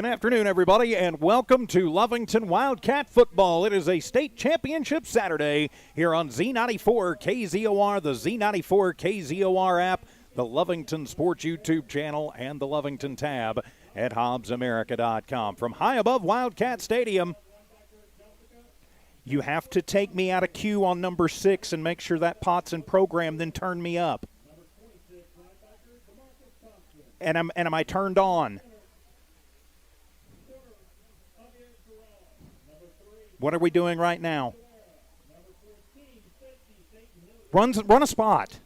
Good afternoon, everybody, and welcome to Lovington Wildcat Football. It is a state championship Saturday here on Z94 KZOR, the Z94 KZOR app, the Lovington Sports YouTube channel, and the Lovington tab at HobbsAmerica.com. From high above Wildcat Stadium, you have to take me out of queue on number 6 and make sure that pot's in program, then turn me up. And am I turned on? What are we doing right now? Run a spot.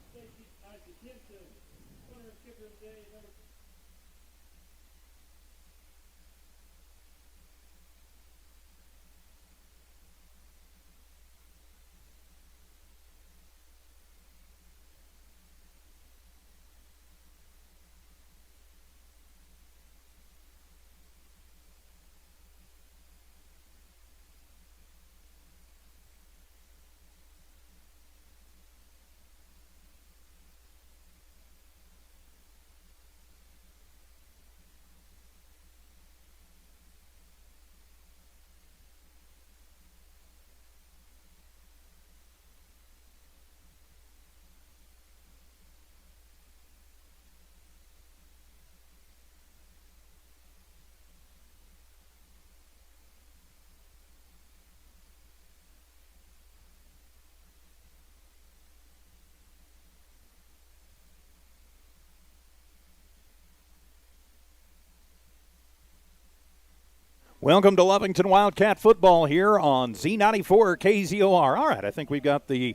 Welcome to Lovington Wildcat Football here on Z94 KZOR. All right, I think we've got the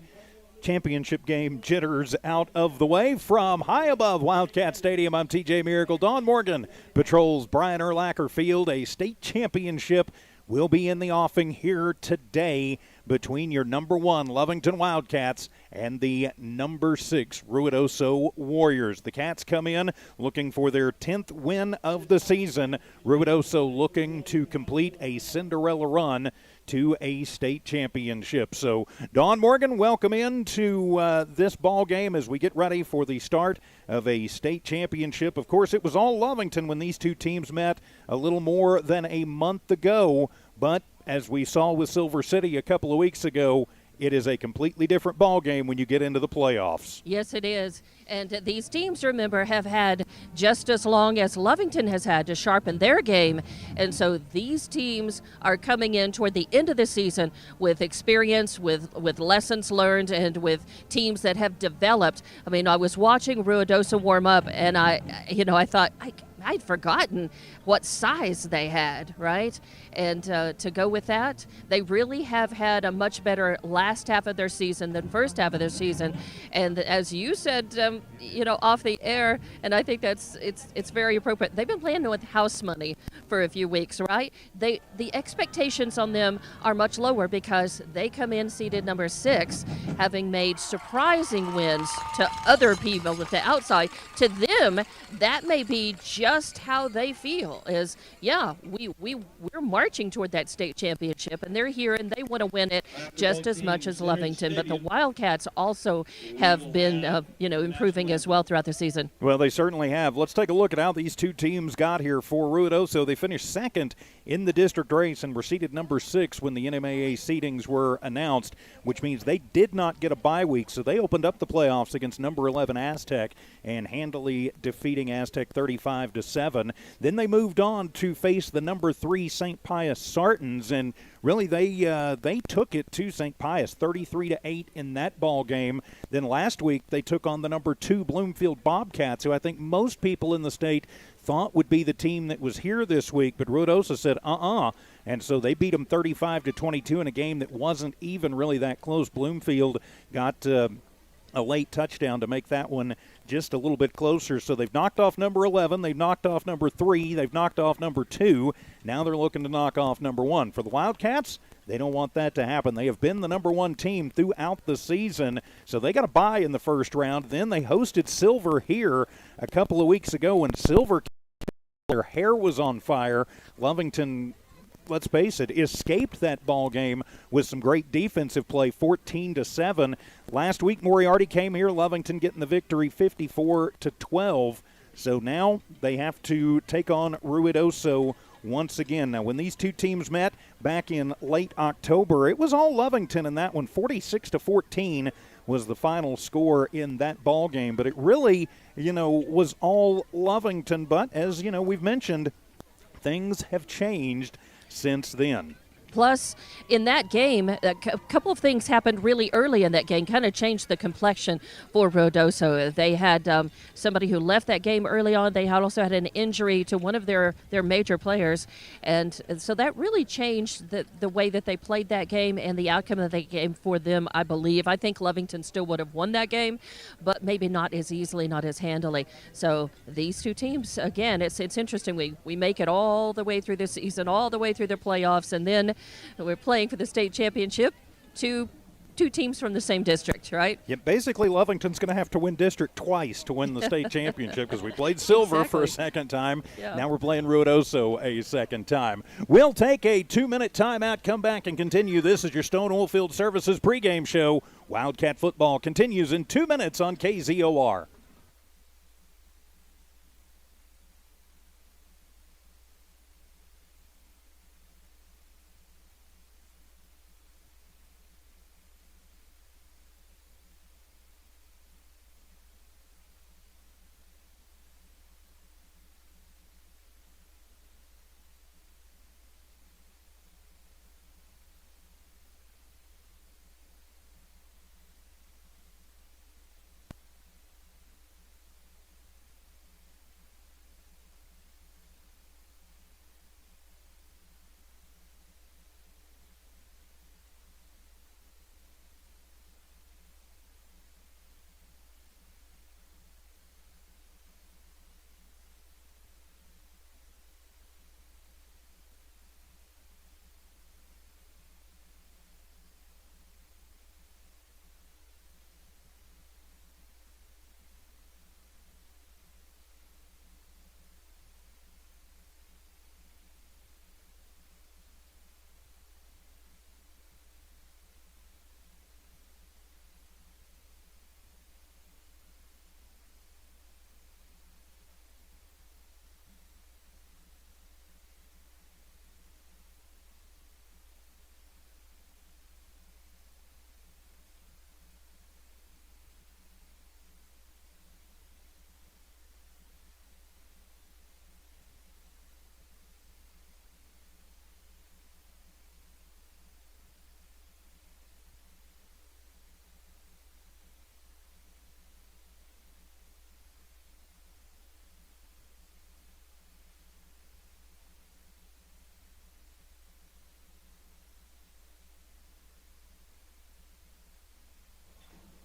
championship game jitters out of the way. From high above Wildcat Stadium, I'm TJ Miracle. Don Morgan patrols Brian Urlacher Field. A state championship will be in the offing here today between your number 1 Lovington Wildcats and the number 6 Ruidoso Warriors. The Cats come in looking for their 10th win of the season. Ruidoso looking to complete a Cinderella run to a state championship. So, Don Morgan, welcome into this ball game as we get ready for the start of a state championship. Of course, it was all Lovington when these two teams met a little more than a month ago, but as we saw with Silver City a couple of weeks ago, it is a completely different ball game when you get into the playoffs. Yes, it is. And these teams, remember, have had just as long as Lovington has had to sharpen their game. And so these teams are coming in toward the end of the season with experience, with lessons learned, and with teams that have developed. I mean, I was watching Ruidoso warm up, and I thought, I'd forgotten what size they had, right? And to go with that, they really have had a much better last half of their season than first half of their season. And as you said, off the air, and I think it's very appropriate. They've been playing with house money for a few weeks, right? The expectations on them are much lower because they come in seeded number 6, having made surprising wins to other people at the outside. To them, that may be just how they feel is, we're marching toward that state championship, and they're here and they want to win it just as much as Lovington. But the Wildcats also have been, improving as well throughout the season. Well, they certainly have. Let's take a look at how these two teams got here for Ruidoso. They finished second in the district race and were seeded number 6 when the NMAA seedings were announced, which means they did not get a bye week, so they opened up the playoffs against number 11 Aztec and handily defeating Aztec 35-7. Then they moved on to face the number 3 St. Pius Sartans, and really they took it to St. Pius 33-8 in that ball game. Then last week they took on the number 2 Bloomfield Bobcats, who I think most people in the state thought would be the team that was here this week, but Ruidoso said and so they beat them 35-22 in a game that wasn't even really that close. Bloomfield got a late touchdown to make that one just a little bit closer. So they've knocked off number 11, they've knocked off number 3, they've knocked off number 2. Now they're looking to knock off number 1. For the Wildcats, they don't want that to happen. They have been the number 1 team throughout the season, so they got a bye in the first round. Then they hosted Silver here a couple of weeks ago when Silver, their hair was on fire. Lovington, let's face it, escaped that ball game with some great defensive play, 14-7. Last week, Moriarty came here, Lovington getting the victory, 54-12. So now they have to take on Ruidoso once again. Now, when these two teams met back in late October, it was all Lovington in that one. 46-14 was the final score in that ball game. But it really, was all Lovington. But as, we've mentioned, things have changed since then. Plus, in that game, a couple of things happened really early in that game, kind of changed the complexion for Ruidoso. They had somebody who left that game early on. They had also had an injury to one of their major players. And so that really changed the way that they played that game and the outcome of that game for them, I believe. I think Lovington still would have won that game, but maybe not as easily, not as handily. So these two teams, again, it's interesting. We make it all the way through this season, all the way through the playoffs, and then we're playing for the state championship. Two teams from the same district, right? Yeah, basically Lovington's going to have to win district twice to win the state championship because we played Silver for a second time. Yeah. Now we're playing Ruidoso a second time. We'll take a 2-minute timeout, come back and continue. This is your Stone Oilfield Services pregame show. Wildcat football continues in 2 minutes on KZOR.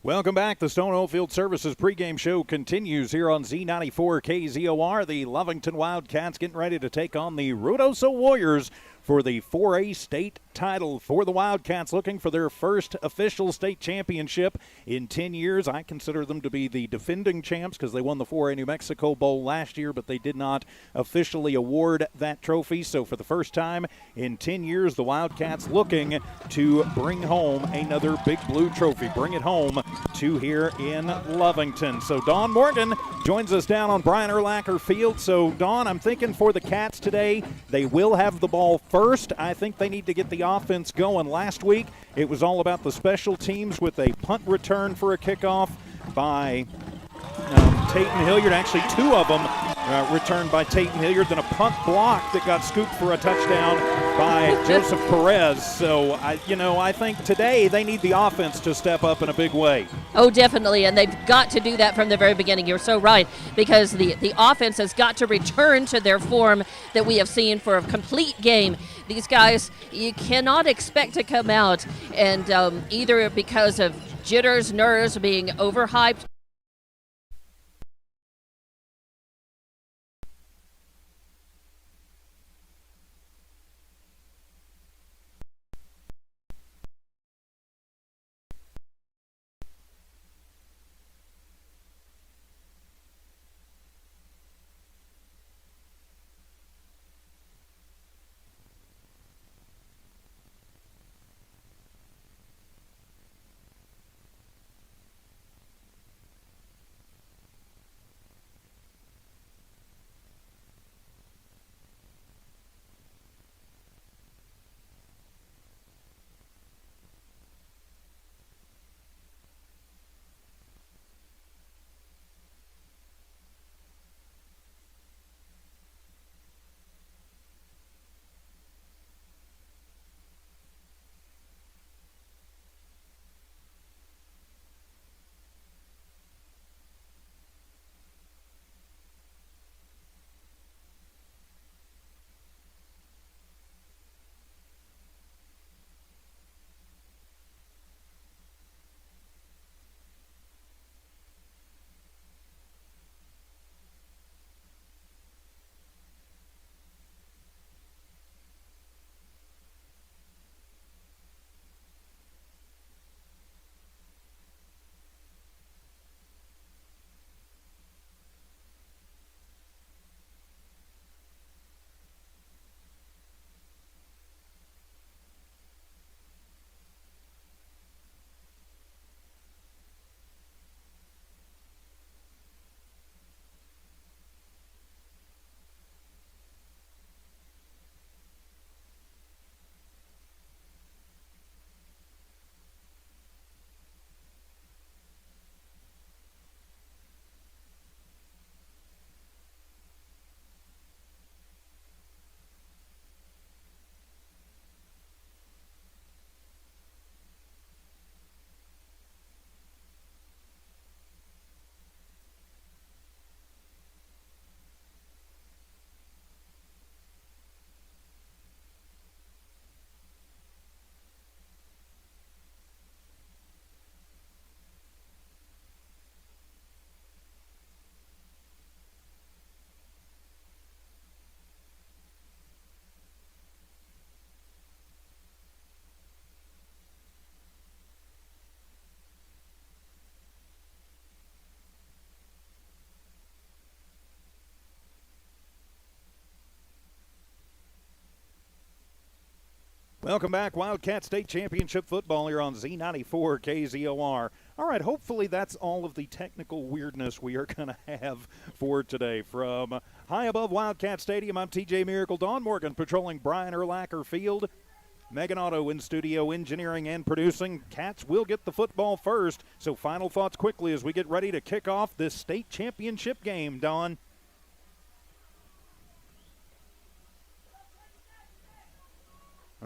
Welcome back. The Stone Oilfield Services pregame show continues here on Z94 KZOR. The Lovington Wildcats getting ready to take on the Ruidoso Warriors for the 4A state title. For the Wildcats, looking for their first official state championship in 10 years. I consider them to be the defending champs because they won the 4A New Mexico Bowl last year, but they did not officially award that trophy. So for the first time in 10 years, the Wildcats looking to bring home another Big Blue trophy. Bring it home to here in Lovington. So Dawn Morgan joins us down on Brian Urlacher Field. So Dawn, I'm thinking for the Cats today, they will have the ball first. I think they need to get the offense going. Last week, it was all about the special teams with a punt return for a kickoff by Tayton Hilliard. Actually, two of them returned by Tayton Hilliard, then a punt block that got scooped for a touchdown by Joseph Perez. So, I think today they need the offense to step up in a big way. Oh, definitely, and they've got to do that from the very beginning. You're so right, because the offense has got to return to their form that we have seen for a complete game. These guys, you cannot expect to come out and either because of jitters, nerves, being overhyped, Welcome back. Wildcat State Championship football here on Z94 KZOR. All right, hopefully that's all of the technical weirdness we are going to have for today. From high above Wildcat Stadium, I'm TJ Miracle. Don Morgan patrolling Brian Urlacher Field. Megan Otto in studio engineering and producing. Cats will get the football first. So final thoughts quickly as we get ready to kick off this state championship game, Don.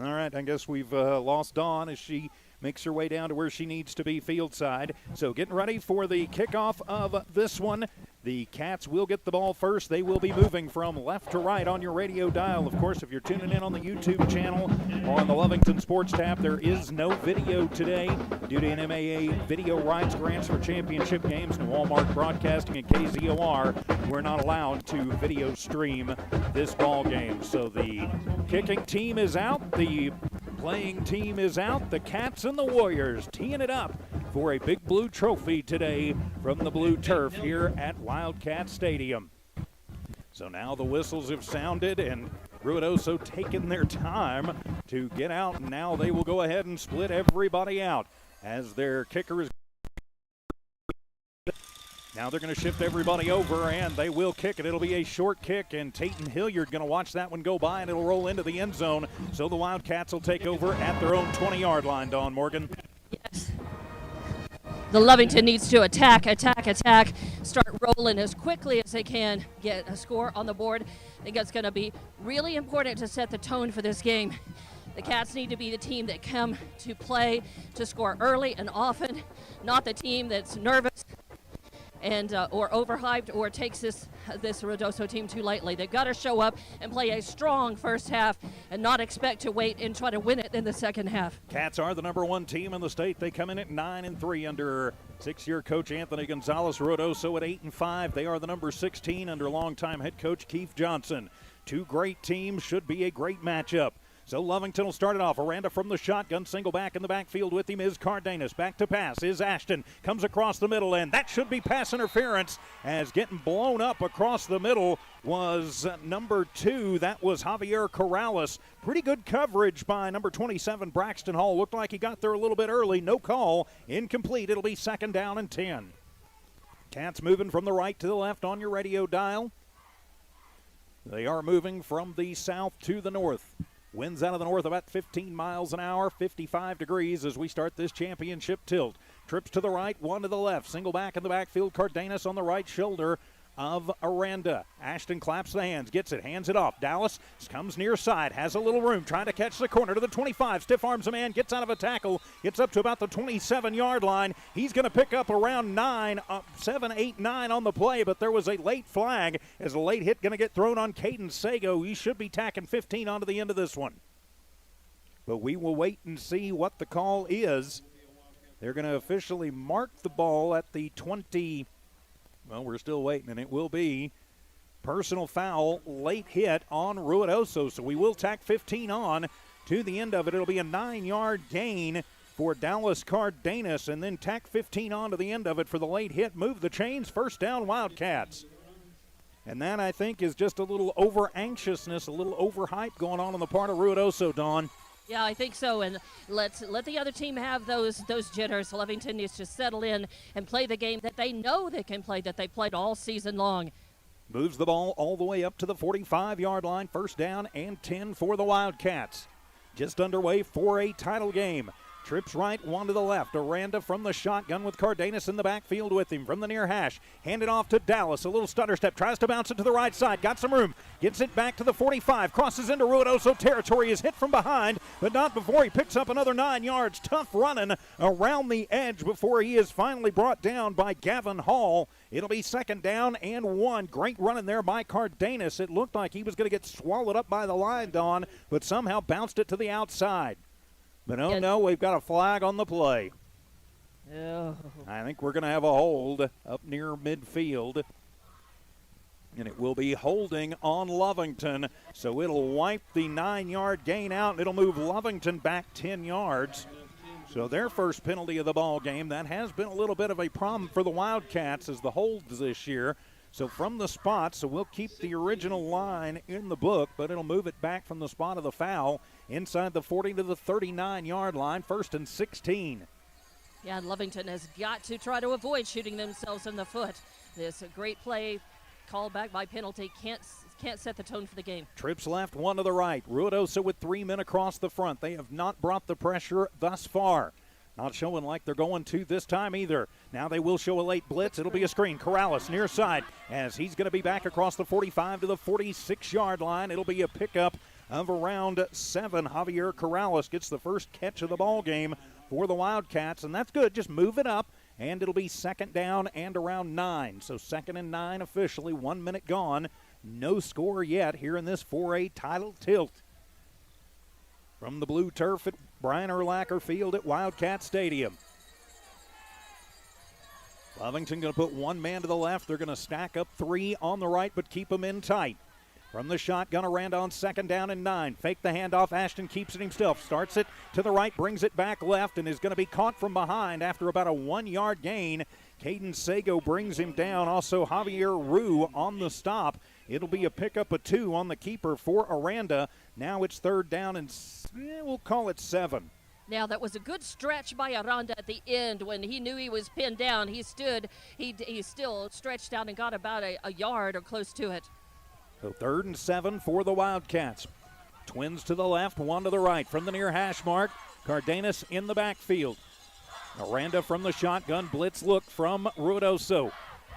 All right, I guess we've lost Dawn as she makes her way down to where she needs to be field side. So getting ready for the kickoff of this one. The Cats will get the ball first. They will be moving from left to right on your radio dial. Of course, if you're tuning in on the YouTube channel or on the Lovington Sports tab, there is no video today due to NMAA video rights grants for championship games. Noalmark Broadcasting and KZOR, we're not allowed to video stream this ball game. So the kicking team is out. The playing team is out. The Cats and the Warriors teeing it up for a big blue trophy today from the blue turf here at Wildcat Stadium. So now the whistles have sounded and Ruidoso taking their time to get out, and now they will go ahead and split everybody out as their kicker is. Now they're going to shift everybody over, and they will kick it. It'll be a short kick, and Tayton Hilliard going to watch that one go by, and it'll roll into the end zone. So the Wildcats will take over at their own 20-yard line, Dawn Morgan. Yes. The Lovington needs to attack, start rolling as quickly as they can, get a score on the board. I think that's going to be really important to set the tone for this game. The Cats need to be the team that come to play, to score early and often, not the team that's nervous and or overhyped or takes this Ruidoso team too lightly. They've got to show up and play a strong first half and not expect to wait and try to win it in the second half. Cats are the number one team in the state. They come in at 9-3 under six-year coach Anthony Gonzalez. Ruidoso at 8-5. They are the number 16 under longtime head coach Keith Johnson. Two great teams, should be a great matchup. So Lovington will start it off. Aranda from the shotgun, single back in the backfield with him is Cardenas. Back to pass is Ashton. Comes across the middle, and that should be pass interference, as getting blown up across the middle was number 2. That was Javier Corrales. Pretty good coverage by number 27, Braxton Hall. Looked like he got there a little bit early. No call. Incomplete. It'll be 2nd down and 10. Cats moving from the right to the left on your radio dial. They are moving from the south to the north. Winds out of the north about 15 miles an hour, 55 degrees as we start this championship tilt. Trips to the right, one to the left. Single back in the backfield, Cardenas on the right shoulder of Aranda. Ashton claps the hands, gets it, hands it off. Dallas comes near side, has a little room, trying to catch the corner to the 25. Stiff arms a man, gets out of a tackle, gets up to about the 27-yard line. He's going to pick up around 7, 8, 9 on the play, but there was a late flag as a late hit going to get thrown on Caden Sago. He should be tacking 15 onto the end of this one. But we will wait and see what the call is. They're going to officially mark the ball at the 20. Well, we're still waiting, and it will be personal foul, late hit on Ruidoso. So we will tack 15 on to the end of it. It'll be a 9-yard gain for Dallas Cardenas, and then tack 15 on to the end of it for the late hit. Move the chains, 1st down Wildcats. And that, I think, is just a little over-anxiousness, a little overhype going on the part of Ruidoso, Dawn. Yeah, I think so, and let the other team have those jitters. Lovington needs to settle in and play the game that they know they can play, that they played all season long. Moves the ball all the way up to the 45-yard line. 1st down and 10 for the Wildcats. Just underway for a title game. Trips right, one to the left. Aranda from the shotgun with Cardenas in the backfield with him from the near hash. Hand it off to Dallas. A little stutter step. Tries to bounce it to the right side. Got some room. Gets it back to the 45. Crosses into Ruidoso territory. Is hit from behind, but not before he picks up another 9 yards. Tough running around the edge before he is finally brought down by Gavin Hall. It'll be 2nd down and 1. Great running there by Cardenas. It looked like he was going to get swallowed up by the line, Dawn, but somehow bounced it to the outside. But no, we've got a flag on the play. Oh. I think we're going to have a hold up near midfield. And it will be holding on Lovington. So it'll wipe the 9-yard gain out, and it'll move Lovington back 10 yards. So their first penalty of the ball game. That has been a little bit of a problem for the Wildcats as the holds this year. So from the spot, so we'll keep the original line in the book, but it'll move it back from the spot of the foul inside the 40 to the 39-yard line, 1st and 16. Yeah, and Lovington has got to try to avoid shooting themselves in the foot. This great play called back by penalty can't set the tone for the game. Trips left, one to the right. Ruidoso with 3 men across the front. They have not brought the pressure thus far. Not showing like they're going to this time either. Now they will show a late blitz. It'll be a screen. Corrales near side as he's going to be back across the 45 to the 46-yard line. It'll be a pickup of around 7. Javier Corrales gets the first catch of the ball game for the Wildcats, and that's good. Just move it up, and it'll be 2nd down and around 9. So 2nd and 9 officially. 1 minute gone. No score yet here in this 4A title tilt. From the blue turf at Brian Urlacher Field at Wildcat Stadium. Lovington going to put 1 man to the left. They're going to stack up 3 on the right, but keep them in tight. From the shotgun, Aranda on 2nd down and 9. Fake the handoff. Ashton keeps it himself. Starts it to the right, brings it back left, and is going to be caught from behind after about a 1-yard gain. Caden Sago brings him down. Also, Javier Rue on the stop. It'll be a pickup of 2 on the keeper for Aranda. Now it's 3rd down and we'll call it 7. Now that was a good stretch by Aranda at the end when he knew he was pinned down. He stood, he still stretched out and got about a yard or close to it. So 3rd and 7 for the Wildcats. Twins to the left, 1 to the right. From the near hash mark, Cardenas in the backfield. Aranda from the shotgun, blitz look from Ruidoso.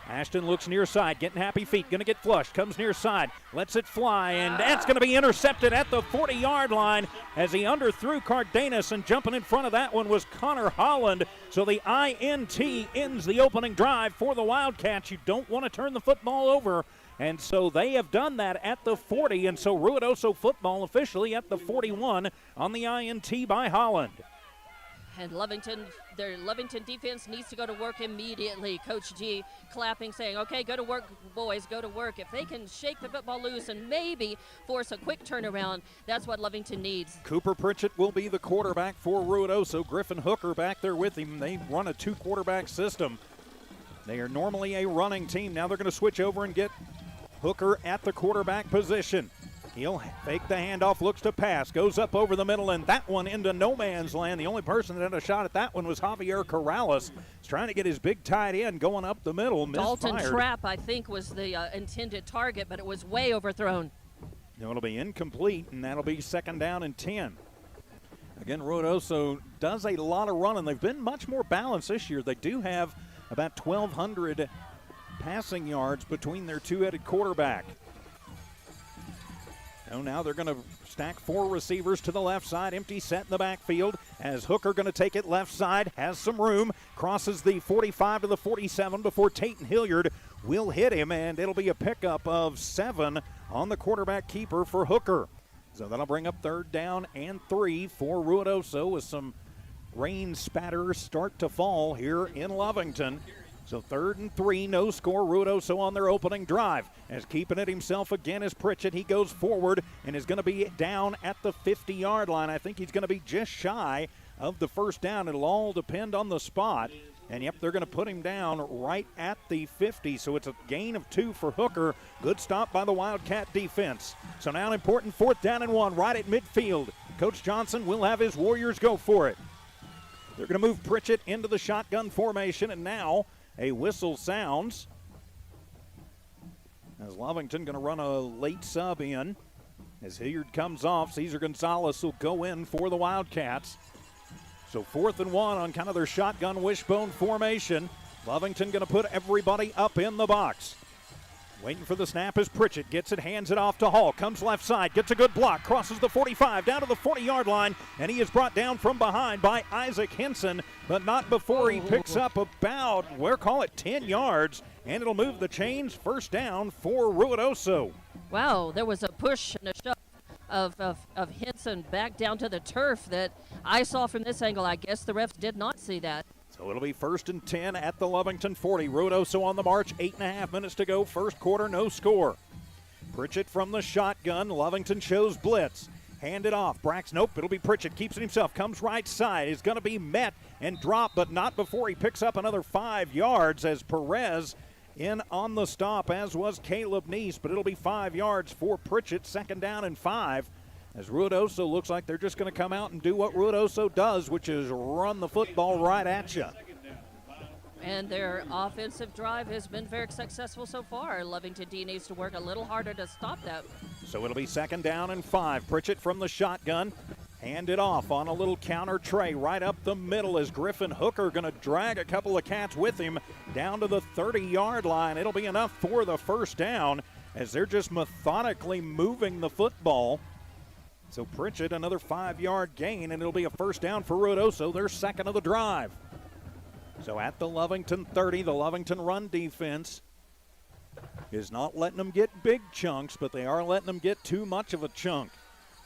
Ashton looks near side, getting happy feet, going to get flushed, comes near side, lets it fly, and that's going to be intercepted at the 40-yard line as he underthrew Cardenas, and jumping in front of that one was Connor Holland. So the INT ends the opening drive for the Wildcats. You don't want to turn the football over, and so they have done that at the 40, and so Ruidoso football officially at the 41 on the INT by Holland. And their Lovington defense needs to go to work immediately. Coach G clapping, saying, okay, go to work, boys, go to work. If they can shake the football loose and maybe force a quick turnaround, that's what Lovington needs. Cooper Pritchett will be the quarterback for Ruidoso. Griffin Hooker back there with him. They run a 2-quarterback system. They are normally a running team. Now they're going to switch over and get Hooker at the quarterback position. He'll fake the handoff, looks to pass, goes up over the middle, and that one into no man's land. The only person that had a shot at that one was Javier Corrales. He's trying to get his big tight end going up the middle. Dalton Trapp, I think, was the intended target, but it was way overthrown. It'll be incomplete, and that'll be 2nd down and 10. Again, Ruidoso does a lot of running. They've been much more balanced this year. They do have about 1,200 passing yards between their 2-headed quarterback. So now they're going to stack 4 receivers to the left side, empty set in the backfield as Hooker going to take it left side, has some room, crosses the 45 to the 47 before Tatum Hilliard will hit him, and it'll be a pickup of 7 on the quarterback keeper for Hooker. So that'll bring up 3rd down and 3 for Ruidoso as some rain spatters start to fall here in Lovington. So 3rd and 3, no score. Ruidoso on their opening drive. As keeping it himself again is Pritchett. He goes forward and is going to be down at the 50-yard line. I think he's going to be just shy of the 1st down. It'll all depend on the spot. And, yep, they're going to put him down right at the 50. So it's a gain of 2 for Hooker. Good stop by the Wildcat defense. So now an important 4th down and 1 right at midfield. Coach Johnson will have his Warriors go for it. They're going to move Pritchett into the shotgun formation, and now a whistle sounds as Lovington going to run a late sub in. As Hilliard comes off, Cesar Gonzalez will go in for the Wildcats. So 4th and 1 on kind of their shotgun wishbone formation. Lovington going to put everybody up in the box. Waiting for the snap as Pritchett gets it, hands it off to Hall. Comes left side, gets a good block, crosses the 45, down to the 40-yard line, and he is brought down from behind by Isaac Henson, but not before he picks up about, call it 10 yards, and it'll move the chains. 1st down for Ruidoso. Wow, there was a push and a shove of Henson back down to the turf that I saw from this angle. I guess the refs did not see that. So it'll be 1st and 10 at the Lovington 40. Ruidoso on the march, 8.5 minutes to go. 1st quarter, no score. Pritchett from the shotgun. Lovington shows blitz. Hand it off. Nope, it'll be Pritchett. Keeps it himself. Comes right side. Is going to be met and dropped, but not before he picks up another 5 yards as Perez in on the stop, as was Caleb Neese, but it'll be 5 yards for Pritchett, 2nd down and 5. As Ruidoso looks like they're just going to come out and do what Ruidoso does, which is run the football right at you. And their offensive drive has been very successful so far. Lovington D needs to work a little harder to stop that. So it'll be 2nd down and 5. Pritchett from the shotgun. Hand it off on a little counter tray right up the middle as Griffin Hooker going to drag a couple of cats with him down to the 30-yard line. It'll be enough for the 1st down as they're just methodically moving the football. So Pritchett, another 5-yard gain, and it'll be a 1st down for Ruidoso, their 2nd of the drive. So at the Lovington 30, the Lovington run defense is not letting them get big chunks, but they are letting them get too much of a chunk.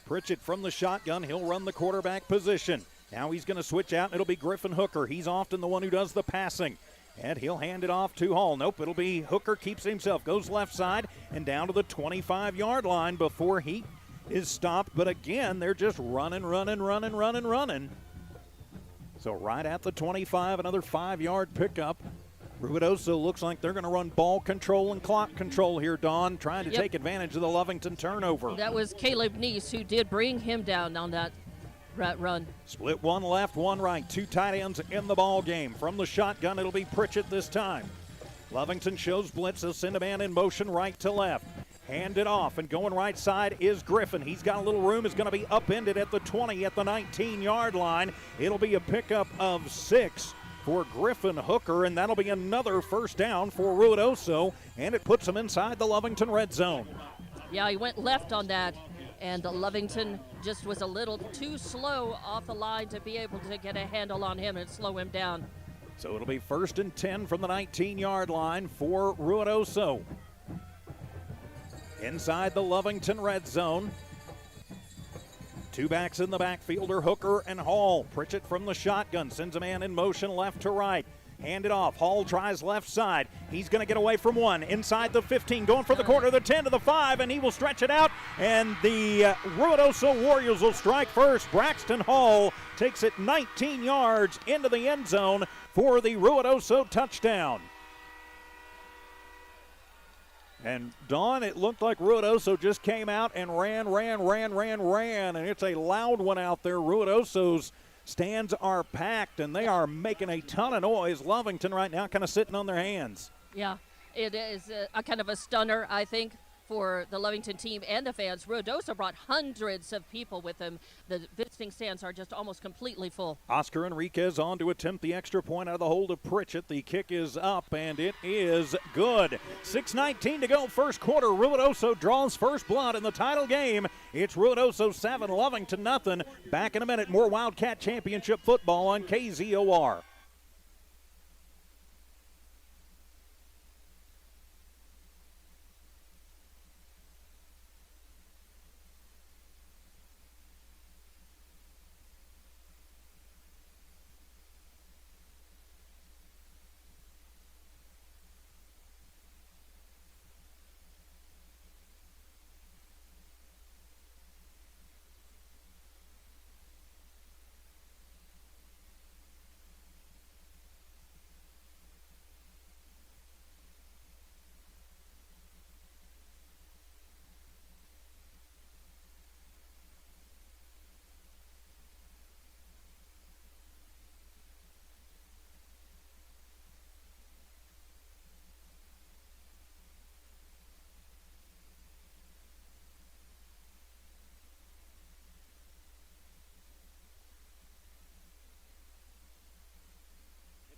Pritchett from the shotgun. He'll run the quarterback position. Now he's going to switch out, and it'll be Griffin Hooker. He's often the one who does the passing. And he'll hand it off to Hall. Nope, it'll be Hooker keeps it himself. Goes left side and down to the 25-yard line before he is stopped. But again, they're just running. So right at the 25, another 5-yard pickup. Ruidoso looks like they're going to run ball control and clock control here, Dawn, trying to take advantage of the Lovington turnover. That was Caleb Neese who did bring him down on that run. Split one left, one right. 2 tight ends in the ball game. From the shotgun, it'll be Pritchett this time. Lovington shows blitz. They'll send a man in motion right to left. Hand it off, and going right side is Griffin. He's got a little room. Is going to be upended at the 20, at the 19-yard line. It'll be a pickup of 6 for Griffin Hooker, and that'll be another 1st down for Ruidoso, and it puts them inside the Lovington red zone. Yeah, he went left on that, and Lovington just was a little too slow off the line to be able to get a handle on him and slow him down. So it'll be 1st and 10 from the 19-yard line for Ruidoso. Inside the Lovington red zone. 2 backs in the backfield are Hooker and Hall. Pritchett from the shotgun sends a man in motion left to right. Hand it off. Hall tries left side. He's going to get away from 1. Inside the 15, going for the corner, the 10 to the 5, and he will stretch it out. And the Ruidoso Warriors will strike first. Braxton Hall takes it 19 yards into the end zone for the Ruidoso touchdown. And, Dawn, it looked like Ruidoso just came out and ran, and it's a loud one out there. Ruidoso's stands are packed, and they are making a ton of noise. Lovington right now kind of sitting on their hands. Yeah, it is a kind of a stunner, I think, for the Lovington team and the fans. Ruidoso brought hundreds of people with them. The visiting stands are just almost completely full. Oscar Enriquez on to attempt the extra point out of the hold of Pritchett. The kick is up, and it is good. 6:19 to go, first quarter. Ruidoso draws first blood in the title game. It's Ruidoso 7, Lovington nothing. Back in a minute, more Wildcat Championship football on KZOR.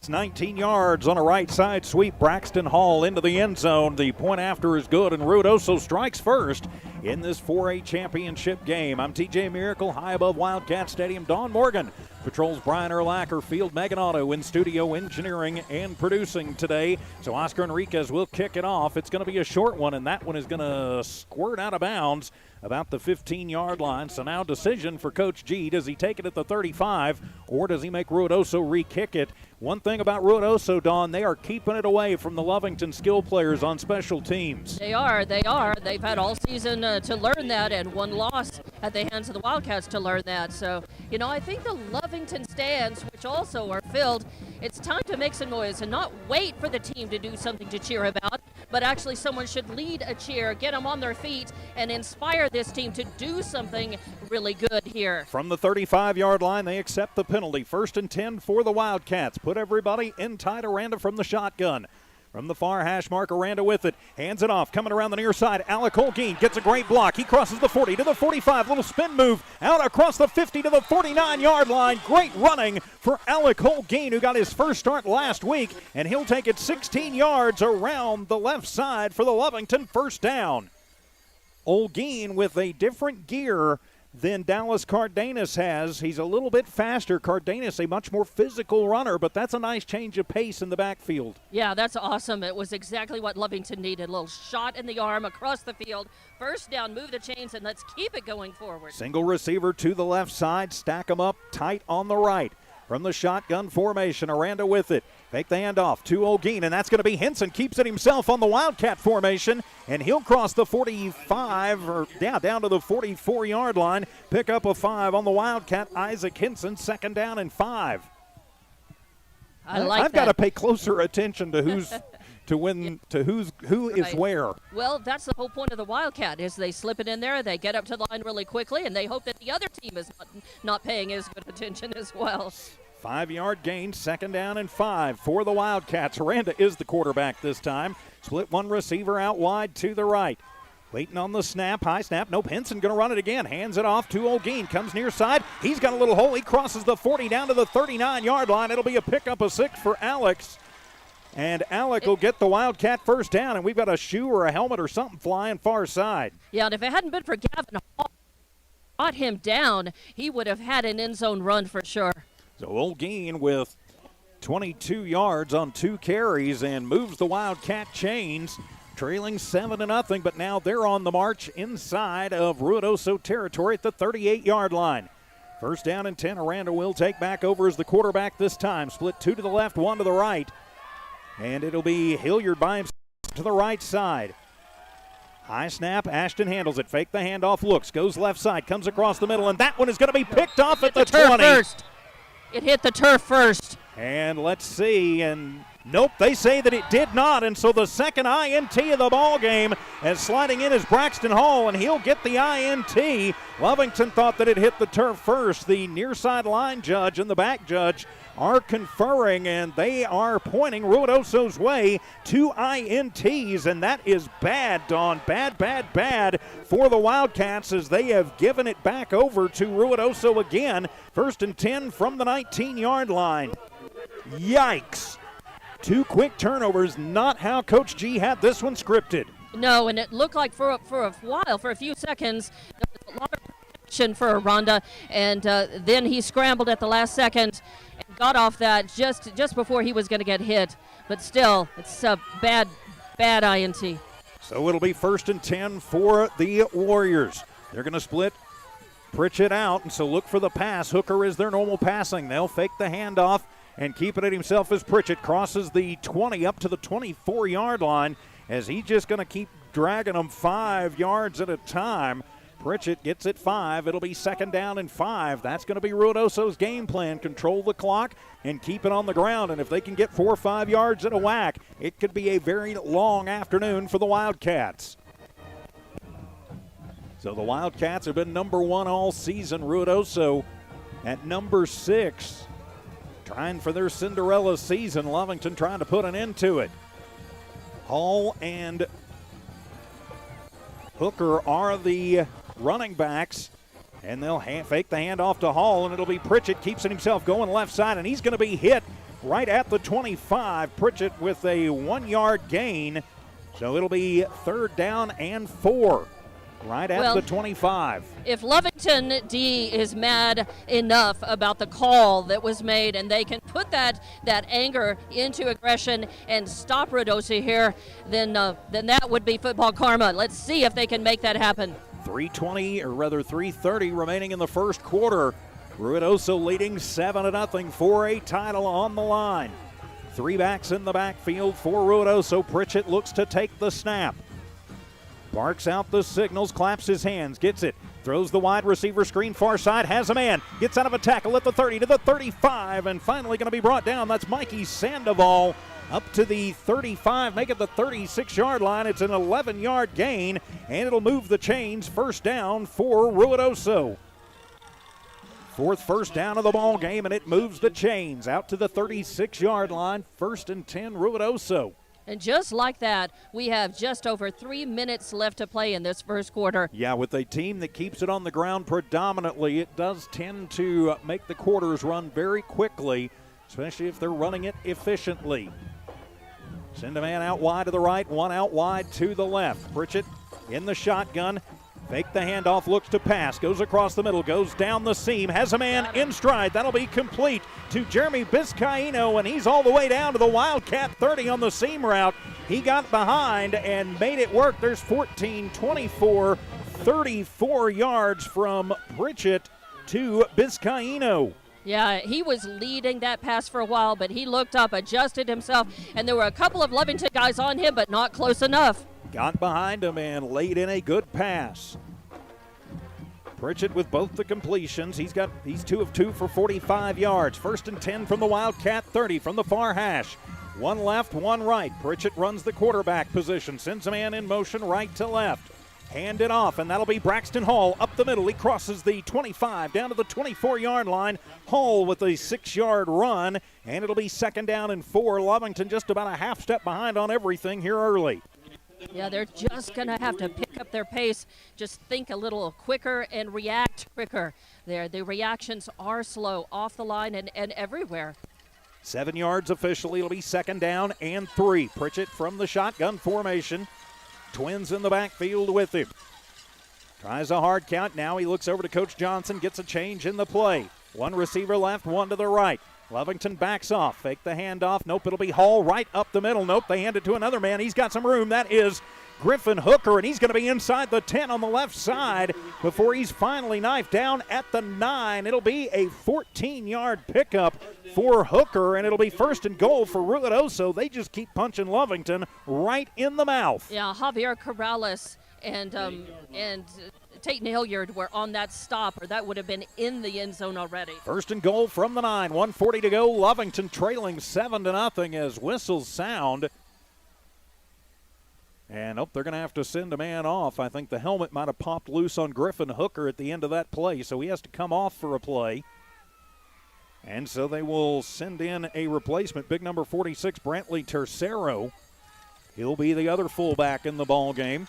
It's 19 yards on a right side sweep. Braxton Hall into the end zone. The point after is good, and Ruidoso strikes first in this 4A championship game. I'm TJ Miracle, high above Wildcat Stadium. Dawn Morgan patrols Brian Urlacher. Field Megan Auto in studio engineering and producing today. So Oscar Enriquez will kick it off. It's going to be a short one, and that one is going to squirt out of bounds about the 15-yard line. So now decision for Coach G. Does he take it at the 35, or does he make Ruidoso re-kick it? One thing about Ruidoso, Dawn, they are keeping it away from the Lovington skill players on special teams. They are. They've had all season to learn that, and one loss at the hands of the Wildcats to learn that. So, I think the Lovington stands, which also are filled, it's time to make some noise and not wait for the team to do something to cheer about, but actually someone should lead a cheer, get them on their feet, and inspire this team to do something really good here. From the 35-yard line, they accept the penalty. 1st and 10 for the Wildcats. Put everybody in tight. Aranda from the shotgun. From the far hash mark, Aranda with it. Hands it off. Coming around the near side, Alec Holguin gets a great block. He crosses the 40 to the 45. Little spin move out across the 50 to the 49-yard line. Great running for Alec Holguin, who got his first start last week, and he'll take it 16 yards around the left side for the Lovington first down. Holguin with a different gear than Dallas Cardenas has. He's a little bit faster. Cardenas, a much more physical runner, but that's a nice change of pace in the backfield. Yeah, that's awesome. It was exactly what Lovington needed. A little shot in the arm across the field. First down, move the chains, and let's keep it going forward. Single receiver to the left side. Stack them up tight on the right. From the shotgun formation, Aranda with it. Fake the handoff to Holguin, and that's going to be Henson. Keeps it himself on the Wildcat formation, and he'll cross the 45, down to the 44-yard line. Pick up a 5 on the Wildcat. Isaac Henson, 2nd down and 5. I've got to pay closer attention to who's who is where. Well, that's the whole point of the Wildcat, is they slip it in there, they get up to the line really quickly, and they hope that the other team is not paying as good attention as well. 5-yard gain, 2nd down and 5 for the Wildcats. Aranda is the quarterback this time. Split one receiver out wide to the right. Waiting on the snap, high snap. Nope, Henson going to run it again. Hands it off to Holguin. Comes near side. He's got a little hole. He crosses the 40 down to the 39-yard line. It'll be a pickup of 6 for Alex. And Alec will get the Wildcat first down, and we've got a shoe or a helmet or something flying far side. Yeah, and if it hadn't been for Gavin Hall, brought him down, he would have had an end zone run for sure. So Holguin with 22 yards on 2 carries and moves the Wildcat chains, trailing 7-0, but now they're on the march inside of Ruidoso territory at the 38-yard line. First down and 10, Aranda will take back over as the quarterback this time. Split 2 to the left, 1 to the right. And it'll be Hilliard by himself to the right side. High snap, Ashton handles it. Fake the handoff, looks, goes left side, comes across the middle, and that one is going to be picked off at the 20. First. It hit the turf first. And let's see, and nope, they say that it did not, and so the second INT of the ball game, as sliding in is Braxton Hall, and he'll get the INT. Lovington thought that it hit the turf first. The near sideline judge and the back judge are conferring, and they are pointing Ruidoso's way. 2 INTs, and that is bad, Dawn. Bad for the Wildcats as they have given it back over to Ruidoso again. 1st and 10 from the 19-yard line. Yikes. 2 quick turnovers, not how Coach G had this one scripted. No, and it looked like for a while, for a few seconds, there was a lot of protection for Aranda, and then he scrambled at the last second and got off that just before he was going to get hit. But still, it's a bad INT. So it'll be 1st and 10 for the Warriors. They're going to split Pritchett out, and so look for the pass. Hooker is their normal passing. They'll fake the handoff and keep it himself as Pritchett crosses the 20 up to the 24-yard line, as he's just going to keep dragging them 5 yards at a time. Pritchett gets it 5. It'll be 2nd down and 5. That's going to be Ruidoso's game plan. Control the clock and keep it on the ground. And if they can get 4 or 5 yards at a whack, it could be a very long afternoon for the Wildcats. So the Wildcats have been number 1 all season. Ruidoso at number 6. Trying for their Cinderella season. Lovington trying to put an end to it. Hall and Hooker are the running backs, and they'll fake the handoff to Hall, and it'll be Pritchett. Keeps it himself going left side, and he's going to be hit right at the 25. Pritchett with a 1-yard gain, so it'll be 3rd down and 4. Right at the 25. If Lovington D is mad enough about the call that was made, and they can put that anger into aggression and stop Ruidoso here, then that would be football karma. Let's see if they can make that happen. 3:30 remaining in the first quarter. Ruidoso leading 7-0 for a title on the line. 3 backs in the backfield for Ruidoso. Pritchett looks to take the snap. Barks out the signals, claps his hands, gets it, Throws the wide receiver screen far side, has a man, gets out of a tackle at the 30 to the 35, and finally going to be brought down. That's Mikey Sandoval up to the 35, make it the 36-yard line. It's an 11-yard gain, and it'll move the chains. First down for Ruidoso. Fourth first down of the ball game, and it moves the chains out to the 36-yard line. 1st and 10, Ruidoso. And just like that, we have just over 3 minutes left to play in this first quarter. Yeah, with a team that keeps it on the ground predominantly, it does tend to make the quarters run very quickly, especially if they're running it efficiently. Send a man out wide to the right, one out wide to the left. Pritchett in the shotgun. Fake the handoff, looks to pass, goes across the middle, goes down the seam, has a man in stride. That'll be complete to Jeremy Biscaino, and he's all the way down to the Wildcat 30 on the seam route. He got behind and made it work. There's 14, 24, 34 yards from Pritchett to Biscaino. Yeah, he was leading that pass for a while, but he looked up, adjusted himself, and there were a couple of Lovington guys on him, but not close enough. Got behind him and laid in a good pass. Pritchett with both the completions. He's 2 of 2 for 45 yards. 1st and 10 from the Wildcat 30 from the far hash. One left, one right. Pritchett runs the quarterback position, sends a man in motion right to left. Hand it off, and that'll be Braxton Hall up the middle. He crosses the 25 down to the 24-yard line. Hall with a 6-yard run, and it'll be 2nd down and 4. Lovington just about a half step behind on everything here early. Yeah, they're just going to have to pick up their pace, just think a little quicker and react quicker. The reactions are slow off the line and everywhere. 7 yards officially. It'll be 2nd down and 3. Pritchett from the shotgun formation. Twins in the backfield with him. Tries a hard count. Now he looks over to Coach Johnson, gets a change in the play. One receiver left, one to the right. Lovington backs off. Fake the handoff. Nope, it'll be Hall right up the middle. Nope, they hand it to another man. He's got some room. That is Griffin Hooker, and he's going to be inside the 10 on the left side before he's finally knifed down at the 9. It'll be a 14-yard pickup for Hooker, and it'll be 1st and goal for Ruidoso. They just keep punching Lovington right in the mouth. Yeah, Javier Corrales and Tate Hilliard were on that stop, or that would have been in the end zone already. 1st and goal from the 9. 1:40 to go. Lovington trailing 7-0 as whistles sound. And they're going to have to send a man off. I think the helmet might have popped loose on Griffin Hooker at the end of that play, so he has to come off for a play. And so they will send in a replacement. Big number 46, Brantley Tercero. He'll be the other fullback in the ball game.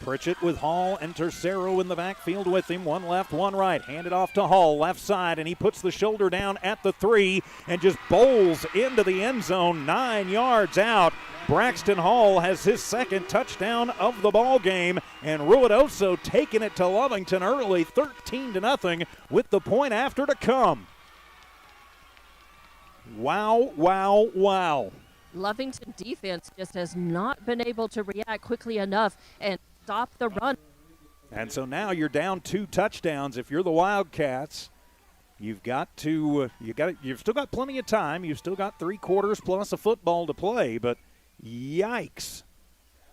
Pritchett with Hall and Tercero in the backfield with him. One left, one right. Handed off to Hall, left side, and he puts the shoulder down at the 3 and just bowls into the end zone 9 yards out. Braxton Hall has his 2nd touchdown of the ball game, and Ruidoso taking it to Lovington early, 13-0 with the point after to come. Wow, wow, wow. Lovington defense just has not been able to react quickly enough and stop the run. And so now you're down 2 touchdowns. If you're the Wildcats, you've still got plenty of time. You've still got 3 quarters plus a football to play, but yikes.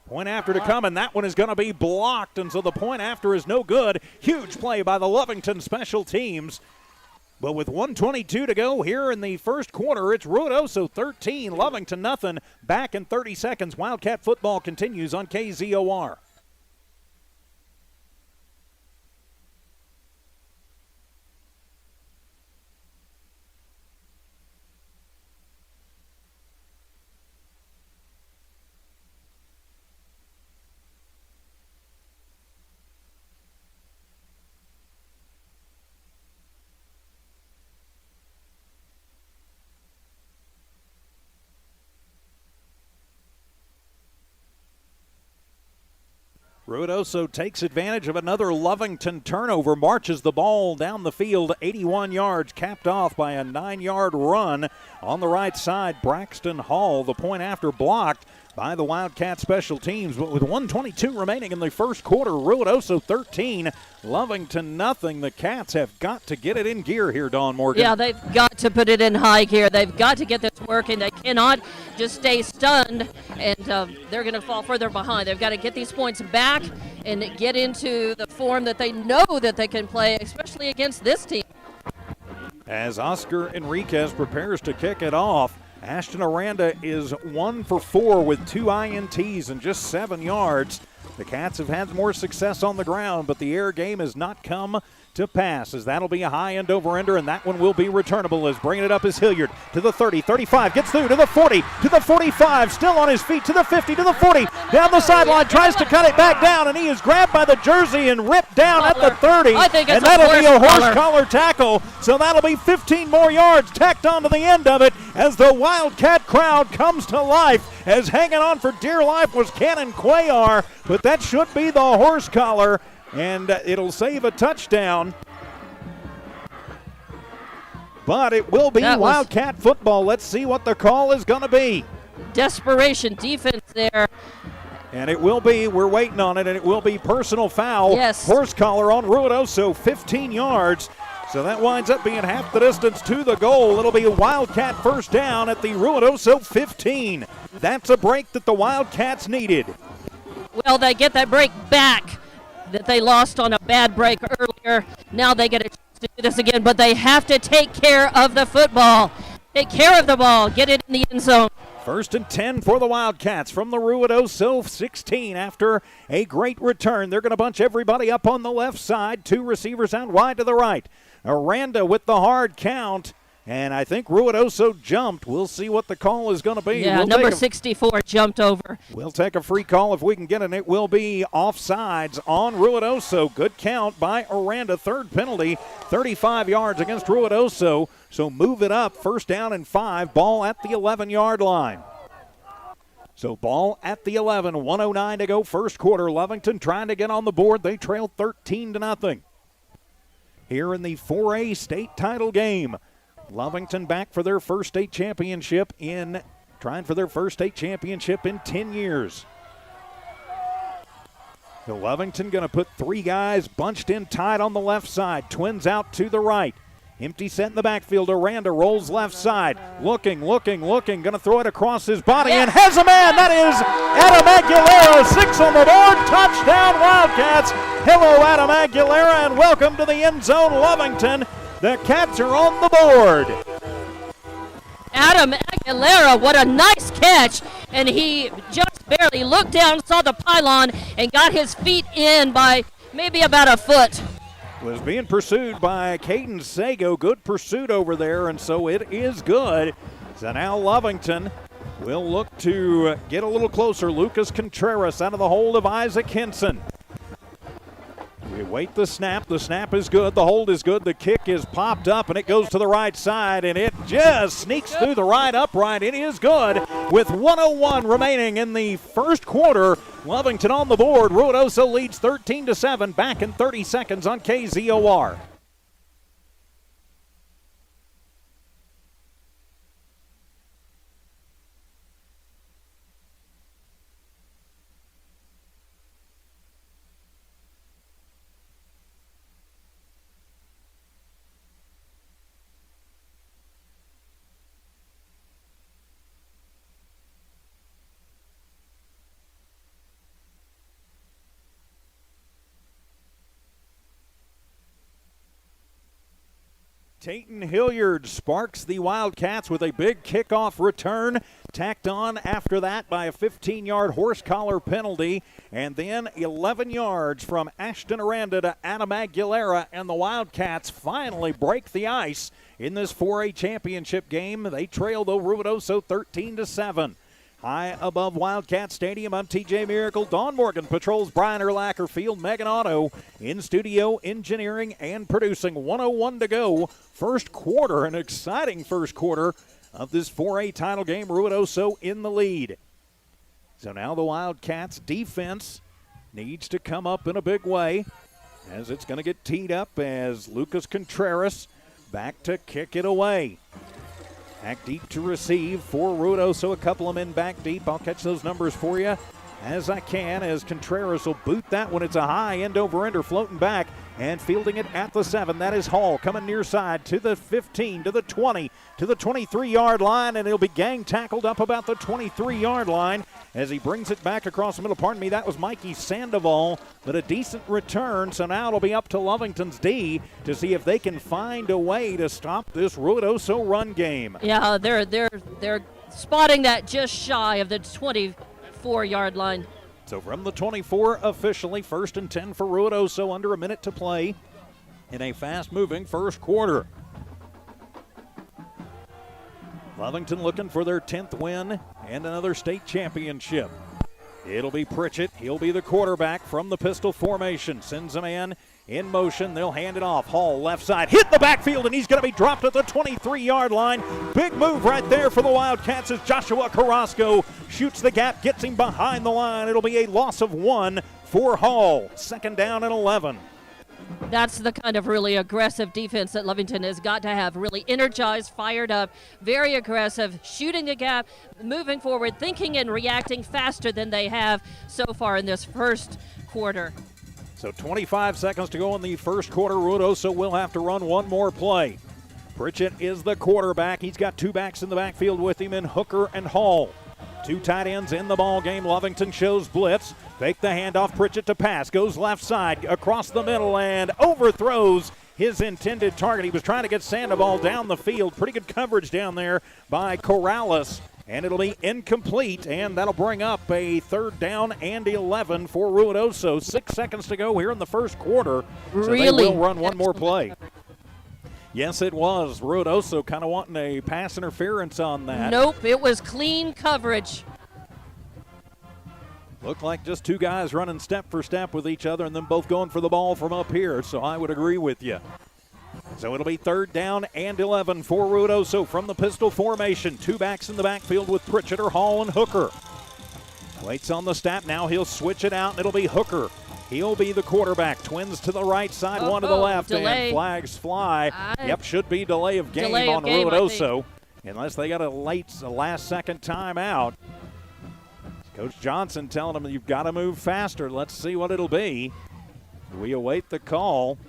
Point after to come, and that one is going to be blocked, and so the point after is no good. Huge play by the Lovington special teams. But with 1:22 to go here in the first quarter, it's Ruidoso 13, Lovington nothing. Back in 30 seconds. Wildcat football continues on KZOR. Ruidoso takes advantage of another Lovington turnover, marches the ball down the field 81 yards, capped off by a 9-yard run on the right side. Braxton Hall, the point after blocked. by the Wildcat special teams. But with 1:22 remaining in the first quarter, Ruidoso 13, Lovington nothing. The Cats have got to get it in gear here, Dawn Morgan. Yeah, they've got to put it in high gear. They've got to get this working. They cannot just stay stunned, and they're going to fall further behind. They've got to get these points back and get into the form that they know that they can play, especially against this team. As Oscar Enriquez prepares to kick it off, Ashton Aranda is 1 for 4 with 2 INTs and just 7 yards. The Cats have had more success on the ground, but the air game has not come to pass, as that'll be a high end over-ender, and that one will be returnable. As bringing it up is Hilliard to the 30, 35, gets through to the 40, to the 45, still on his feet, to the 50, to the 40, down the sideline, tries to cut it back down, and he is grabbed by the jersey and ripped down at the 30, and that'll be a horse collar tackle, so that'll be 15 more yards tacked onto the end of it as the Wildcat crowd comes to life, as hanging on for dear life was Cannon Cuellar, but that should be the horse collar, and it'll save a touchdown. But it will be Wildcat football. Let's see what the call is going to be. Desperation defense there. And it will be, we're waiting on it, and it will be personal foul. Yes. Horse collar on Ruidoso, 15 yards. So that winds up being half the distance to the goal. It'll be a Wildcat first down at the Ruidoso 15. That's a break that the Wildcats needed. Well, they get that break back that they lost on a bad break earlier. Now they get a chance to do this again, but they have to take care of the football. Take care of the ball. Get it in the end zone. First and 10 for the Wildcats from the Ruidoso 16 after a great return. They're going to bunch everybody up on the left side. 2 receivers out wide to the right. Aranda with the hard count. And I think Ruidoso jumped. We'll see what the call is going to be. Yeah, number 64 jumped over. We'll take a free call if we can get it. It will be offsides on Ruidoso. Good count by Aranda. Third penalty, 35 yards against Ruidoso. So move it up. First down and 5. Ball at the 11-yard line. So ball at the 11. 1:09 to go first quarter. Lovington trying to get on the board. They trail 13-0. Here in the 4A state title game. Lovington back for their first state championship in 10 years. So Lovington going to put 3 guys bunched in tight on the left side. Twins out to the right. Empty set in the backfield. Aranda rolls left side. Looking. Going to throw it across his body and has a man. That is Adam Aguilera. 6 on the board. Touchdown Wildcats. Hello, Adam Aguilera, and welcome to the end zone, Lovington. The Cats are on the board. Adam Aguilera, what a nice catch. And he just barely looked down, saw the pylon, and got his feet in by maybe about a foot. Was being pursued by Caden Sago. Good pursuit over there, and so it is good. So now Lovington will look to get a little closer. Lucas Contreras out of the hold of Isaac Henson. We wait the snap. The snap is good. The hold is good. The kick is popped up, and it goes to the right side, and it just sneaks through the right upright. It is good with 1:01 remaining in the first quarter. Lovington on the board. Ruidoso leads 13-7. Back in 30 seconds on KZOR. Tayton Hilliard sparks the Wildcats with a big kickoff return, tacked on after that by a 15-yard horse collar penalty, and then 11 yards from Ashton Aranda to Adam Aguilera, and the Wildcats finally break the ice in this 4A championship game. They trail, though, Ruidoso 13-7. High above Wildcat Stadium, I'm TJ Miracle. Dawn Morgan patrols Brian Urlacher Field. Megan Otto in studio, engineering and producing. 1:01 to go. First quarter, an exciting first quarter of this 4A title game. Ruidoso in the lead. So now the Wildcats defense needs to come up in a big way, as it's going to get teed up as Lucas Contreras back to kick it away. Back deep to receive for Ruidoso. A couple of men back deep. I'll catch those numbers for you as I can, as Contreras will boot that one. It's a high end over ender floating back and fielding it at the 7. That is Hall coming near side to the 15, to the 20, to the 23-yard line, and he'll be gang tackled up about the 23-yard line as he brings it back across the middle. Pardon me, that was Mikey Sandoval, but a decent return. So now it'll be up to Lovington's D to see if they can find a way to stop this Ruidoso run game. Yeah, they're spotting that just shy of the 24-yard line. So from the 24, officially 1st and 10 for Ruidoso, under a minute to play in a fast-moving first quarter. Lovington looking for their 10th win and another state championship. It'll be Pritchett. He'll be the quarterback from the pistol formation. Sends a man in motion. They'll hand it off. Hall left side. Hit the backfield, and he's going to be dropped at the 23-yard line. Big move right there for the Wildcats as Joshua Carrasco shoots the gap, gets him behind the line. It'll be a loss of 1 for Hall. 2nd down and 11. That's the kind of really aggressive defense that Lovington has got to have. Really energized, fired up, very aggressive, shooting the gap, moving forward, thinking and reacting faster than they have so far in this first quarter. So 25 seconds to go in the first quarter. Ruidoso will have to run one more play. Pritchett is the quarterback. He's got 2 backs in the backfield with him in Hooker and Hall. 2 tight ends in the ball game. Lovington shows blitz. Fake the handoff. Pritchett to pass. Goes left side across the middle and overthrows his intended target. He was trying to get Sandoval down the field. Pretty good coverage down there by Corrales. And it'll be incomplete, and that'll bring up a 3rd down and 11 for Ruidoso. 6 seconds to go here in the first quarter. So they will run one more play. Yes, it was. Ruidoso kind of wanting a pass interference on that. Nope, it was clean coverage. Looked like just 2 guys running step for step with each other and then both going for the ball from up here, so I would agree with you. So it'll be 3rd down and 11 for Ruidoso from the pistol formation. 2 backs in the backfield with Pritchett or Hall and Hooker. Waits on the snap. Now he'll switch it out, and it'll be Hooker. He'll be the quarterback. Twins to the right side, one to the left, delay. And flags fly. Yep, should be delay of game on Ruidoso, unless they got a last-second timeout. Coach Johnson telling them you've got to move faster. Let's see what it'll be. We await the call.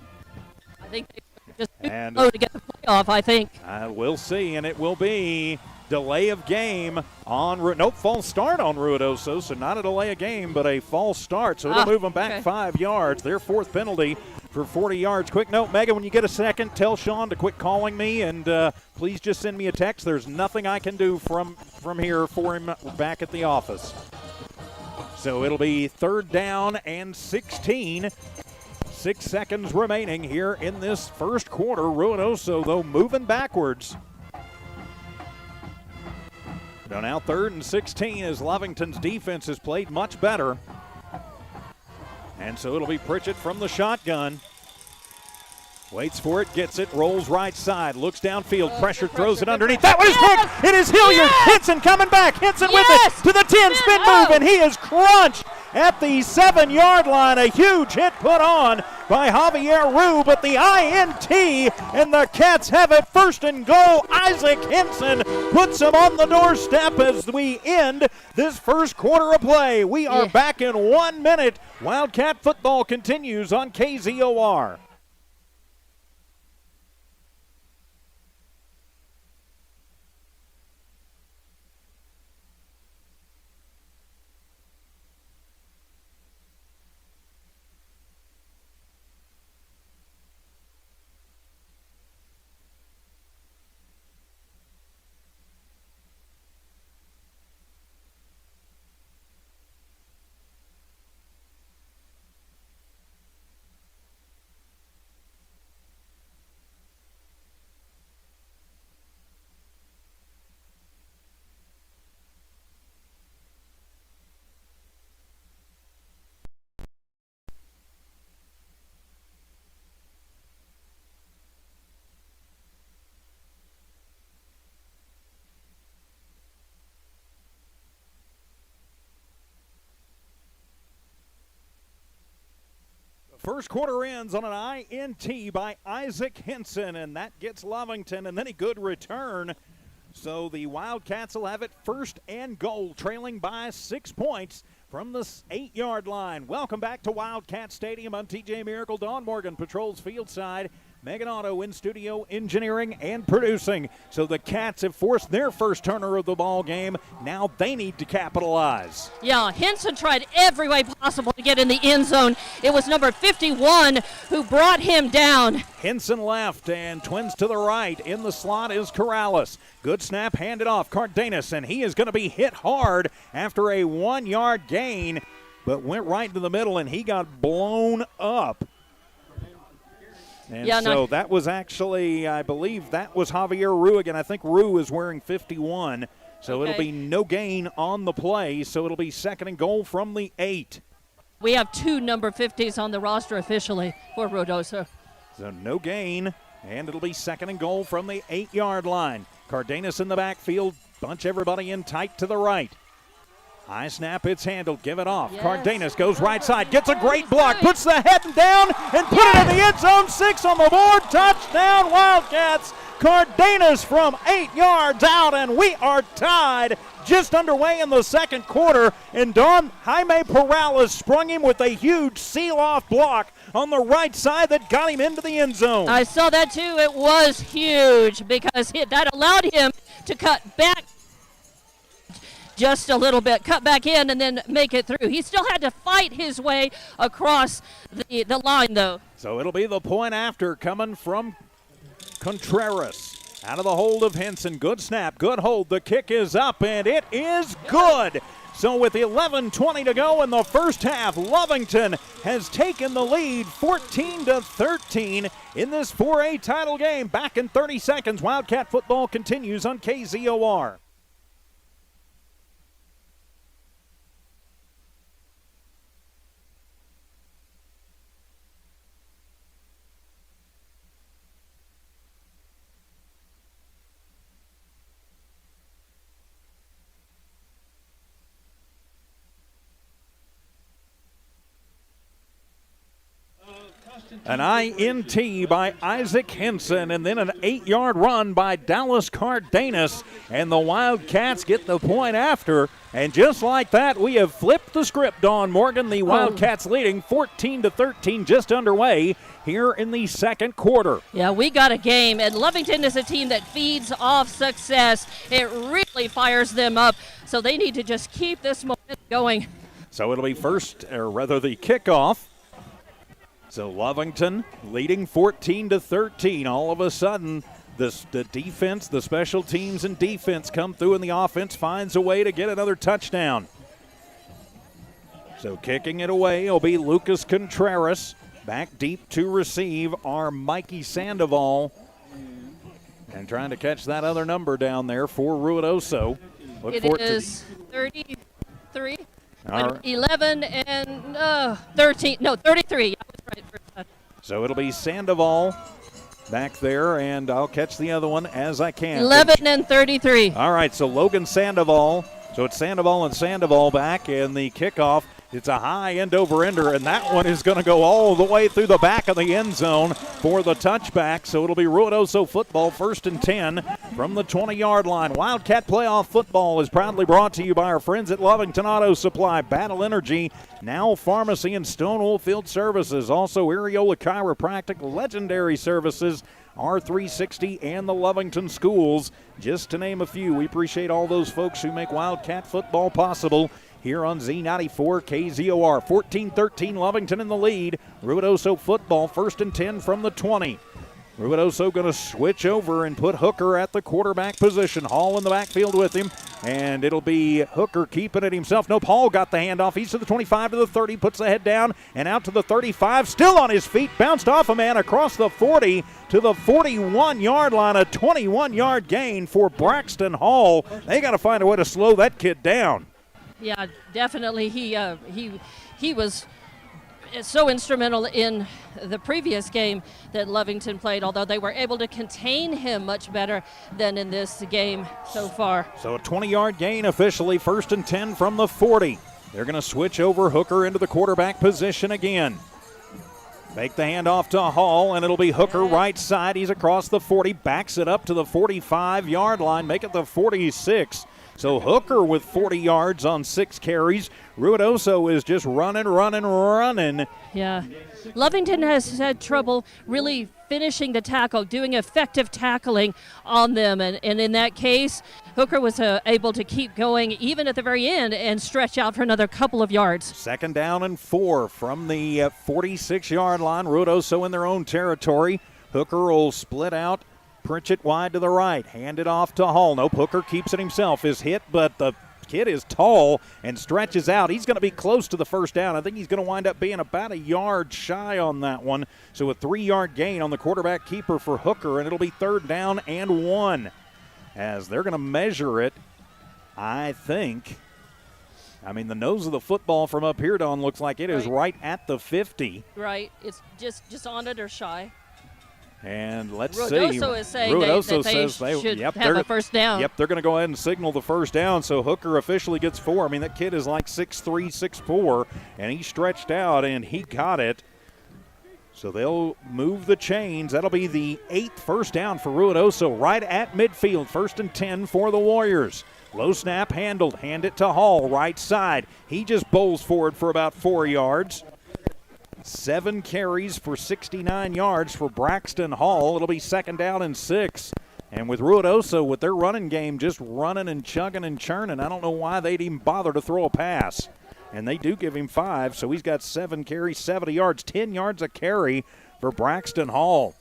I think they just slow to get the playoff, I think. We'll see, and it will be delay of game on nope, false start on Ruidoso, so not a delay of game, but a false start. So it'll move them back 5 yards. Their 4th penalty for 40 yards. Quick note, Megan, when you get a second, tell Sean to quit calling me, and please just send me a text. There's nothing I can do from here for him back at the office. So it'll be 3rd down and 16. 6 seconds remaining here in this first quarter. Ruidoso, though, moving backwards. So now 3rd and 16 as Lovington's defense has played much better. And so it'll be Pritchett from the shotgun. Waits for it, gets it, rolls right side, looks downfield, pressure, throws it underneath. That one is picked! It is Hilliard! Henson coming back, Henson with it to the 10, spin move, and he is crunched at the 7-yard line. A huge hit put on by Javier Rue, but the INT, and the Cats have it 1st and goal. Isaac Henson puts him on the doorstep as we end this first quarter of play. We are back in 1 minute. Wildcat football continues on KZOR. First quarter ends on an INT by Isaac Henson, and that gets Lovington, and then a good return. So the Wildcats will have it first and goal, trailing by 6 points from the 8-yard line. Welcome back to Wildcat Stadium. I'm TJ Miracle. Don Morgan patrols field side. Megan Otto in studio engineering and producing. So the Cats have forced their first turner of the ball game. Now they need to capitalize. Yeah, Henson tried every way possible to get in the end zone. It was number 51 who brought him down. Henson left and twins to the right. In the slot is Corrales. Good snap, handed off. Cardenas, and he is going to be hit hard after a 1-yard gain, but went right to the middle and he got blown up. And that was actually, I believe that was Javier Rue again. I think Rue is wearing 51. So It'll be no gain on the play. So it'll be second and goal from the 8. We have 2 number 50s on the roster officially for Ruidoso. So no gain, and it'll be second and goal from the 8-yard line. Cardenas in the backfield, bunch everybody in tight to the right. High snap, it's handled, give it off. Yes. Cardenas goes right side, gets a great block, puts the head down, and put it in the end zone. 6 on the board, touchdown Wildcats. Cardenas from 8 yards out, and we are tied. Just underway in the second quarter, and Jaime Perales sprung him with a huge seal-off block on the right side that got him into the end zone. I saw that too. It was huge because that allowed him to cut back just a little bit, cut back in, and then make it through. He still had to fight his way across the line, though. So it'll be the point after coming from Contreras. Out of the hold of Henson. Good snap, good hold. The kick is up, and it is good. So with 11:20 to go in the first half, Lovington has taken the lead 14-13 in this 4A title game. Back in 30 seconds, Wildcat football continues on KZOR. An INT by Isaac Henson, and then an 8-yard run by Dallas Cardenas, and the Wildcats get the point after. And just like that, we have flipped the script, Dawn Morgan. The Wildcats leading 14-13, just underway here in the second quarter. Yeah, we got a game, and Lovington is a team that feeds off success. It really fires them up, so they need to just keep this momentum going. So it'll be the kickoff. So Lovington leading 14-13. All of a sudden, the defense, the special teams and defense come through, and the offense finds a way to get another touchdown. So kicking it away will be Lucas Contreras. Back deep to receive are Mikey Sandoval. And trying to catch that other number down there for Ruidoso. It is 33. 11 and 13. No, 33. Right. So it'll be Sandoval back there, and I'll catch the other one as I can. 11 and 33. All right, so Logan Sandoval. So it's Sandoval and Sandoval back, and the kickoff, it's a high end-over-ender, and that one is going to go all the way through the back of the end zone for the touchback. So it'll be Ruidoso football, 1st and 10 from the 20-yard line. Wildcat Playoff Football is proudly brought to you by our friends at Lovington Auto Supply, Battle Energy, Now Pharmacy, and Stonewall Field Services. Also Areola Chiropractic, Legendary Services, R360, and the Lovington Schools, just to name a few. We appreciate all those folks who make Wildcat football possible here on Z94 KZOR. 14-13, Lovington in the lead. Ruidoso football, 1st and 10 from the 20. Ruidoso going to switch over and put Hooker at the quarterback position. Hall in the backfield with him, and it'll be Hooker keeping it himself. Nope, Hall got the handoff. He's to the 25 to the 30, puts the head down and out to the 35. Still on his feet, bounced off a man across the 40 to the 41-yard line. A 21-yard gain for Braxton Hall. They got to find a way to slow that kid down. Yeah, definitely. He was so instrumental in the previous game that Lovington played, although they were able to contain him much better than in this game so far. So a 20-yard gain officially, 1st and 10 from the 40. They're going to switch over Hooker into the quarterback position again. Fake the handoff to Hall, and it'll be Hooker right side. He's across the 40, backs it up to the 45-yard line, make it the 46. So Hooker with 40 yards on 6 carries. Ruidoso is just running. Yeah. Lovington has had trouble really finishing the tackle, doing effective tackling on them. And in that case, Hooker was able to keep going even at the very end and stretch out for another couple of yards. 2nd down and 4 from the 46-yard line. Ruidoso in their own territory. Hooker will split out. Pritchett wide to the right. Hand it off to Hall. Nope, Hooker keeps it himself. Is hit, but the kid is tall and stretches out. He's going to be close to the first down. I think he's going to wind up being about a yard shy on that one. So a 3-yard gain on the quarterback keeper for Hooker, and it'll be 3rd down and 1. As they're going to measure it, I think. I mean, the nose of the football from up here, Dawn, looks like it is right at the 50. Right. It's just on it or shy. And let's see. Ruidoso is saying Ruidoso that they should have a first down. Yep, they're going to go ahead and signal the first down. So Hooker officially gets 4. I mean, that kid is like 6'3", 6'4", and he stretched out and he got it. So they'll move the chains. That'll be the 8th first down for Ruidoso right at midfield. 1st and 10 for the Warriors. Low snap handled. Hand it to Hall, right side. He just bowls forward for about 4 yards. 7 carries for 69 yards for Braxton Hall. It'll be 2nd down and 6. And with Ruidoso, with their running game just running and chugging and churning, I don't know why they'd even bother to throw a pass. And they do give him 5, so he's got 7 carries, 70 yards, 10 yards a carry for Braxton Hall.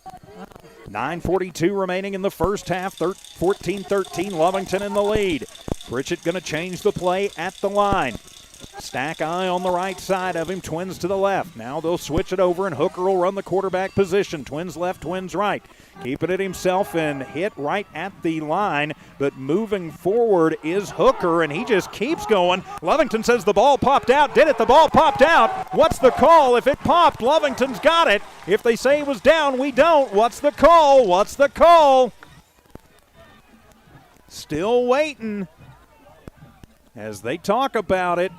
9:42 remaining in the first half, 14-13, Lovington in the lead. Pritchett going to change the play at the line. Stack eye on the right side of him, Twins to the left. Now they'll switch it over, and Hooker will run the quarterback position. Twins left, Twins right. Keeping it himself and hit right at the line, but moving forward is Hooker, and he just keeps going. Lovington says the ball popped out. Did it? The ball popped out. What's the call? If it popped, Lovington's got it. If they say it was down, we don't. What's the call? What's the call? Still waiting as they talk about it.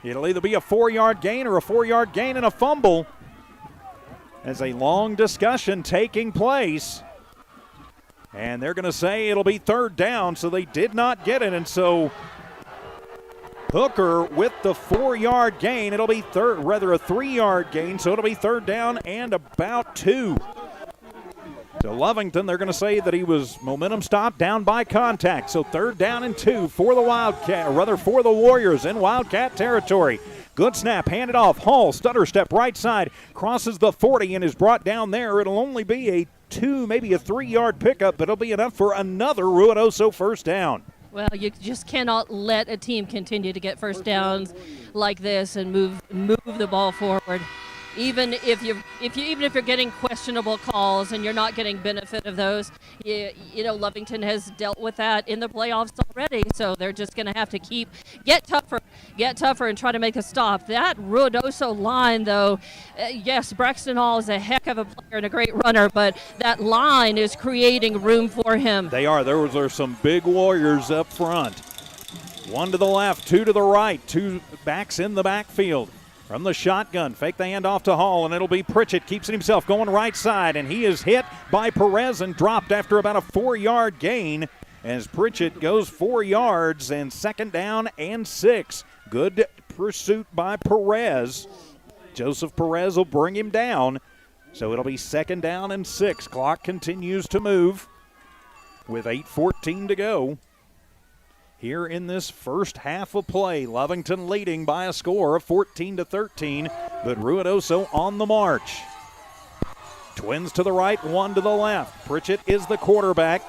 It'll either be a 4-yard gain or a 4-yard gain and a fumble. As a long discussion taking place. And they're going to say it'll be 3rd down, so they did not get it. And so Hooker with the 4-yard gain. It'll be a 3-yard gain, so it'll be 3rd down and about 2. So Lovington, they're going to say that he was momentum stopped down by contact. So 3rd down and 2 for the for the Warriors in Wildcat territory. Good snap, handed off. Hall, stutter step right side, crosses the 40 and is brought down there. It'll only be a 2, maybe a 3-yard pickup, but it'll be enough for another Ruidoso first down. Well, you just cannot let a team continue to get first downs like this and move the ball forward. Even if you're getting questionable calls and you're not getting benefit of those, you know Lovington has dealt with that in the playoffs already. So they're just going to have to get tougher and try to make a stop. That Ruidoso line, though, yes, Braxton Hall is a heck of a player and a great runner, but that line is creating room for him. They are. There are some big Warriors up front. 1 to the left, 2 to the right, 2 backs in the backfield. From the shotgun, fake the handoff to Hall, and it'll be Pritchett. Keeps it himself, going right side, and he is hit by Perez and dropped after about a 4-yard gain as Pritchett goes 4 yards and 2nd down and 6. Good pursuit by Perez. Joseph Perez will bring him down, so it'll be 2nd down and 6. Clock continues to move with 8:14 to go. Here in this first half of play, Lovington leading by a score of 14-13, but Ruidoso on the march. Twins to the right, 1 to the left. Pritchett is the quarterback.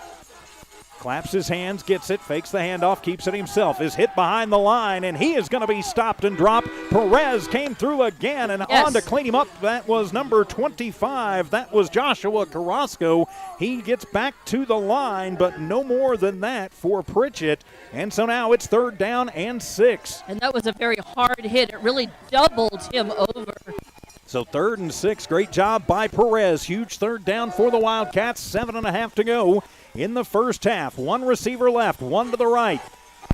Claps his hands, gets it, fakes the handoff, keeps it himself, is hit behind the line, and he is going to be stopped and dropped. Perez came through again, and on to clean him up. That was number 25. That was Joshua Carrasco. He gets back to the line, but no more than that for Pritchett. And so now it's 3rd down and 6. And that was a very hard hit. It really doubled him over. So 3rd and 6, great job by Perez. Huge 3rd down for the Wildcats, 7.5 to go in the first half. 1 receiver left, 1 to the right.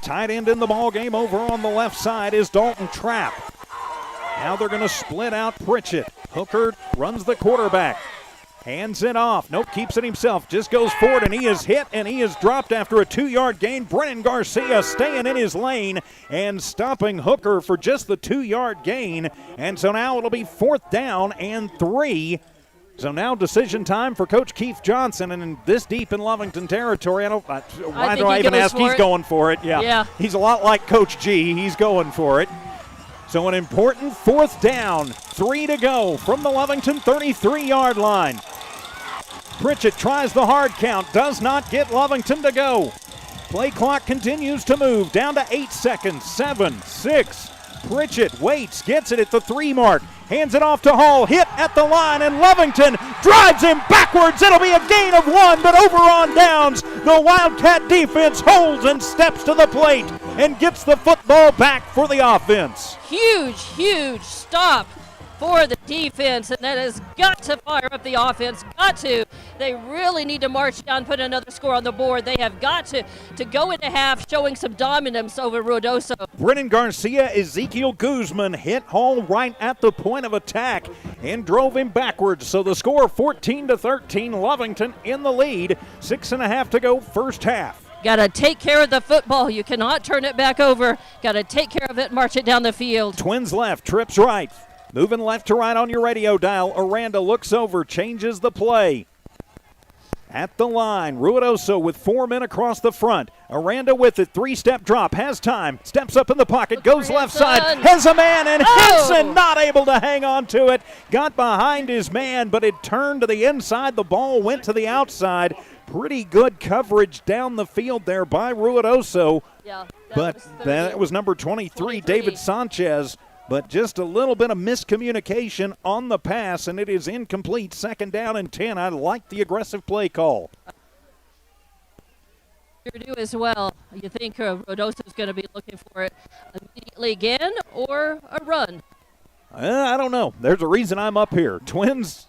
Tight end in the ball game over on the left side is Dalton Trapp. Now they're going to split out Pritchett. Hooker runs the quarterback. Hands it off. Nope, keeps it himself. Just goes forward, and he is hit, and he is dropped after a 2-yard gain. Brennan Garcia staying in his lane and stopping Hooker for just the 2-yard gain. And so now it'll be 4th down and 3. So now decision time for Coach Keith Johnson, and this deep in Lovington territory, why do I even ask? He's going for it. Yeah. He's a lot like Coach G. He's going for it. So an important 4th down, 3 to go from the Lovington 33-yard line. Pritchett tries the hard count, does not get Lovington to go. Play clock continues to move, down to 8 seconds, 7, 6. Pritchett waits, gets it at the 3 mark, hands it off to Hall, hit at the line, and Lovington drives him backwards. It'll be a gain of 1, but over on downs, the Wildcat defense holds and steps to the plate and gets the football back for the offense. Huge stop for the defense, and that has got to fire up the offense. Got to. They really need to march down, put another score on the board. They have got to go into half showing some dominance over Ruidoso. Brennan Garcia, Ezekiel Guzman hit Hall right at the point of attack and drove him backwards. So the score 14-13, Lovington in the lead. 6.5 to go, first half. Got to take care of the football. You cannot turn it back over. Got to take care of it, march it down the field. Twins left, trips right. Moving left to right on your radio dial. Aranda looks over, changes the play. At the line, Ruidoso with 4 men across the front. Aranda with it, 3-step drop, has time, steps up in the pocket, goes left side, has a man, and Henson not able to hang on to it. Got behind his man, but it turned to the inside. The ball went to the outside. Pretty good coverage down the field there by Ruidoso. Yeah, that was number 23, David Sanchez. But just a little bit of miscommunication on the pass, and it is incomplete. 2nd down and 10. I like the aggressive play call. You do as well. You think Ruidoso is going to be looking for it immediately again or a run? I don't know. There's a reason I'm up here. Twins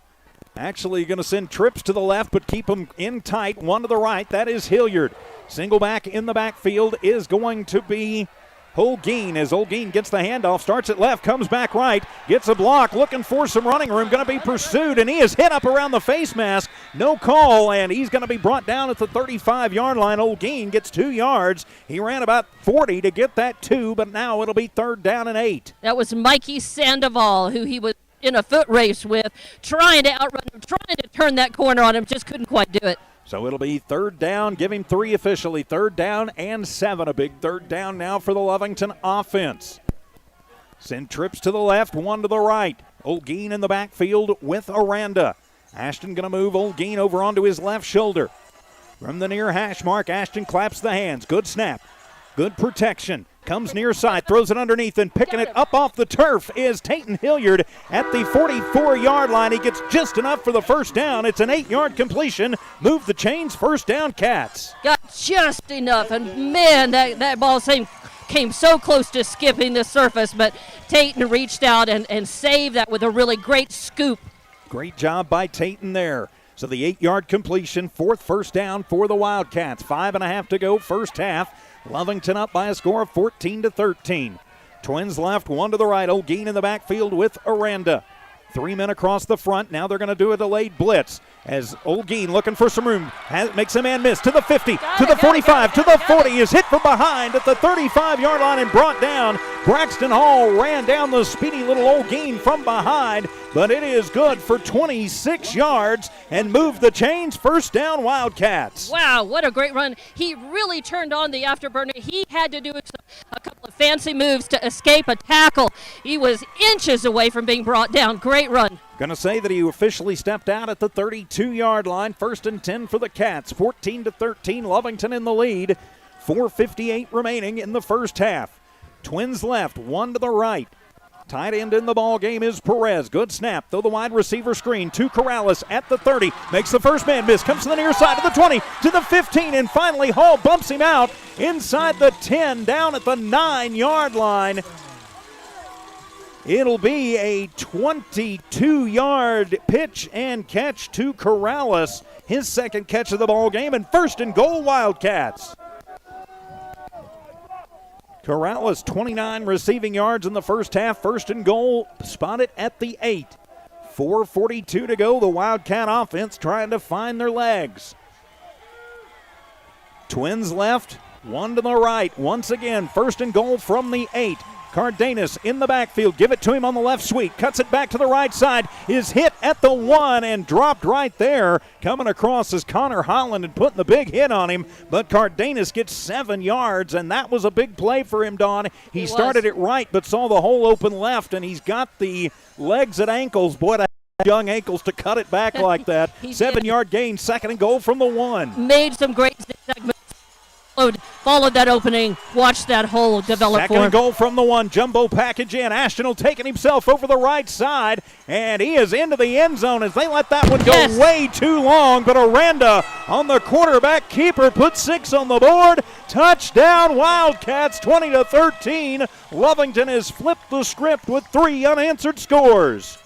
actually going to send trips to the left, but keep them in tight. One to the right. That is Hilliard. Single back in the backfield is going to be Holguin, as Holguin gets the handoff, starts at left, comes back right, gets a block, looking for some running room, going to be pursued, and he is hit up around the face mask. No call, and he's going to be brought down at the 35-yard line. Holguin gets 2 yards. He ran about 40 to get that 2, but now it'll be 3rd down and 8. That was Mikey Sandoval, who he was in a foot race with, trying to outrun him, trying to turn that corner on him, just couldn't quite do it. So it'll be 3rd down, give him 3 officially, 3rd down and 7. A big 3rd down now for the Lovington offense. Send trips to the left, 1 to the right. Holguin in the backfield with Aranda. Ashton going to move Holguin over onto his left shoulder. From the near hash mark, Ashton claps the hands. Good snap, good protection. Comes near side, throws it underneath, and picking it up off the turf is Tayton Hilliard at the 44-yard line. He gets just enough for the 1st down. It's an 8-yard completion. Move the chains, 1st down, Cats. Got just enough, and man, that ball came so close to skipping the surface, but Tayton reached out and saved that with a really great scoop. Great job by Tayton there. So the 8-yard completion, 4th first down for the Wildcats. 5.5 to go, first half. Lovington up by a score of 14-13. Twins left, 1 to the right. Holguin in the backfield with Aranda. 3 men across the front. Now they're going to do a delayed blitz as Holguin looking for some room. Makes a man miss to the 50, to the 45, to the 40. Is hit from behind at the 35-yard line and brought down. Braxton Hall ran down the speedy little Holguin from behind, but it is good for 26 yards and moved the chains. 1st down, Wildcats. Wow, what a great run. He really turned on the afterburner. He had to do a couple of fancy moves to escape a tackle. He was inches away from being brought down. Great run. Going to say that he officially stepped out at the 32-yard line. 1st and 10 for the Cats. 14-13, Lovington in the lead. 4:58 remaining in the first half. Twins left, 1 to the right. Tight end in the ball game is Perez. Good snap, throw the wide receiver screen to Corrales at the 30. Makes the first man miss, comes to the near side to the 20, to the 15, and finally Hall bumps him out inside the 10, down at the 9-yard line. It'll be a 22-yard pitch and catch to Corrales. His 2nd catch of the ball game, and 1st and goal, Wildcats. Corrales, 29 receiving yards in the first half. First and goal, spotted at the 8. 4:42 to go. The Wildcat offense trying to find their legs. Twins left, one to the right. Once again, first and goal from the 8. Cardenas in the backfield. Give it to him on the left sweep. Cuts it back to the right side. Is hit at the 1 and dropped right there. Coming across is Connor Holland and putting the big hit on him. But Cardenas gets 7 yards, and that was a big play for him, Dawn. He started it right, but saw the hole open left, and he's got the legs and ankles. Boy, that young ankles to cut it back like that. 7-yard gain, second and goal from the 1. Made some great segments. Followed that opening, watched that hole develop. Second and goal from the 1. Jumbo package in. Ashton will take it himself over the right side, and he is into the end zone as they let that one go way too long. But Aranda on the quarterback keeper put 6 on the board. Touchdown Wildcats, 20-13. Lovington has flipped the script with 3 unanswered scores.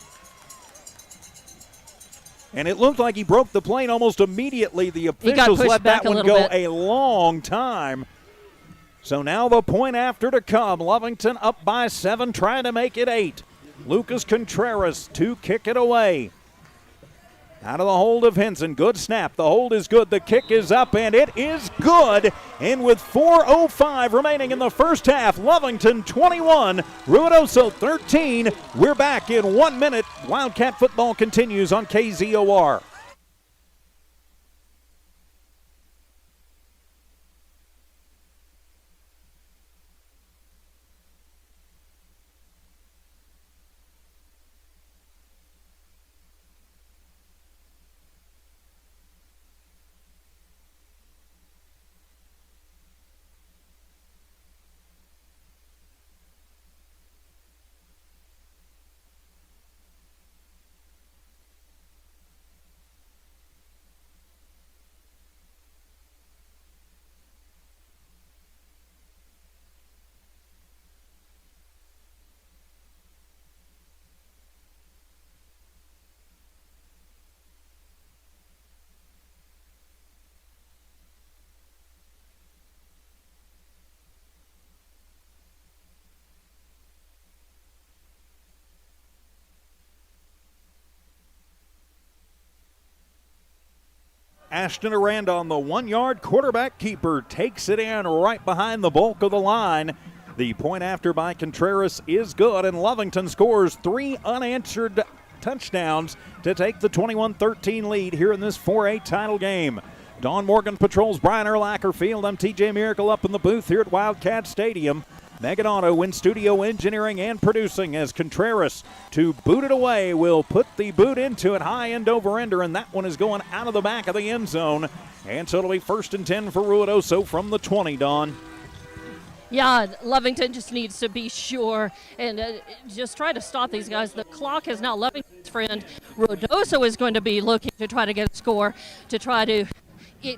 And it looked like he broke the plane almost immediately. The officials let that one go a long time. So now the point after to come. Lovington up by 7, trying to make it 8. Lucas Contreras to kick it away. Out of the hold of Henson. Good snap. The hold is good. The kick is up, and it is good. And with 4:05 remaining in the first half, Lovington 21, Ruidoso 13. We're back in 1 minute. Wildcat football continues on KZOR. Ashton Aranda on the 1-yard quarterback keeper takes it in right behind the bulk of the line. The point after by Contreras is good, and Lovington scores 3 unanswered touchdowns to take the 21-13 lead here in this 4A title game. Don Morgan patrols Brian Erlacher Field. I'm TJ Miracle up in the booth here at Wildcat Stadium. Megan Otto in studio engineering and producing as Contreras to boot it away will put the boot into it, high end over ender, and that one is going out of the back of the end zone. And so it'll be 1st and 10 for Ruidoso from the 20, Dawn. Yeah, Lovington just needs to be sure and just try to stop these guys. The clock is now Lovington's friend. Ruidoso is going to be looking to try to get a score to try to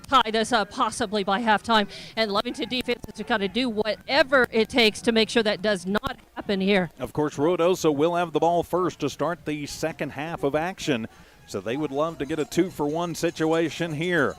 tie this up possibly by halftime, and Lovington defense is to kind of do whatever it takes to make sure that does not happen here. Of course, Ruidoso will have the ball first to start the second half of action, so they would love to get a 2-for-1 situation here.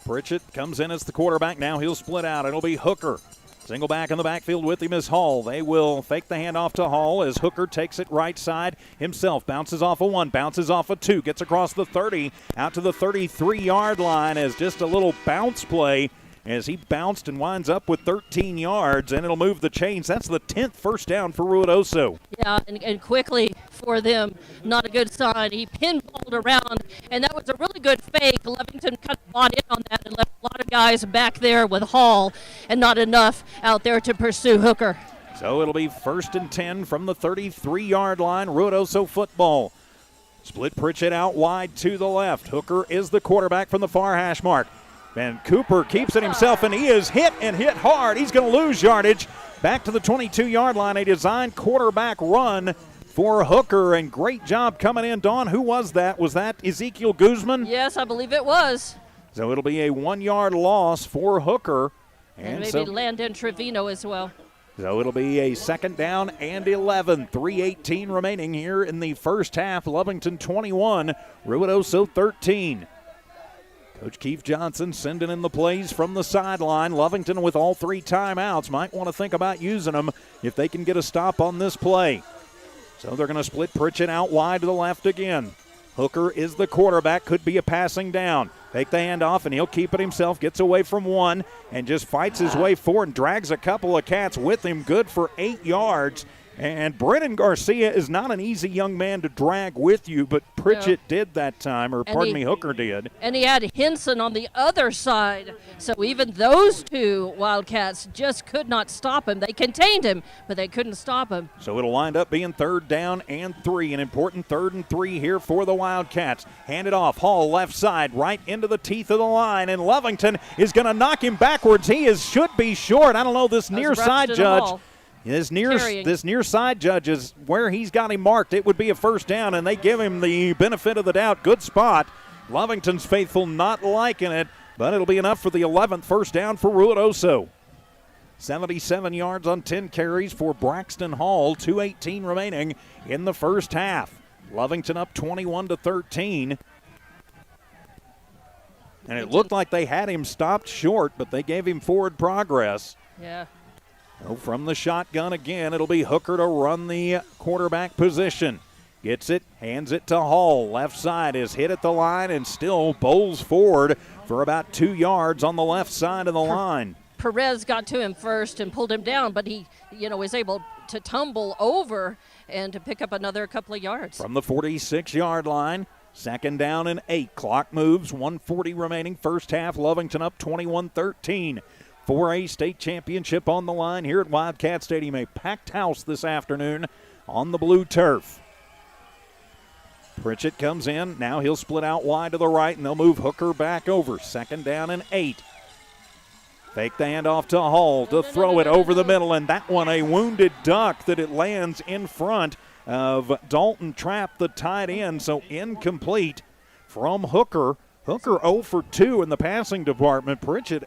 Pritchett comes in as the quarterback. Now he'll split out. It'll be Hooker. Single back in the backfield with him is Hall. They will fake the handoff to Hall as Hooker takes it right side himself. Bounces off a 1, bounces off a 2, gets across the 30, out to the 33-yard line as just a little bounce play as he bounced and winds up with 13 yards, and it'll move the chains. That's the 10th first down for Ruidoso. Yeah, and quickly for them, not a good sign. He pinballed around, and that was a really good fake. Lovington kind of bought in on that and left a lot of guys back there with Hall and not enough out there to pursue Hooker. So it'll be 1st and 10 from the 33-yard line, Ruidoso football. Split Pritchett out wide to the left. Hooker is the quarterback from the far hash mark. And Cooper keeps it himself, and he is hit and hit hard. He's going to lose yardage. Back to the 22-yard line, a designed quarterback run for Hooker, and great job coming in. Dawn, who was that? Was that Ezekiel Guzman? Yes, I believe it was. So it'll be a 1-yard loss for Hooker. And maybe Landon Trevino as well. So it'll be a 2nd down and 11. 3:18 remaining here in the first half. Lovington 21, Ruidoso 13. Coach Keith Johnson sending in the plays from the sideline. Lovington with all 3 timeouts. Might want to think about using them if they can get a stop on this play. So they're going to split Pritchett out wide to the left again. Hooker is the quarterback. Could be a passing down. Take the handoff, and he'll keep it himself. Gets away from one and just fights his way forward and drags a couple of cats with him. Good for 8 yards. And Brennan Garcia is not an easy young man to drag with you, but Pritchett did that time, or Hooker did. And he had Henson on the other side. So even those 2 Wildcats just could not stop him. They contained him, but they couldn't stop him. So it'll wind up being 3rd down and 3, an important 3rd and 3 here for the Wildcats. Hand it off, Hall left side, right into the teeth of the line, and Lovington is going to knock him backwards. Should be short. I don't know, this near side judge. This near side judge is where he's got him marked. It would be a 1st down, and they give him the benefit of the doubt. Good spot. Lovington's faithful not liking it, but it'll be enough for the 11th 1st down for Ruidoso. 77 yards on 10 carries for Braxton Hall. 2:18 remaining in the first half. Lovington up 21-13. And it looked like they had him stopped short, but they gave him forward progress. Yeah. So from the shotgun again, it'll be Hooker to run the quarterback position. Gets it, hands it to Hall. Left side is hit at the line and still bowls forward for about 2 yards on the left side of the line. Perez got to him first and pulled him down, but he, was able to tumble over and to pick up another couple of yards. From the 46-yard line, 2nd down and 8. Clock moves, 1:40 remaining. First half, Lovington up 21-13. 4A state championship on the line here at Wildcat Stadium. A packed house this afternoon on the blue turf. Pritchett comes in. Now he'll split out wide to the right, and they'll move Hooker back over. 2nd down and 8. Fake the handoff to Hall to throw it over the middle, and that one a wounded duck that it lands in front of Dalton Trapp, the tight end, so incomplete from Hooker. Hooker 0 for 2 in the passing department. Pritchett,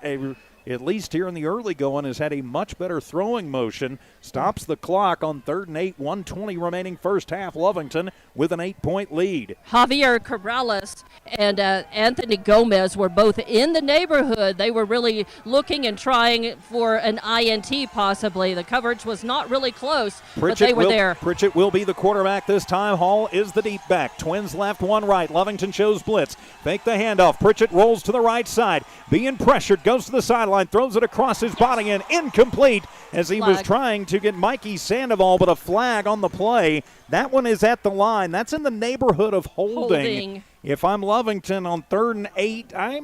at least here in the early going, has had a much better throwing motion. Stops the clock on 3rd and 8, 1:20 remaining first half. Lovington with an 8-point lead. Javier Corrales and Anthony Gomez were both in the neighborhood. They were really looking and trying for an INT possibly. The coverage was not really close, but they were there. Pritchett will be the quarterback this time. Hall is the deep back. Twins left, one right. Lovington shows blitz. Fake the handoff. Pritchett rolls to the right side. Being pressured, goes to the sideline, throws it across his body and incomplete as he was trying to get Mikey Sandoval, but a flag on the play. That one is at the line. That's in the neighborhood of holding. If I'm Lovington on 3rd and 8, I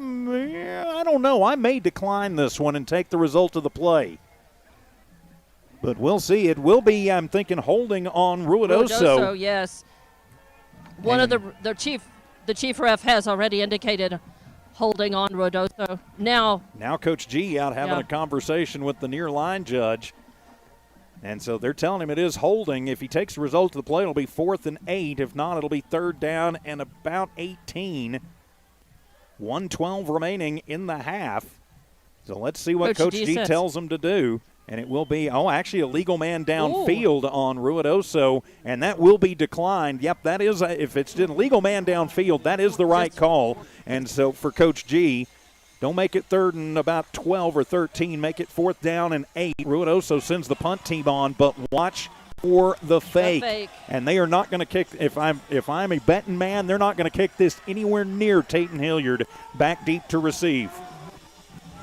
don't know. I may decline this one and take the result of the play. But we'll see. It will be, I'm thinking, holding on Ruidoso. Yes. One of the chief ref has already indicated holding on Ruidoso. Now Coach G out having a conversation with the near line judge. And so they're telling him it is holding. If he takes the result of the play, it'll be 4th and 8. If not, it'll be 3rd down and about 18. 1:12 remaining in the half. So let's see what Coach G tells them to do. And it will be, actually a legal man downfield on Ruidoso, and that will be declined. Yep, that is, if it's a legal man downfield, that is the right call. And so for Coach G, don't make it 3rd and about 12 or 13. Make it 4th down and 8. Ruidoso sends the punt team on, but watch for the fake. And they are not going to kick, if I'm a betting man, they're not going to kick this anywhere near Tayton Hilliard back deep to receive.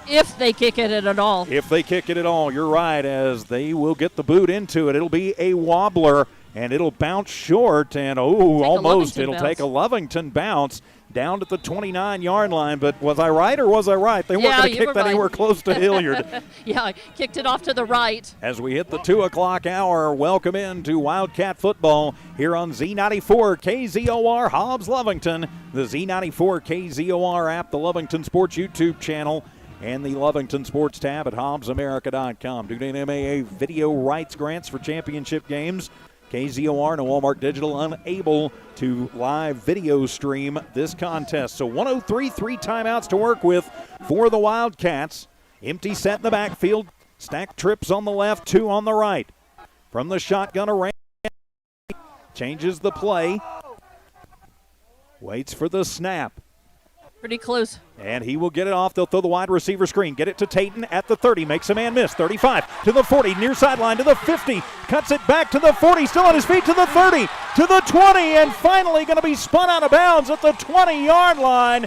If they kick it at all. If they kick it at all, you're right, as they will get the boot into it. It'll be a wobbler, and it'll bounce short, and almost. It'll take a Lovington bounce down to the 29-yard line. But was I right or was I right? They weren't going to kick that anywhere close to Hilliard. Yeah, kicked it off to the right. As we hit the 2 o'clock hour, welcome into Wildcat football here on Z94 KZOR Hobbs Lovington, the Z94 KZOR app, the Lovington Sports YouTube channel, and the Lovington Sports tab at HobbsAmerica.com. Due to NMAA video rights grants for championship games, KZOR, Noalmark Digital, unable to live video stream this contest. So 103, 3 timeouts to work with for the Wildcats. Empty set in the backfield. Stack trips on the left, 2 on the right. From the shotgun, Aranda changes the play. Waits for the snap. Pretty close. And he will get it off. They'll throw the wide receiver screen. Get it to Tayton at the 30. Makes a man miss. 35 to the 40. Near sideline to the 50. Cuts it back to the 40. Still on his feet to the 30. To the 20. And finally going to be spun out of bounds at the 20-yard line.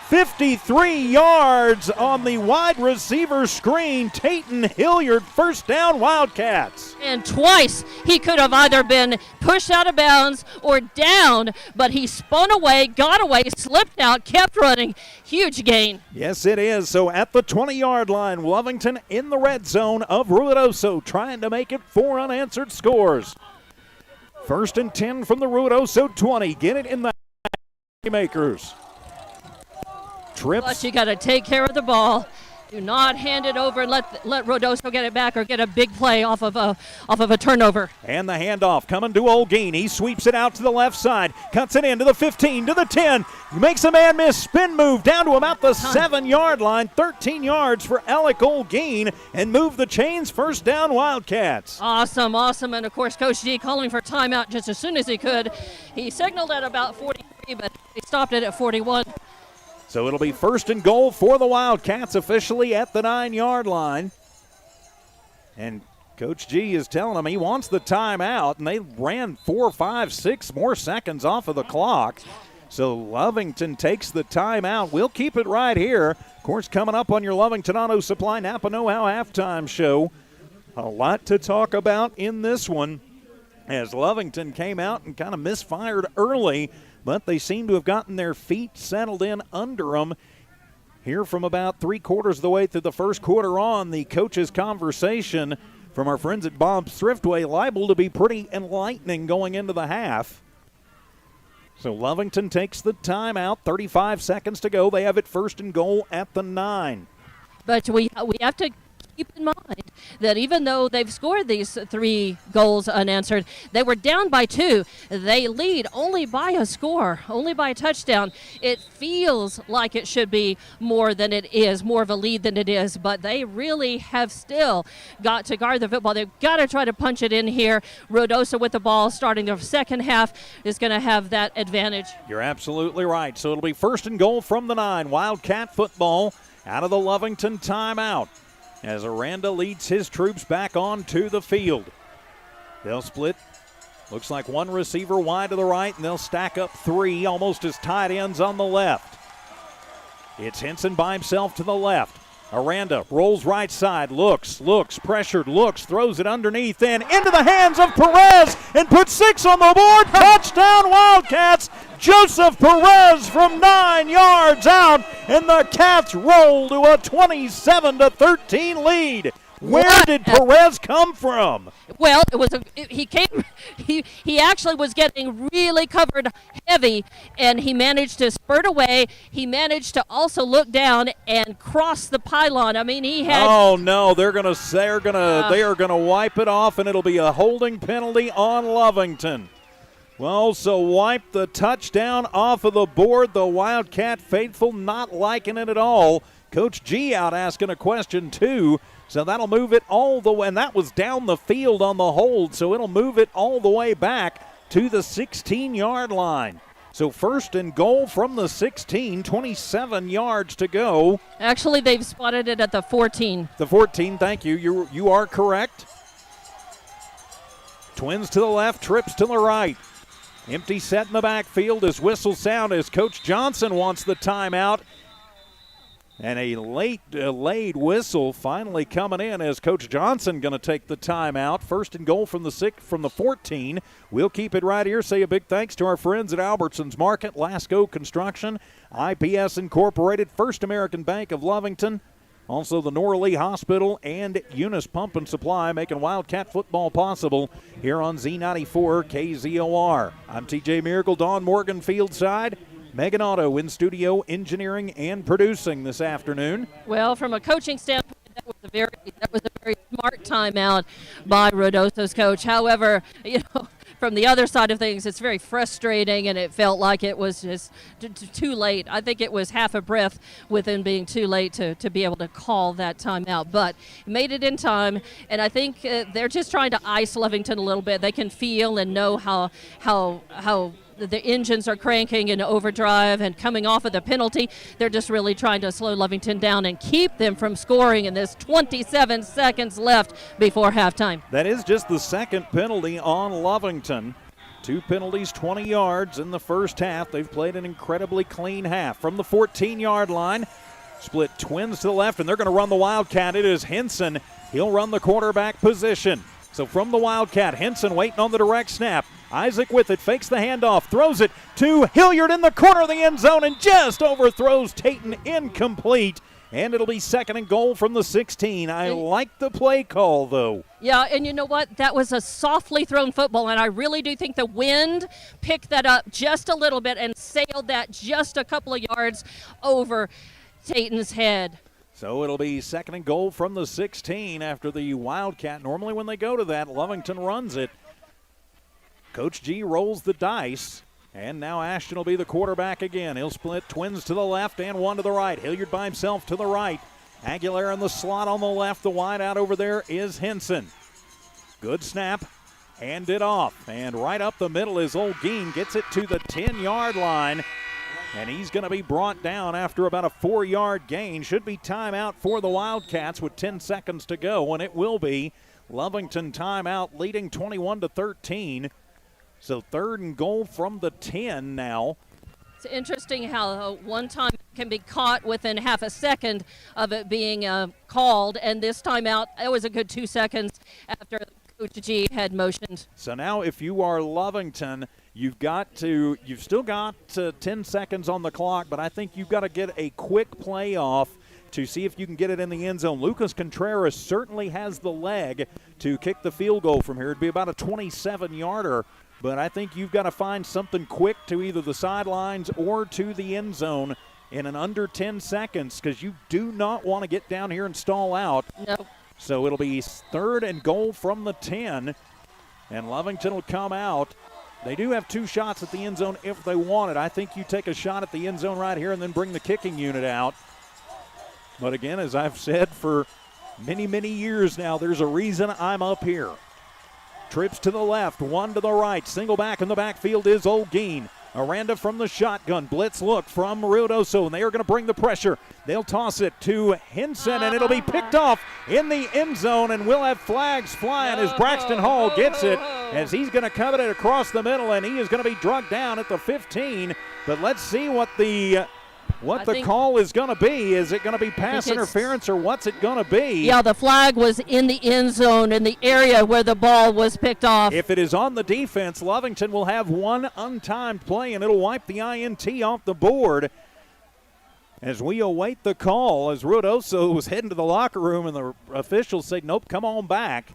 53 yards on the wide receiver screen. Tayton Hilliard, first down, Wildcats. And twice he could have either been pushed out of bounds or down, but he spun away, got away, slipped out, kept running. Huge gain. Yes, it is. So at the 20-yard line, Lovington in the red zone of Ruidoso, trying to make it 4 unanswered scores. 1st and 10 from the Ruidoso 20. Get it in the makers. Trips. But you got to take care of the ball. Do not hand it over and let Ruidoso get it back or get a big play off of a turnover. And the handoff coming to Olguin. He sweeps it out to the left side, cuts it into the 15, to the 10. Makes a man miss. Spin move down to about the 7-yard line. 13 yards for Alec Olguin, and move the chains. First down, Wildcats. Awesome. And of course, Coach G calling for timeout just as soon as he could. He signaled at about 43, but he stopped it at 41. So it'll be 1st and goal for the Wildcats, officially at the 9-yard line. And Coach G is telling them he wants the timeout, and they ran 4, 5, 6 more seconds off of the clock. So Lovington takes the timeout. We'll keep it right here. Of course, coming up on your Lovington Auto Supply Napa Know-How halftime show. A lot to talk about in this one, as Lovington came out and kind of misfired early, but they seem to have gotten their feet settled in under them. Here from about 3/4 of the way through the first quarter on, the coaches' conversation from our friends at Bob's Thriftway liable to be pretty enlightening going into the half. So Lovington takes the timeout, 35 seconds to go. They have it 1st and goal at the 9. But we have to keep in mind that even though they've scored these 3 goals unanswered, they were down by 2. They lead only by a score, only by a touchdown. It feels like it should be more than it is, more of a lead than it is, but they really have still got to guard the football. They've got to try to punch it in here. Ruidoso with the ball starting the second half is going to have that advantage. You're absolutely right. So it'll be 1st and goal from the 9. Wildcat football out of the Lovington timeout, as Aranda leads his troops back onto the field. They'll split. Looks like 1 receiver wide to the right, and they'll stack up 3 almost as tight ends on the left. It's Henson by himself to the left. Aranda rolls right side, looks, pressured, throws it underneath and into the hands of Perez and puts 6 on the board. Touchdown Wildcats. Joseph Perez from 9 yards out, and the Cats roll to a 27-13 lead. Where did Perez come from? Well, he actually was getting really covered heavy, and he managed to spurt away. He managed to also look down and cross the pylon. I mean, he had. Oh no, they are gonna wipe it off, and it'll be a holding penalty on Lovington. Well, so wipe the touchdown off of the board. The Wildcat faithful not liking it at all. Coach G out asking a question too. So that'll move it all the way, and that was down the field on the hold, so it'll move it all the way back to the 16-yard line. So 1st and goal from the 16, 27 yards to go. Actually, they've spotted it at the 14. The 14, thank you. You are correct. Twins to the left, trips to the right. Empty set in the backfield as whistles sound as Coach Johnson wants the timeout. And a late delayed whistle finally coming in as Coach Johnson going to take the timeout. 1st and goal from the 14. We'll keep it right here. Say a big thanks to our friends at Albertsons Market, Lasco Construction, IPS Incorporated, First American Bank of Lovington, also the Norley Hospital and Eunice Pump and Supply, making Wildcat football possible here on Z94 KZOR. I'm TJ Miracle, Don Morgan Fieldside. Megan Otto in studio, engineering and producing this afternoon. Well, from a coaching standpoint, that was a very smart timeout by Ruidoso's coach. However, from the other side of things, it's very frustrating, and it felt like it was just too late. I think it was half a breath within being too late to be able to call that timeout, but made it in time, and I think they're just trying to ice Lovington a little bit. They can feel and know how the engines are cranking in overdrive and coming off of the penalty. They're just really trying to slow Lovington down and keep them from scoring in this 27 seconds left before halftime. That is just the second penalty on Lovington. 2 penalties, 20 yards in the first half. They've played an incredibly clean half. From the 14-yard line, split twins to the left, and they're going to run the Wildcat. It is Henson. He'll run the quarterback position. So from the Wildcat, Henson waiting on the direct snap. Isaac with it, fakes the handoff, throws it to Hilliard in the corner of the end zone and just overthrows Tayton, incomplete. And it'll be second and goal from the 16. I like the play call, though. Yeah, and you know what? That was a softly thrown football, and I really do think the wind picked that up just a little bit and sailed that just a couple of yards over Tayton's head. So it'll be second and goal from the 16 after the Wildcat. Normally when they go to that, Lovington runs it. Coach G rolls the dice. And now Ashton will be the quarterback again. He'll split twins to the left and one to the right. Hilliard by himself to the right. Aguilera in the slot on the left. The wide out over there is Henson. Good snap. Hand it off. And right up the middle is Olguin. Gets it to the 10-yard line. And he's going to be brought down after about a 4-yard gain. Should be timeout for the Wildcats with 10 seconds to go. And it will be Lovington timeout leading 21-13. So third and goal from the 10 now. It's interesting how one time can be caught within half a second of it being called, and this timeout, it was a good 2 seconds after Coach G had motioned. So now if you are Lovington, you've still got 10 seconds on the clock, but I think you've got to get a quick play off to see if you can get it in the end zone. Lucas Contreras certainly has the leg to kick the field goal from here. It'd be about a 27-yarder. But I think you've got to find something quick to either the sidelines or to the end zone in an under 10 seconds because you do not want to get down here and stall out. No. So it'll be third and goal from the 10, and Lovington will come out. They do have 2 shots at the end zone if they want it. I think you take a shot at the end zone right here and then bring the kicking unit out. But again, as I've said for many, many years now, there's a reason I'm up here. Trips to the left, one to the right. Single back in the backfield is Olguin. Aranda from the shotgun. Blitz look from Ruidoso, and they are going to bring the pressure. They'll toss it to Henson, and it'll be picked off in the end zone, and we'll have flags flying as Braxton Hall gets it, as he's going to cover it across the middle, and he is going to be drugged down at the 15. But let's see what the call is going to be. Is it going to be pass interference or what's it going to be? Yeah, the flag was in the end zone in the area where the ball was picked off. If it is on the defense, Lovington will have one untimed play, and it'll wipe the INT off the board as we await the call, as Ruidoso was heading to the locker room, and the officials say, nope, come on back.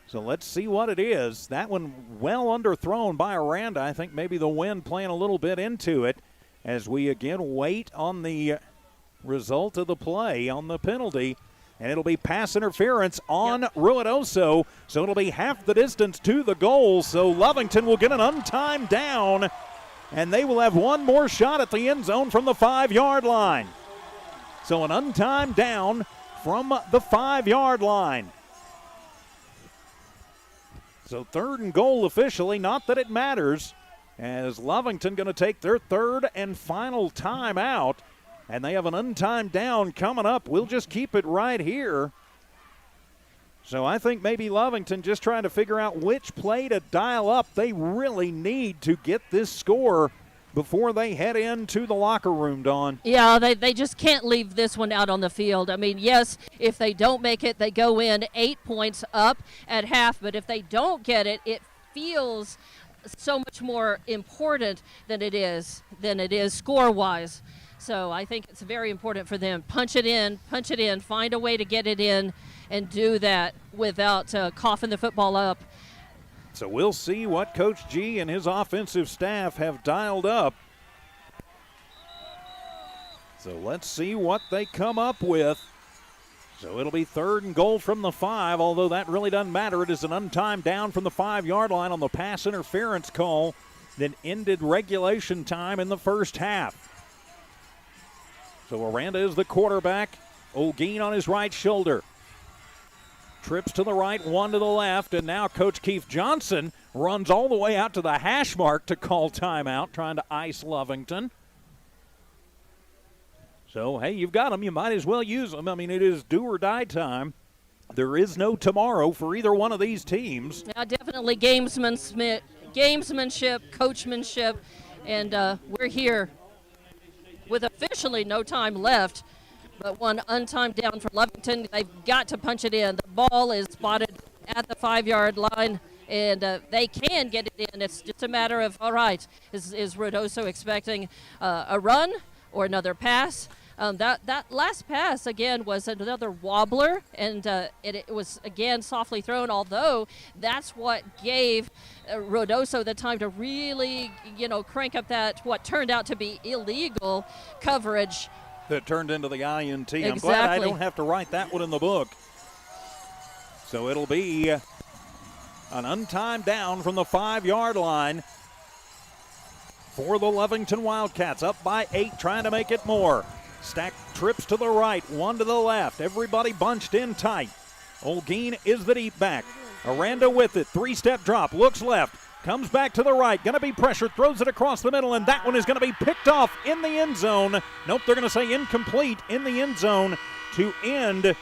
So let's see what it is. That one well underthrown by Aranda. I think maybe the wind playing a little bit into it. As we again wait on the result of the play on the penalty. And it'll be pass interference on Ruidoso. So it'll be half the distance to the goal. So Lovington will get an untimed down. And they will have one more shot at the end zone from the 5-yard line. So an untimed down from the 5-yard line. So third and goal officially, not that it matters, as Lovington going to take their third and final timeout, and they have an untimed down coming up. We'll just keep it right here. So I think maybe Lovington just trying to figure out which play to dial up. They really need to get this score before they head into the locker room, Dawn. Yeah, they just can't leave this one out on the field. I mean, yes, if they don't make it, they go in 8 points up at half, but if they don't get it, it feels so much more important than it is score-wise. So I think it's very important for them. Punch it in, find a way to get it in, and do that without coughing the football up. So we'll see what Coach G and his offensive staff have dialed up. So let's see what they come up with. So it'll be third and goal from the 5, although that really doesn't matter. It is an untimed down from the 5-yard line on the pass interference call that ended regulation time in the first half. So Aranda is the quarterback. Olguin on his right shoulder. Trips to the right, one to the left, and now Coach Keith Johnson runs all the way out to the hash mark to call timeout, trying to ice Lovington. So, hey, you've got them. You might as well use them. I mean, it is do or die time. There is no tomorrow for either one of these teams. Yeah, definitely gamesmanship, coachmanship, and we're here with officially no time left, but one untimed down for Lovington. They've got to punch it in. The ball is spotted at the 5-yard line, and they can get it in. It's just a matter of, all right, is Ruidoso expecting a run or another pass? That last pass, again, was another wobbler, and it was, again, softly thrown, although that's what gave Ruidoso the time to really, crank up that, what turned out to be illegal coverage. That turned into the INT. Exactly. I'm glad I don't have to write that one in the book. So it'll be an untimed down from the 5-yard line for the Lovington Wildcats, up by 8, trying to make it more. Stack trips to the right, one to the left. Everybody bunched in tight. Olguin is the deep back. Aranda with it. 3-step drop. Looks left. Comes back to the right. Going to be pressured. Throws it across the middle, and that one is going to be picked off in the end zone. Nope, they're going to say incomplete in the end zone to end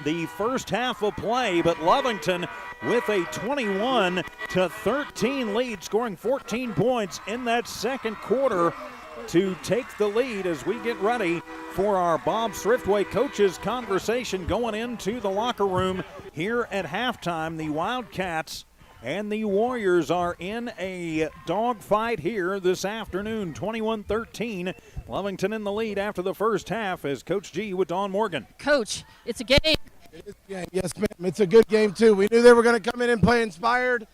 the first half of play. But Lovington with a 21-13 lead, scoring 14 points in that second quarter to take the lead as we get ready for our Bob Thriftway coaches conversation going into the locker room here at halftime. The Wildcats and the Warriors are in a dogfight here this afternoon, 21-13. Lovington in the lead after the first half as Coach G with Don Morgan. Coach, it's a game. It is a game. Yes, ma'am. It's a good game, too. We knew they were going to come in and play inspired.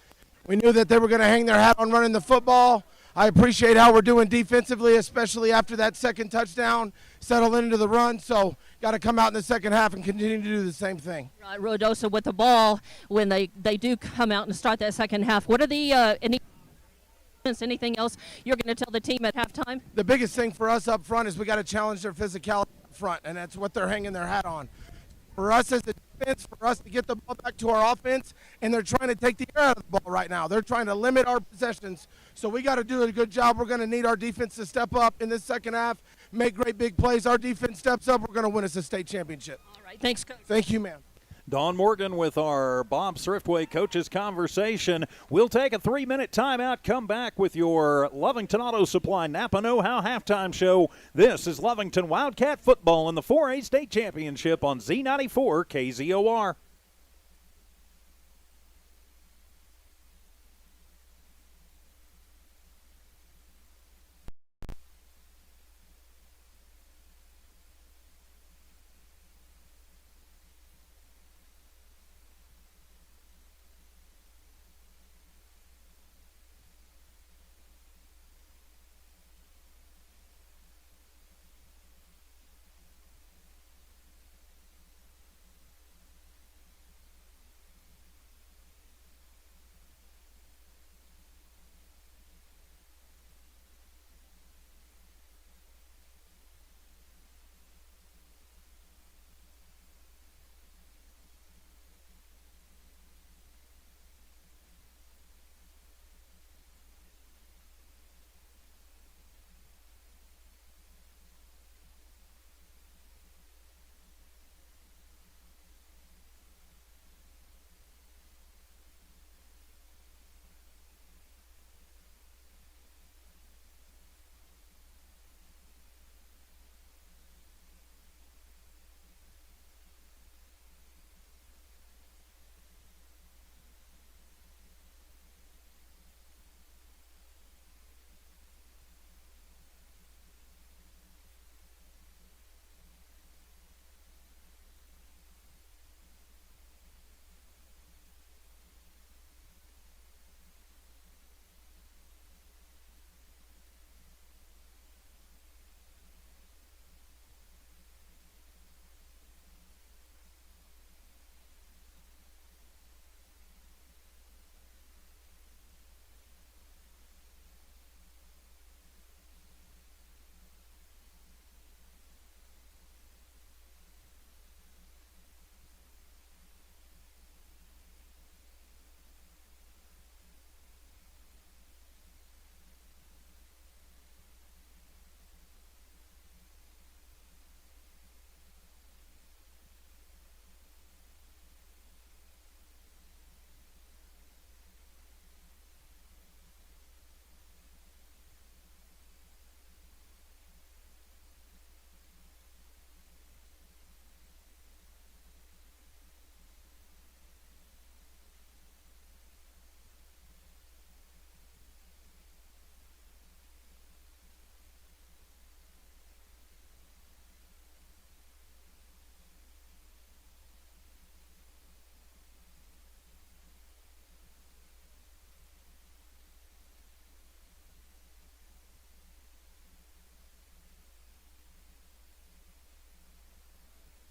We knew that they were going to hang their hat on running the football. I appreciate how we're doing defensively, especially after that second touchdown, settle into the run. So got to come out in the second half and continue to do the same thing. Right, Ruidoso with the ball when they do come out and start that second half. What are the anything else you're going to tell the team at halftime? The biggest thing for us up front is we got to challenge their physicality up front, and that's what they're hanging their hat on. For us as a defense, for us to get the ball back to our offense, and they're trying to take the air out of the ball right now. They're trying to limit our possessions. So we got to do a good job. We're going to need our defense to step up in this second half, make great big plays. Our defense steps up, we're going to win us a state championship. All right, thanks, Coach. Thank you, ma'am. Don Morgan with our Bob Thriftway coaches conversation. We'll take a 3-minute timeout, come back with your Lovington Auto Supply Napa Know-How halftime show. This is Lovington Wildcat football in the 4A state championship on Z94 KZOR.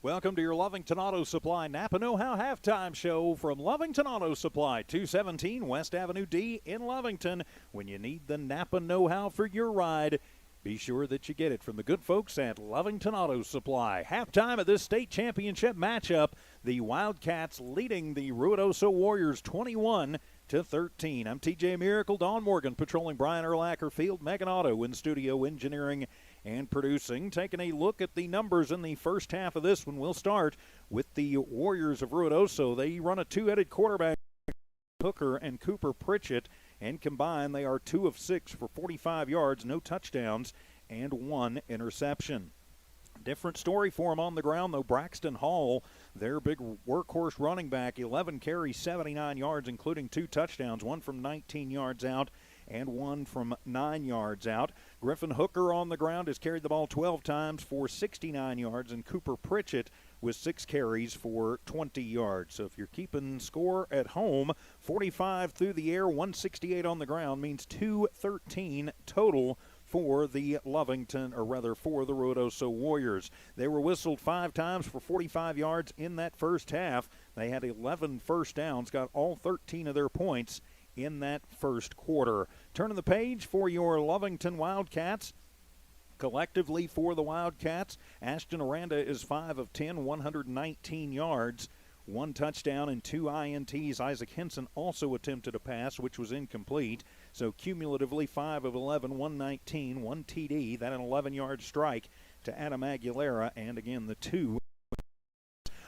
Welcome to your Lovington Auto Supply Napa Know-How Halftime Show from Lovington Auto Supply, 217 West Avenue D in Lovington. When you need the Napa know-how for your ride, be sure that you get it from the good folks at Lovington Auto Supply. Halftime of this state championship matchup, the Wildcats leading the Ruidoso Warriors 21-13. I'm TJ Miracle, Don Morgan patrolling Brian Erlacher Field, Megan Otto in studio engineering and producing. Taking a look at the numbers in the first half of this one, we'll start with the Warriors of Ruidoso. They run a two-headed quarterback, Hooker and Cooper Pritchett, and combined they are 2 of 6 for 45 yards, no touchdowns, and 1 interception. Different story for them on the ground, though. Braxton Hall, their big workhorse running back, 11 carries, 79 yards, including 2 touchdowns, 1 from 19 yards out and 1 from 9 yards out. Griffin Hooker on the ground has carried the ball 12 times for 69 yards, and Cooper Pritchett with 6 carries for 20 yards. So if you're keeping score at home, 45 through the air, 168 on the ground means 213 total for the Lovington, or rather for the Ruidoso Warriors. They were whistled 5 times for 45 yards in that first half. They had 11 first downs, got all 13 of their points in that first quarter. Turning the page for your Lovington Wildcats. Collectively for the Wildcats, Ashton Aranda is 5 of 10, 119 yards, 1 touchdown and 2 INTs. Isaac Henson also attempted a pass, which was incomplete. So cumulatively 5 of 11, 119, 1 TD, that an 11-yard strike to Adam Aguilera, and again the 2.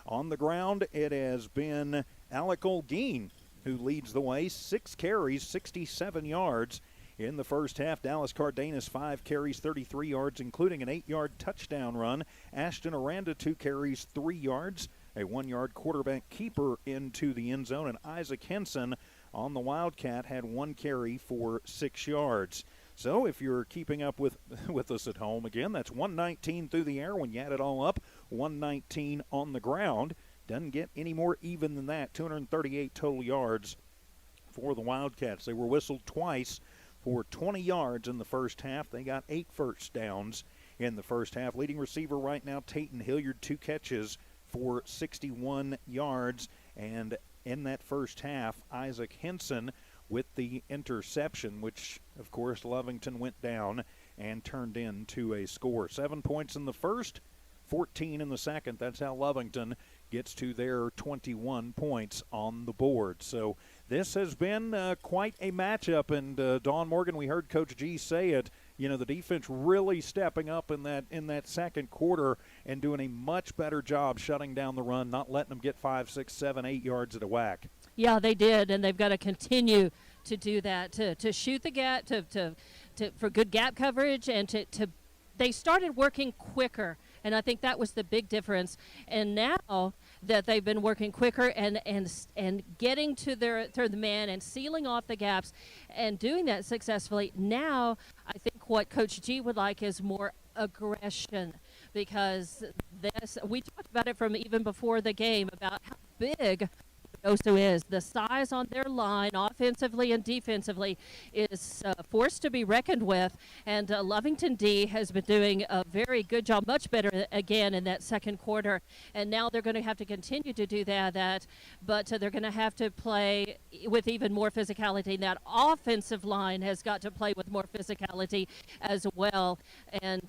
On the ground, it has been Alec Olguin who leads the way, 6 carries, 67 yards. In the first half, Dallas Cardenas 5 carries, 33 yards, including an 8-yard touchdown run. Ashton Aranda 2 carries, 3 yards, a 1-yard quarterback keeper into the end zone, and Isaac Henson on the Wildcat had 1 carry for 6 yards. So if you're keeping up with us at home, again, that's 119 through the air when you add it all up, 119 on the ground. Doesn't get any more even than that, 238 total yards for the Wildcats. They were whistled twice for 20 yards in the first half. They got 8 first downs in the first half. Leading receiver right now, Tayton Hilliard, 2 catches for 61 yards. And in that first half, Isaac Henson with the interception, which, of course, Lovington went down and turned into a score. 7 points in the first, 14 in the second. That's how Lovington gets to their 21 points on the board. So this has been quite a matchup, and Don Morgan, we heard Coach G say it, you know, the defense really stepping up in that second quarter and doing a much better job shutting down the run, not letting them get 5, 6, 7, 8 yards at a whack. Yeah, they did, and they've got to continue to do that, to shoot the gap, for good gap coverage, and they started working quicker. And I think that was the big difference. And now that they've been working quicker and getting to the man and sealing off the gaps and doing that successfully, now I think what Coach G would like is more aggression, because we talked about it from even before the game about how big Ruidoso is. The size on their line, offensively and defensively, is a force to be reckoned with. And Lovington D has been doing a very good job, much better again in that second quarter. And now they're going to have to continue to do that. But they're going to have to play with even more physicality. That offensive line has got to play with more physicality as well, and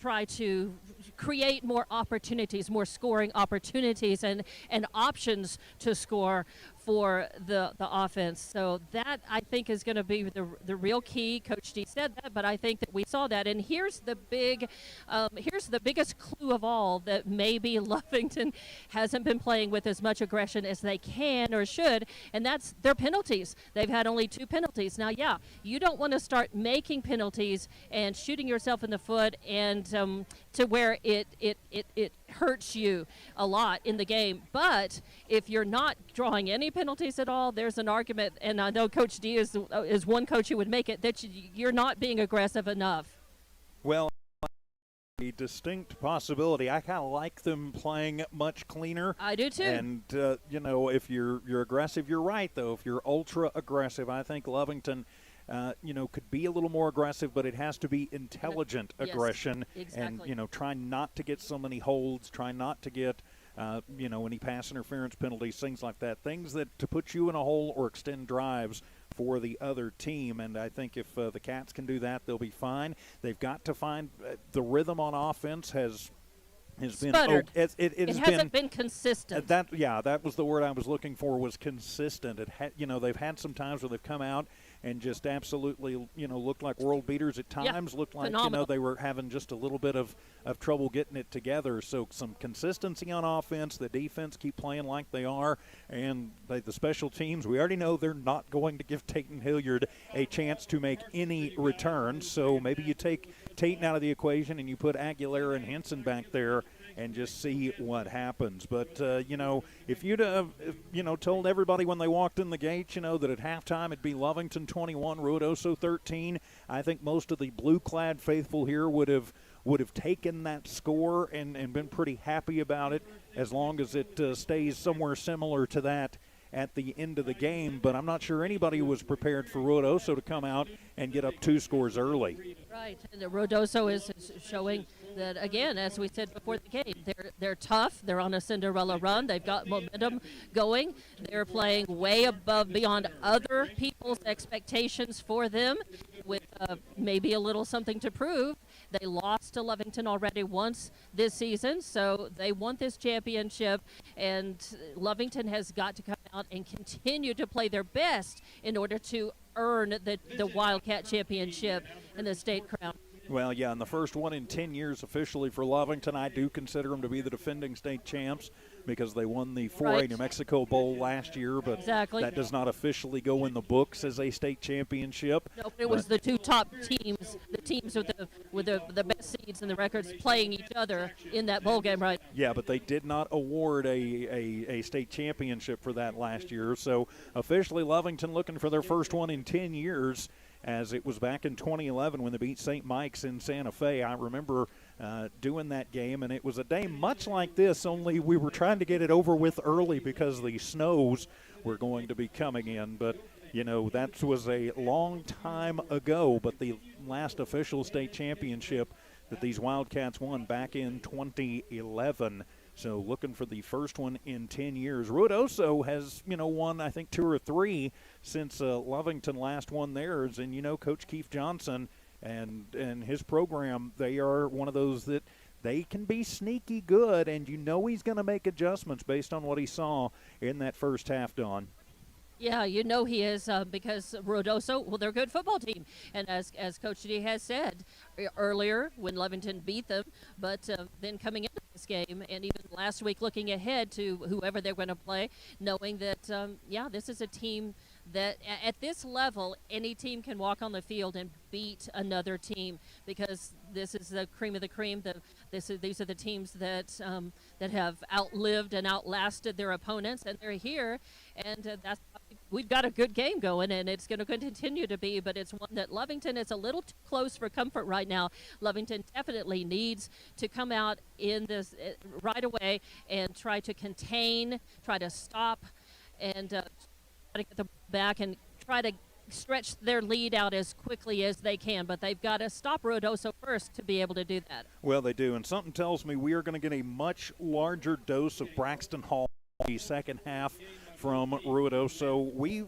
try to create more opportunities, more scoring opportunities, and options to score for the offense. So that, I think, is going to be the real key. Coach D said that, but I think that we saw that. And here's the biggest clue of all, that maybe Lovington hasn't been playing with as much aggression as they can or should, and that's their penalties. They've had only 2 penalties. Now, yeah, you don't want to start making penalties and shooting yourself in the foot and to where it hurts you a lot in the game. But if you're not drawing any penalties at all, there's an argument, and I know Coach D is one coach who would make it, that you're not being aggressive enough. Well, a distinct possibility. I kind of like them playing much cleaner. I do too. And if you're aggressive, you're right though. If you're ultra aggressive, I think Lovington could be a little more aggressive, but it has to be intelligent Yes, aggression. exactly. And, try not to get so many holds, try not to get, any pass interference penalties, things like that, things that to put you in a hole or extend drives for the other team. And I think if the Cats can do that, they'll be fine. They've got to find the rhythm on offense has been Sputtered. It hasn't been consistent. That was the word I was looking for, was consistent. They've had some times where they've come out and just absolutely looked like world beaters at times. Looked like phenomenal. they were having just a little bit of trouble getting it together. So some consistency on offense. The defense keep playing like they are, and the special teams, we already know they're not going to give Tayton Hilliard a chance to make any returns. So maybe you take Tayton out of the equation and you put Aguilera and Henson back there and just see what happens. But, if you'd have, told everybody when they walked in the gate, that at halftime it'd be Lovington 21, Ruidoso 13, I think most of the blue-clad faithful here would have taken that score and been pretty happy about it, as long as it stays somewhere similar to that at the end of the game. But I'm not sure anybody was prepared for Ruidoso to come out and get up 2 scores early. Right, and Ruidoso is showing that, again, as we said before the game, they're tough. They're on a Cinderella run. They've got momentum going. They're playing way above, beyond other people's expectations for them, with maybe a little something to prove. They lost to Lovington already once this season, so they want this championship, and Lovington has got to come out and continue to play their best in order to earn the Wildcat championship and the state crown. Well, yeah, and the first one in 10 years officially for Lovington. I do consider them to be the defending state champs because they won the 4A Right. New Mexico Bowl last year, but Exactly. that does not officially go in the books as a state championship. Nope, it was the 2 top teams, the teams with the best seeds and the records, playing each other in that bowl game, right? Yeah, but they did not award a state championship for that last year. So officially Lovington looking for their first one in 10 years, as it was back in 2011 when they beat St. Mike's in Santa Fe. I remember doing that game, and it was a day much like this, only we were trying to get it over with early because the snows were going to be coming in. But, that was a long time ago, but the last official state championship that these Wildcats won back in 2011. So looking for the first one in 10 years. Ruidoso has, won, I think, 2 or 3 since Lovington last won theirs. And, Coach Keith Johnson and his program, they are one of those that they can be sneaky good, and he's going to make adjustments based on what he saw in that first half, Dawn. Yeah, he is, because Ruidoso, well, they're a good football team. And as Coach D has said earlier when Lovington beat them, but then coming into this game and even last week looking ahead to whoever they're going to play, knowing that, this is a team that at this level, any team can walk on the field and beat another team, because this is the cream of the cream. These are the teams that have outlived and outlasted their opponents, and they're here, and we've got a good game going, and it's going to continue to be, but it's one that Lovington is a little too close for comfort right now. Lovington definitely needs to come out in this right away and try to contain, try to stop, and try to get them back and try to stretch their lead out as quickly as they can, but they've got to stop Ruidoso first to be able to do that. Well, they do, and something tells me we are going to get a much larger dose of Braxton Hall in the second half from Ruidoso. We,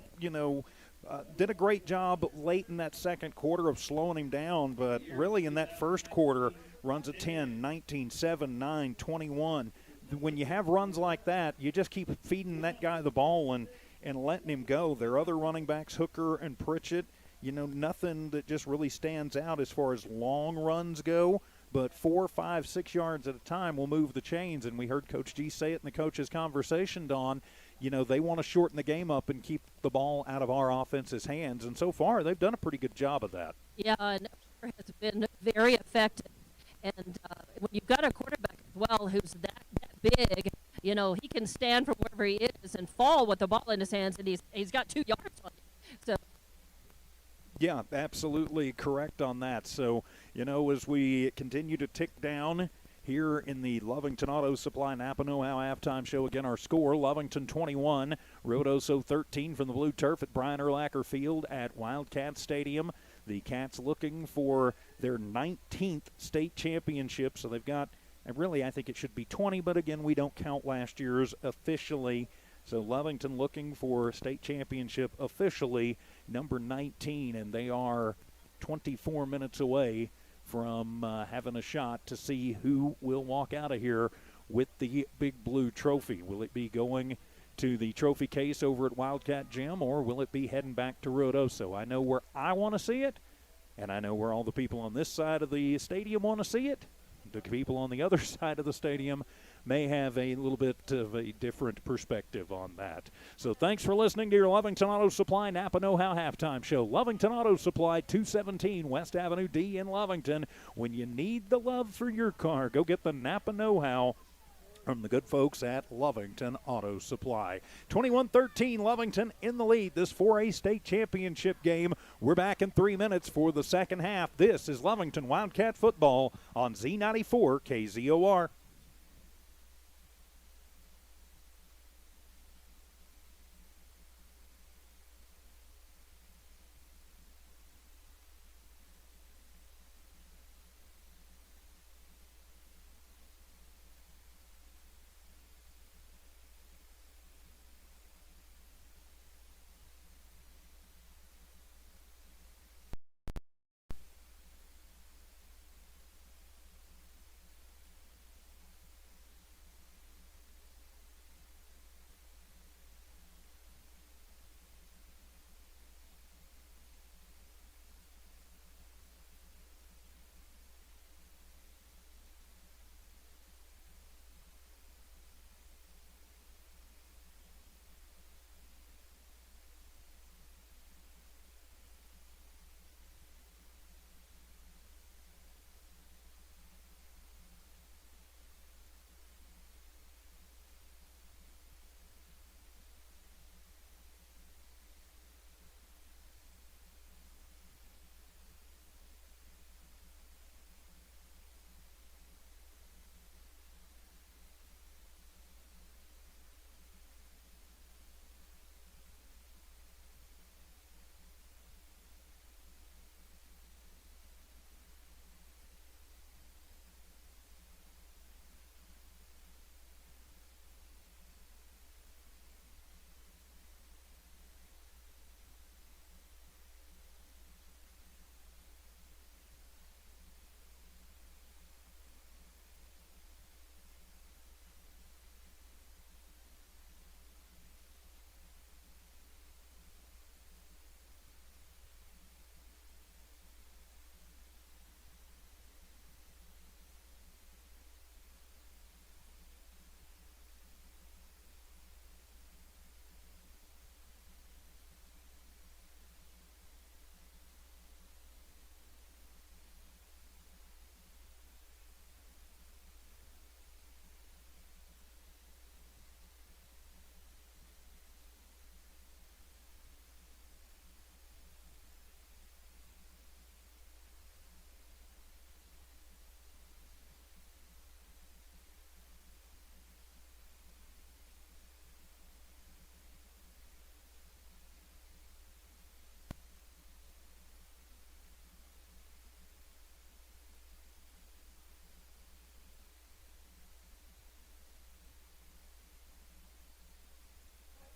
did a great job late in that second quarter of slowing him down, but really in that first quarter, runs at 10, 19, 7, 9, 21. When you have runs like that, you just keep feeding that guy the ball and letting him go. Their other running backs, Hooker and Pritchett, nothing that just really stands out as far as long runs go, but 4, 5, 6 yards at a time will move the chains. And we heard Coach G say it in the coaches' conversation, Dawn. They want to shorten the game up and keep the ball out of our offense's hands, and so far they've done a pretty good job of that. Yeah, and it has been very effective. And when you've got a quarterback as well who's that big, he can stand from wherever he is and fall with the ball in his hands, and he's got 2 yards on him. So. Yeah, absolutely correct on that. So, as we continue to tick down here in the Lovington Auto Supply Napa Know-How halftime show. Again, our score, Lovington 21, Ruidoso 13 from the blue turf at Brian Urlacher Field at Wildcat Stadium. The Cats looking for their 19th state championship, so they've got, really I think it should be 20, but again, we don't count last year's officially. So Lovington looking for state championship officially, number 19, and they are 24 minutes away from having a shot to see who will walk out of here with the big blue trophy. Will it be going to the trophy case over at Wildcat Gym, or will it be heading back to Ruidoso? I know where I want to see it, and I know where all the people on this side of the stadium want to see it. The people on the other side of the stadium may have a little bit of a different perspective on that. So thanks for listening to your Lovington Auto Supply Napa Know-How halftime show. Lovington Auto Supply, 217 West Avenue D in Lovington. When you need the love for your car, go get the Napa Know-How from the good folks at Lovington Auto Supply. 21-13, Lovington in the lead. This 4A state championship game. We're back in 3 minutes for the second half. This is Lovington Wildcat football on Z94 KZOR.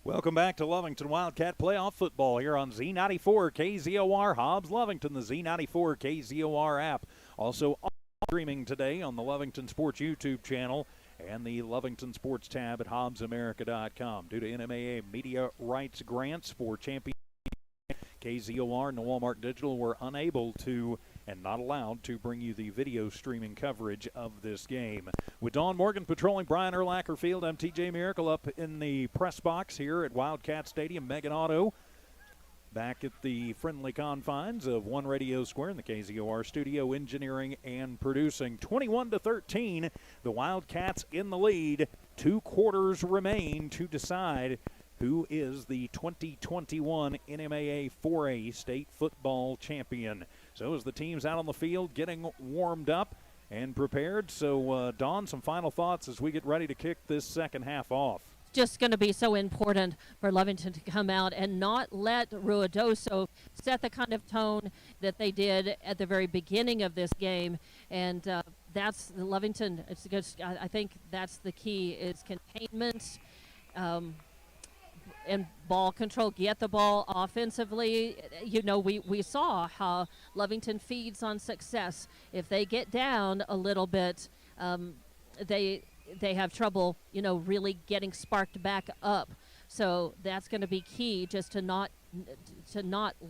Welcome back to Lovington Wildcat Playoff Football here on Z94 KZOR Hobbs Lovington, the Z94 KZOR app. Also streaming today on the Lovington Sports YouTube channel and the Lovington Sports tab at hobbsamerica.com. Due to NMAA media rights grants for champion KZOR and Noalmark Digital were unable to and not allowed to bring you the video streaming coverage of this game. With Dawn Morgan patrolling Brian Urlacher Field, I'm TJ Miracle up in the press box here at Wildcat Stadium. Megan Otto back at the friendly confines of One Radio Square in the KZOR studio, engineering and producing. 21-13, the Wildcats in the lead. 2 quarters remain to decide who is the 2021 NMAA 4A state football champion. So as the team's out on the field getting warmed up, and prepared. So, Dawn, some final thoughts as we get ready to kick this second half off. Just going to be so important for Lovington to come out and not let Ruidoso set the kind of tone that they did at the very beginning of this game. And that's Lovington. I think that's the key is containment and ball control. Get the ball offensively. You know, we saw how Lovington feeds on success. If they get down a little bit, they have trouble, you know, really getting sparked back up. So that's going to be key, just to not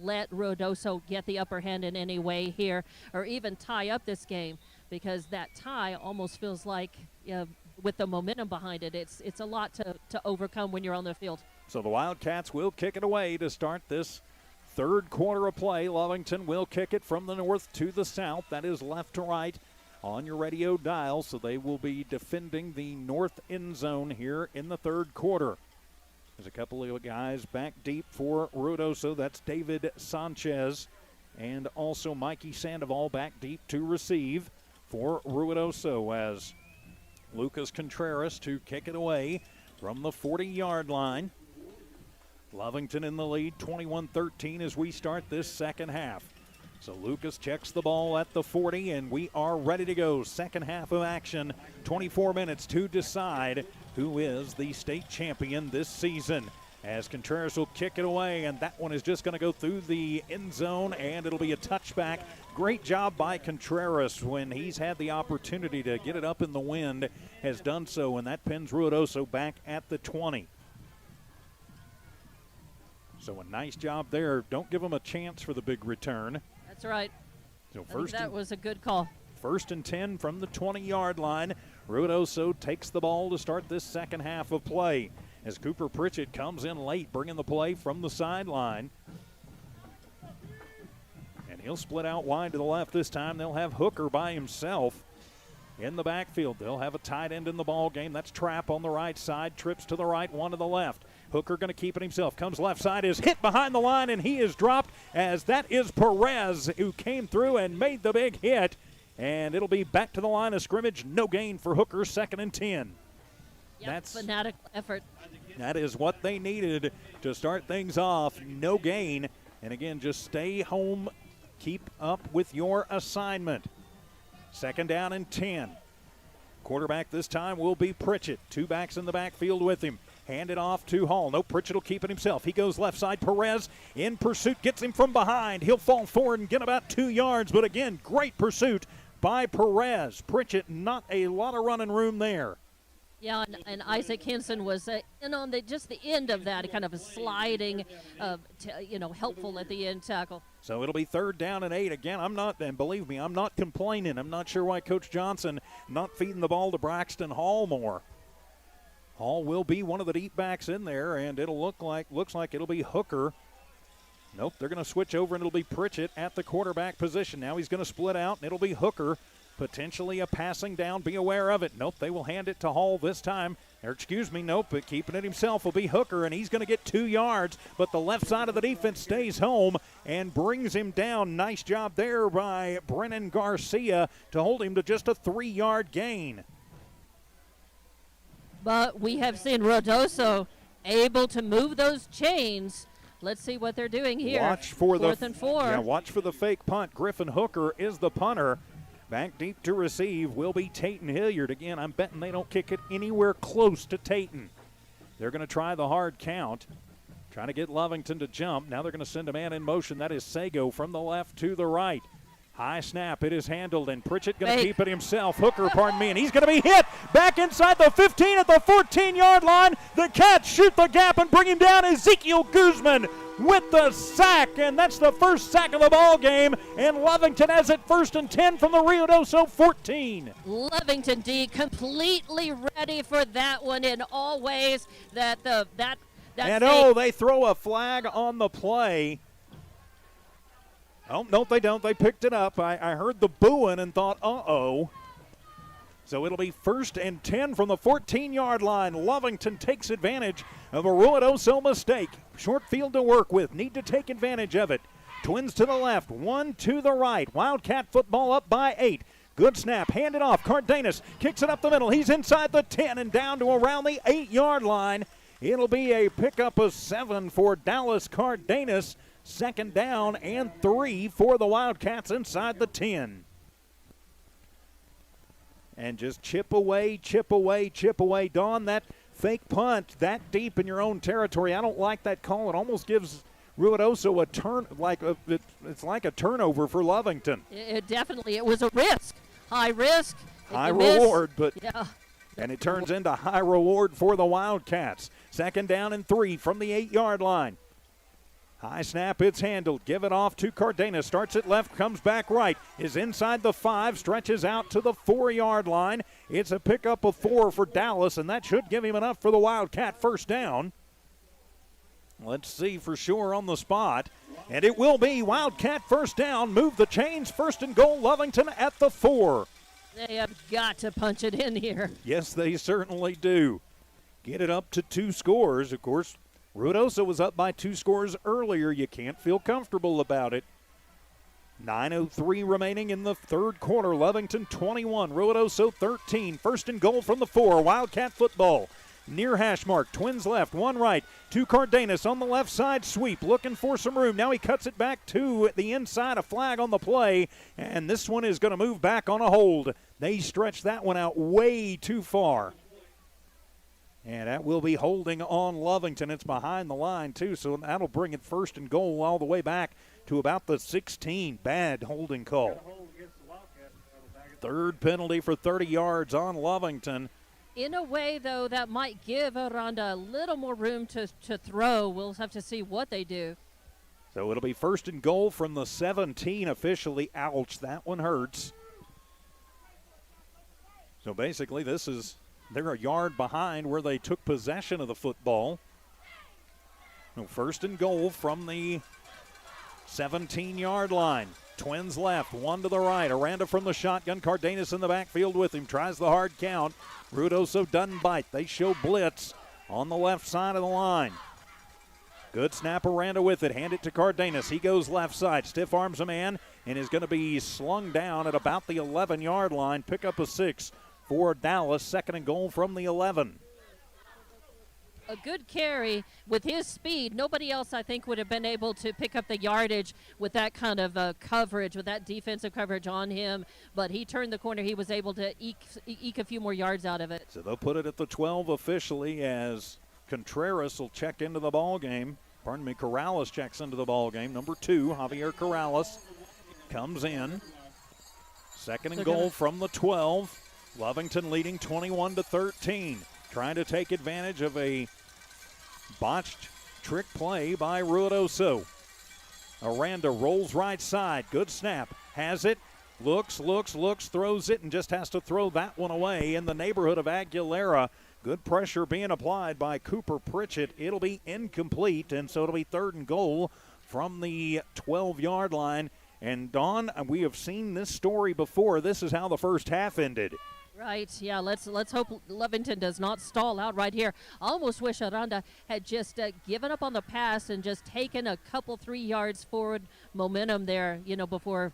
let Ruidoso get the upper hand in any way here, or even tie up this game, because that tie almost feels like, with the momentum behind it, it's a lot to overcome when you're on the field. So the Wildcats will kick it away to start this third quarter of play. Lovington will kick it from the north to the south. That is left to right on your radio dial. So they will be defending the north end zone here in the third quarter. There's a couple of guys back deep for Ruidoso. That's David Sanchez and also Mikey Sandoval back deep to receive for Ruidoso, as Lucas Contreras to kick it away from the 40-yard line. Lovington in the lead, 21-13 as we start this second half. So Lucas checks the ball at the 40, and we are ready to go. Second half of action, 24 minutes to decide who is the state champion this season. As Contreras will kick it away, and that one is just going to go through the end zone, and it'll be a touchback. Great job by Contreras when he's had the opportunity to get it up in the wind, has done so, and that pins Ruidoso back at the 20. So a nice job there. Don't give them a chance for the big return. That's right. So that was a good call. First and 10 from the 20-yard line. Ruidoso takes the ball to start this second half of play, as Cooper Pritchett comes in late, bringing the play from the sideline. And he'll split out wide to the left this time. They'll have Hooker by himself in the backfield. They'll have a tight end in the ball game. That's Trapp on the right side. Trips to the right, one to the left. Hooker going to keep it himself. Comes left side, is hit behind the line, and he is dropped, as that is Perez who came through and made the big hit. And it'll be back to the line of scrimmage. No gain for Hooker, 2nd and 10. Yep, That's fanatical effort. That is what they needed to start things off. No gain. And again, just stay home. Keep up with your assignment. 2nd down and 10. Quarterback this time will be Pritchett. 2 backs in the backfield with him. Hand it off to Hall. No, Pritchett will keep it himself. He goes left side. Perez in pursuit. Gets him from behind. He'll fall forward and get about 2 yards. But again, great pursuit by Perez. Pritchett, not a lot of running room there. Yeah, and Isaac Henson was in on just the end of that, kind of a sliding, helpful at the end tackle. So it'll be 3rd down and 8. Again, and believe me, I'm not complaining. I'm not sure why Coach Johnson not feeding the ball to Braxton Hall more. Hall will be one of the deep backs in there, and it'll looks like it'll be Hooker. Nope, they're going to switch over, and it'll be Pritchett at the quarterback position. Now he's going to split out, and it'll be Hooker. Potentially a passing down. Be aware of it. Nope, they will hand it to Hall this time. Nope, but keeping it himself will be Hooker, and he's going to get 2 yards. But the left side of the defense stays home and brings him down. Nice job there by Brennan Garcia to hold him to just a 3-yard gain. But we have seen Ruidoso able to move those chains. Let's see what they're doing here. Watch for 4th and 4. Yeah, watch for the fake punt. Griffin Hooker is the punter. Back deep to receive will be Tayton Hilliard. Again, I'm betting they don't kick it anywhere close to Tayton. They're going to try the hard count, trying to get Lovington to jump. Now they're going to send a man in motion. That is Sago from the left to the right. High snap. It is handled, and Pritchett going to keep it himself. Hooker, and he's going to be hit back inside the 15 at the 14-yard line. The Cats shoot the gap and bring him down. Ezekiel Guzman with the sack, and that's the first sack of the ball game. And Lovington has it 1st and 10 from the Ruidoso 14. Lovington D completely ready for that one in all ways. They throw a flag on the play. Oh, no, they don't. They picked it up. I heard the booing and thought, uh-oh. So it'll be 1st and 10 from the 14-yard line. Lovington takes advantage of a Ruidoso mistake. Short field to work with. Need to take advantage of it. Twins to the left, 1 to the right. Wildcat football up by 8. Good snap, handed off. Cardenas kicks it up the middle. He's inside the 10 and down to around the 8-yard line. It'll be a pickup of 7 for Dallas Cardenas. Second down and 3 for the Wildcats inside the 10. And just chip away, chip away, chip away. Dawn, that fake punt that deep in your own territory, I don't like that call. It almost gives Ruidoso a turn, it's like a turnover for Lovington. It was a risk. High risk. High reward, but yeah. And it turns into high reward for the Wildcats. Second down and 3 from the 8-yard line. High snap, it's handled. Give it off to Cardenas. Starts it left, comes back right. Is inside the 5, stretches out to the 4-yard line. It's a pickup of 4 for Dallas, and that should give him enough for the Wildcat first down. Let's see for sure on the spot. And it will be Wildcat first down. Move the chains. First and goal, Lovington at the 4. They have got to punch it in here. Yes, they certainly do. Get it up to 2 scores. Of course, Ruidoso was up by 2 scores earlier. You can't feel comfortable about it. 9:03 remaining in the third quarter. Lovington 21, Ruidoso 13. First and goal from the 4. Wildcat football. Near hash mark. Twins left, 1 right. To Cardenas on the left side. Sweep. Looking for some room. Now he cuts it back to the inside. A flag on the play. And this one is going to move back on a hold. They stretched that one out way too far. And that will be holding on Lovington. It's behind the line, too, so that'll bring it first and goal all the way back to about the 16. Bad holding call. Third penalty for 30 yards on Lovington. In a way, though, that might give Aranda a little more room to throw. We'll have to see what they do. So it'll be first and goal from the 17 officially. Ouch, that one hurts. So basically they're a yard behind where they took possession of the football. So first and goal from the 17-yard line. Twins left, 1 to the right. Aranda from the shotgun. Cardenas in the backfield with him. Tries the hard count. Ruidoso doesn't bite. They show blitz on the left side of the line. Good snap, Aranda with it. Hand it to Cardenas. He goes left side. Stiff arms a man and is going to be slung down at about the 11-yard line. Pick up a 6 for Dallas. Second and goal from the 11. A good carry with his speed. Nobody else, I think, would have been able to pick up the yardage with that kind of coverage, with that defensive coverage on him. But he turned the corner. He was able to eke a few more yards out of it. So they'll put it at the 12 officially as Contreras will check into the ball game. Corrales checks into the ball game. Number 2, Javier Corrales comes in. Second and goal from the 12. Lovington leading 21-13. Trying to take advantage of a botched trick play by Ruidoso. Aranda rolls right side. Good snap. Has it. Looks, throws it, and just has to throw that one away in the neighborhood of Aguilera. Good pressure being applied by Cooper Pritchett. It'll be incomplete, and so it'll be third and goal from the 12-yard line. And, Dawn, we have seen this story before. This is how the first half ended. Right, yeah, let's hope Lovington does not stall out right here. I almost wish Aranda had just given up on the pass and just taken a couple 3 yards forward momentum there, before.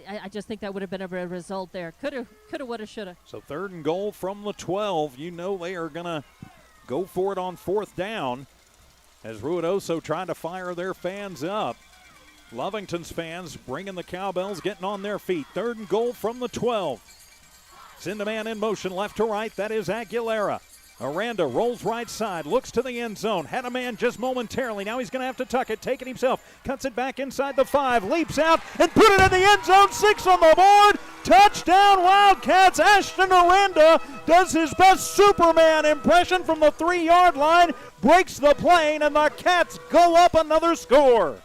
I just think that would have been a result there. Coulda, woulda, shoulda. So third and goal from the 12. They are going to go for it on fourth down as Ruidoso trying to fire their fans up. Lovington's fans bringing the cowbells, getting on their feet. Third and goal from the 12. Send a man in motion left to right. That is Aguilera. Aranda rolls right side, looks to the end zone. Had a man just momentarily. Now he's going to have to tuck it, take it himself. Cuts it back inside the 5, leaps out, and put it in the end zone. 6 on the board. Touchdown Wildcats. Ashton Aranda does his best Superman impression from the 3-yard line. Breaks the plane, and the Cats go up another score.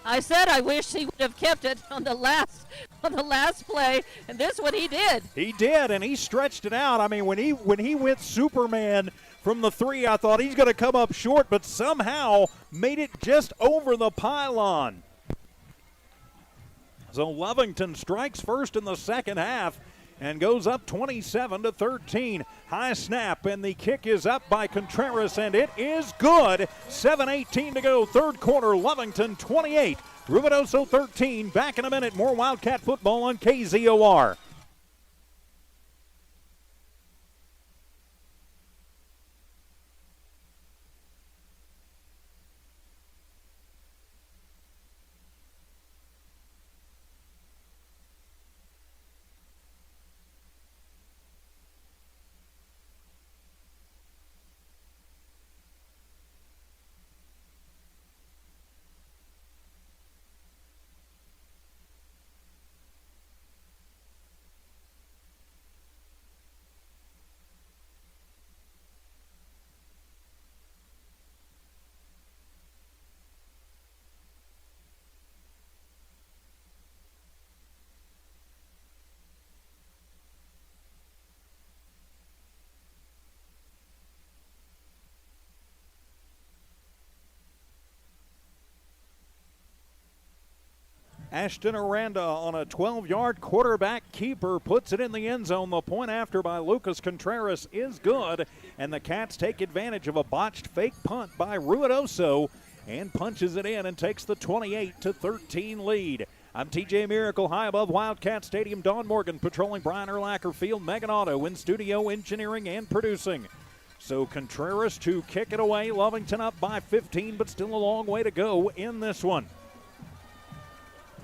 I said I wish he would have kept it on the last play, and this one he did. He did, and he stretched it out. I mean, when he went Superman from the 3, I thought he's going to come up short, but somehow made it just over the pylon. So Lovington strikes first in the second half and goes up 27-13. High snap, and the kick is up by Contreras, and it is good. 7:18 to go, third quarter. Lovington 28, Ruidoso 13. Back in a minute. More Wildcat football on KZOR. Ashton Aranda on a 12-yard quarterback keeper puts it in the end zone. The point after by Lucas Contreras is good, and the Cats take advantage of a botched fake punt by Ruidoso and punches it in and takes the 28-13 lead. I'm TJ Miracle, high above Wildcat Stadium. Don Morgan patrolling Brian Urlacher Field. Megan Otto in studio engineering and producing. So Contreras to kick it away. Lovington up by 15, but still a long way to go in this one.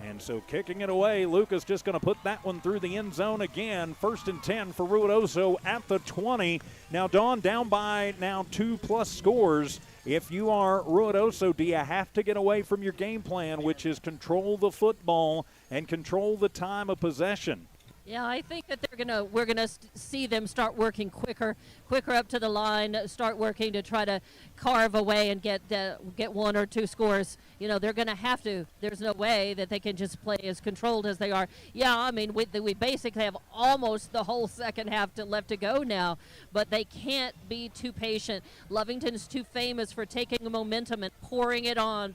And so kicking it away, Lucas just going to put that one through the end zone again. 1st and 10 for Ruidoso at the 20. Now, Dawn down by now 2+ scores. If you are Ruidoso, do you have to get away from your game plan, which is control the football and control the time of possession? Yeah, I think that we're gonna see them start working quicker up to the line, start working to try to carve away and get 1 or 2 scores. You know, they're gonna have to. There's no way that they can just play as controlled as they are. Yeah, I mean, we basically have almost the whole second half left to go now, but they can't be too patient. Lovington's too famous for taking the momentum and pouring it on.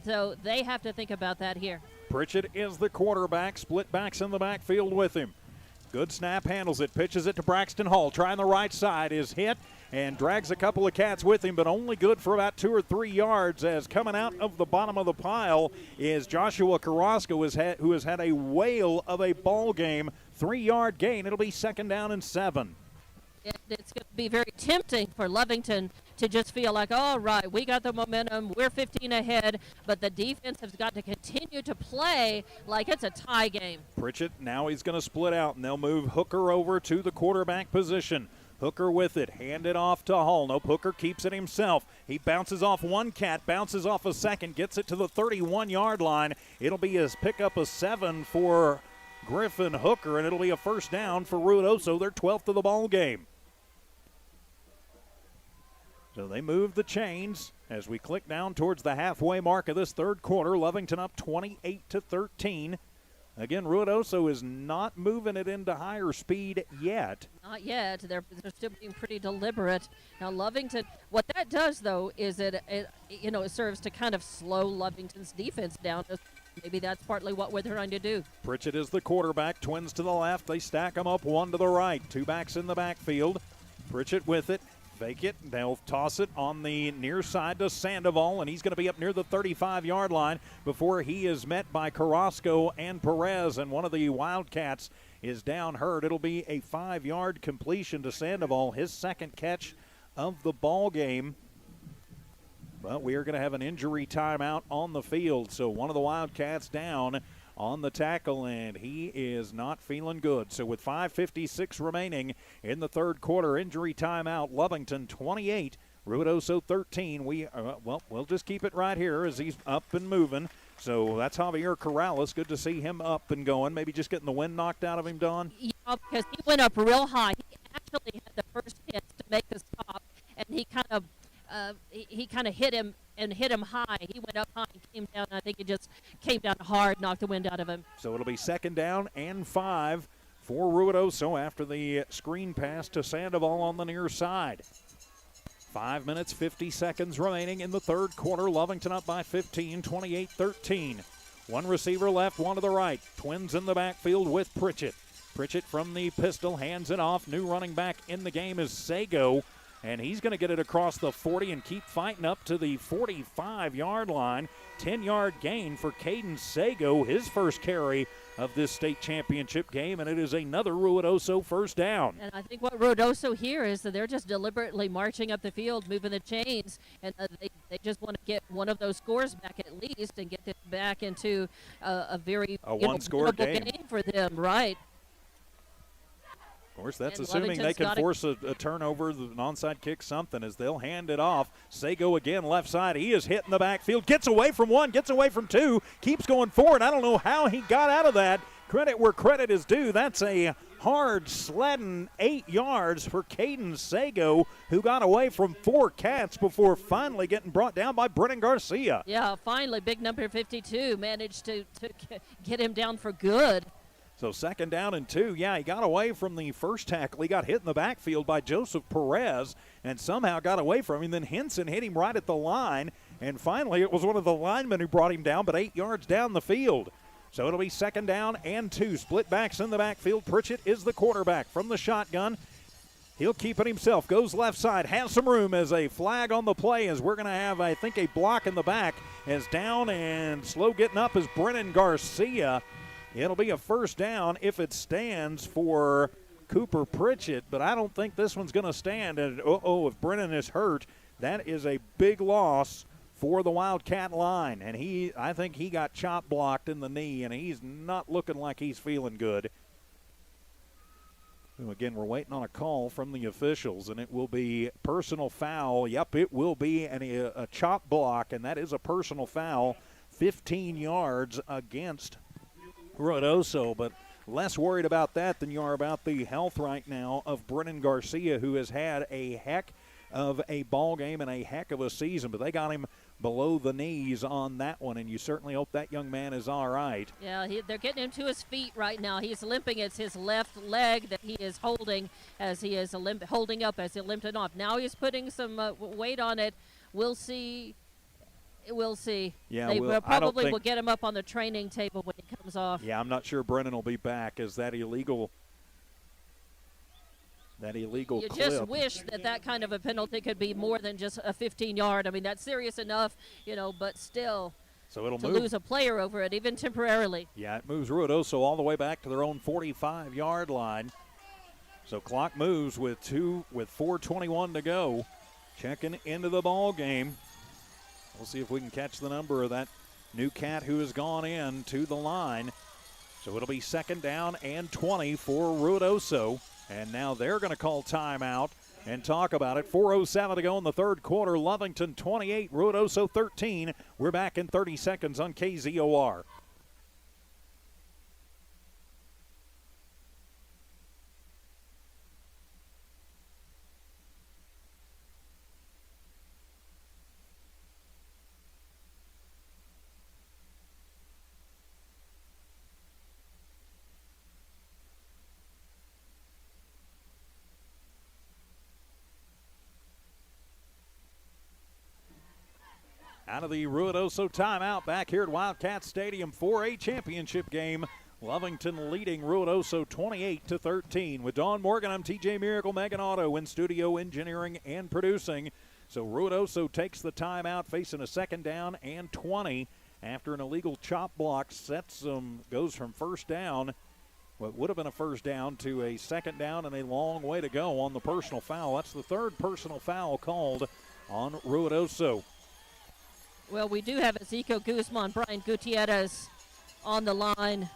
So they have to think about that here. Pritchett is the quarterback, split backs in the backfield with him. Good snap, handles it, pitches it to Braxton Hall. Trying the right side, is hit and drags a couple of Cats with him, but only good for about 2 or 3 yards, as coming out of the bottom of the pile is Joshua Carrasco, who has had a whale of a ball game. 3-yard gain. It'll be 2nd down and 7. It's going to be very tempting for Lovington to just feel like, all right, we got the momentum, we're 15 ahead, but the defense has got to continue to play like it's a tie game. Pritchett, now he's going to split out, and they'll move Hooker over to the quarterback position. Hooker with it, hand it off to Hall. Nope, Hooker keeps it himself. He bounces off one Cat, bounces off a second, gets it to the 31-yard line. It'll be his pickup of 7 for Griffin Hooker, and it'll be a 1st down for Ruidoso, their 12th of the ball game. So they move the chains as we click down towards the halfway mark of this 3rd quarter. Lovington up 28-13. Again, Ruidoso is not moving it into higher speed yet. Not yet. They're still being pretty deliberate. Now, Lovington, what that does, though, is it serves to kind of slow Lovington's defense down. Maybe that's partly what we're trying to do. Pritchett is the quarterback. Twins to the left. They stack them up 1 to the right. 2 backs in the backfield. Pritchett with it. Fake it. They'll toss it on the near side to Sandoval, and he's going to be up near the 35-yard line before he is met by Carrasco and Perez, and one of the Wildcats is down hurt. It'll be a 5-yard completion to Sandoval, his 2nd catch of the ball game. But we are going to have an injury timeout on the field, so one of the Wildcats down on the tackle, and he is not feeling good. So with 5:56 remaining in the 3rd quarter, injury timeout, Lovington 28, Ruidoso 13. We'll just keep it right here as he's up and moving. So that's Javier Corrales. Good to see him up and going. Maybe just getting the wind knocked out of him, Don? Yeah, because he went up real high. He actually had the first chance to make the stop, and he kind of hit him high. He went up high and came down. I think it just came down hard, knocked the wind out of him. So it'll be 2nd down and 5 for Ruidoso after the screen pass to Sandoval on the near side. 5 minutes, 50 seconds remaining in the 3rd quarter. Lovington up by 15, 28-13. 1 receiver left, 1 to the right. Twins in the backfield with Pritchett. Pritchett from the pistol hands it off. New running back in the game is Sago. and he's going to get it across the 40 and keep fighting up to the 45-yard line. 10-yard gain for Caden Sago, his first carry of this state championship game, and it is another Ruidoso first down. And I think what Ruidoso here is that they're just deliberately marching up the field, moving the chains, and they just want to get one of those scores back at least and get this back into a very one-score game for them, right? Of course, that's and assuming they can force a turnover, an onside kick, something, as they'll hand it off. Sago again, left side. He is hitting the backfield, gets away from one, gets away from two, keeps going forward. I don't know how he got out of that. Credit where credit is due. That's a hard sledding 8 yards for Caden Sago, who got away from 4 cats before finally getting brought down by Brennan Garcia. Yeah, finally, big number 52 managed to get him down for good. So 2nd down and 2. Yeah, he got away from the first tackle. He got hit in the backfield by Joseph Perez and somehow got away from him. Then Henson hit him right at the line. And finally, it was one of the linemen who brought him down, but 8 yards down the field. So it'll be 2nd down and 2. Split backs in the backfield. Pritchett is the quarterback from the shotgun. He'll keep it himself. Goes left side. Has some room as a flag on the play, as we're going to have, I think, a block in the back. As down and slow getting up is Brennan Garcia. It'll be a first down if it stands for Cooper Pritchett, but I don't think this one's going to stand. And if Brennan is hurt, that is a big loss for the Wildcat line. And I think he got chop blocked in the knee, and he's not looking like he's feeling good. Again, we're waiting on a call from the officials, and it will be personal foul. Yep, it will be a chop block, and that is a personal foul. 15 yards against Ruidoso, but less worried about that than you are about the health right now of Brennan Garcia, who has had a heck of a ball game and a heck of a season, but they got him below the knees on that one, and you certainly hope that young man is all right. Yeah, they're getting him to his feet right now. He's limping. It's his left leg that he is holding as he is holding up as he limped off. Now he's putting some weight on it. We'll see. We'll see. Yeah, they probably will get him up on the training table when he comes off. Yeah, I'm not sure Brennan will be back as that illegal You clip. just wish that kind of a penalty could be more than just a 15-yard. I mean, that's serious enough, but still. So it'll lose a player over it, even temporarily. Yeah, it moves Ruidoso all the way back to their own 45-yard line. So clock moves with 4:21 to go. Checking into the ball game. We'll see if we can catch the number of that new cat who has gone in to the line. So it'll be 2nd down and 20 for Ruidoso. And now they're going to call timeout and talk about it. 4:07 to go in the 3rd quarter. Lovington 28, Ruidoso 13. We're back in 30 seconds on KZOR. Out of the Ruidoso timeout, back here at Wildcat Stadium for a championship game. Lovington leading Ruidoso 28-13. With Dawn Morgan, I'm TJ Miracle, Megan Auto in studio engineering and producing. So Ruidoso takes the timeout, facing a 2nd down and 20 after an illegal chop block goes from first down, what would have been a first down, to a 2nd down and a long way to go on the personal foul. That's the 3rd personal foul called on Ruidoso. Well, we do have Ezekiel Guzman, Brian Gutierrez on the line.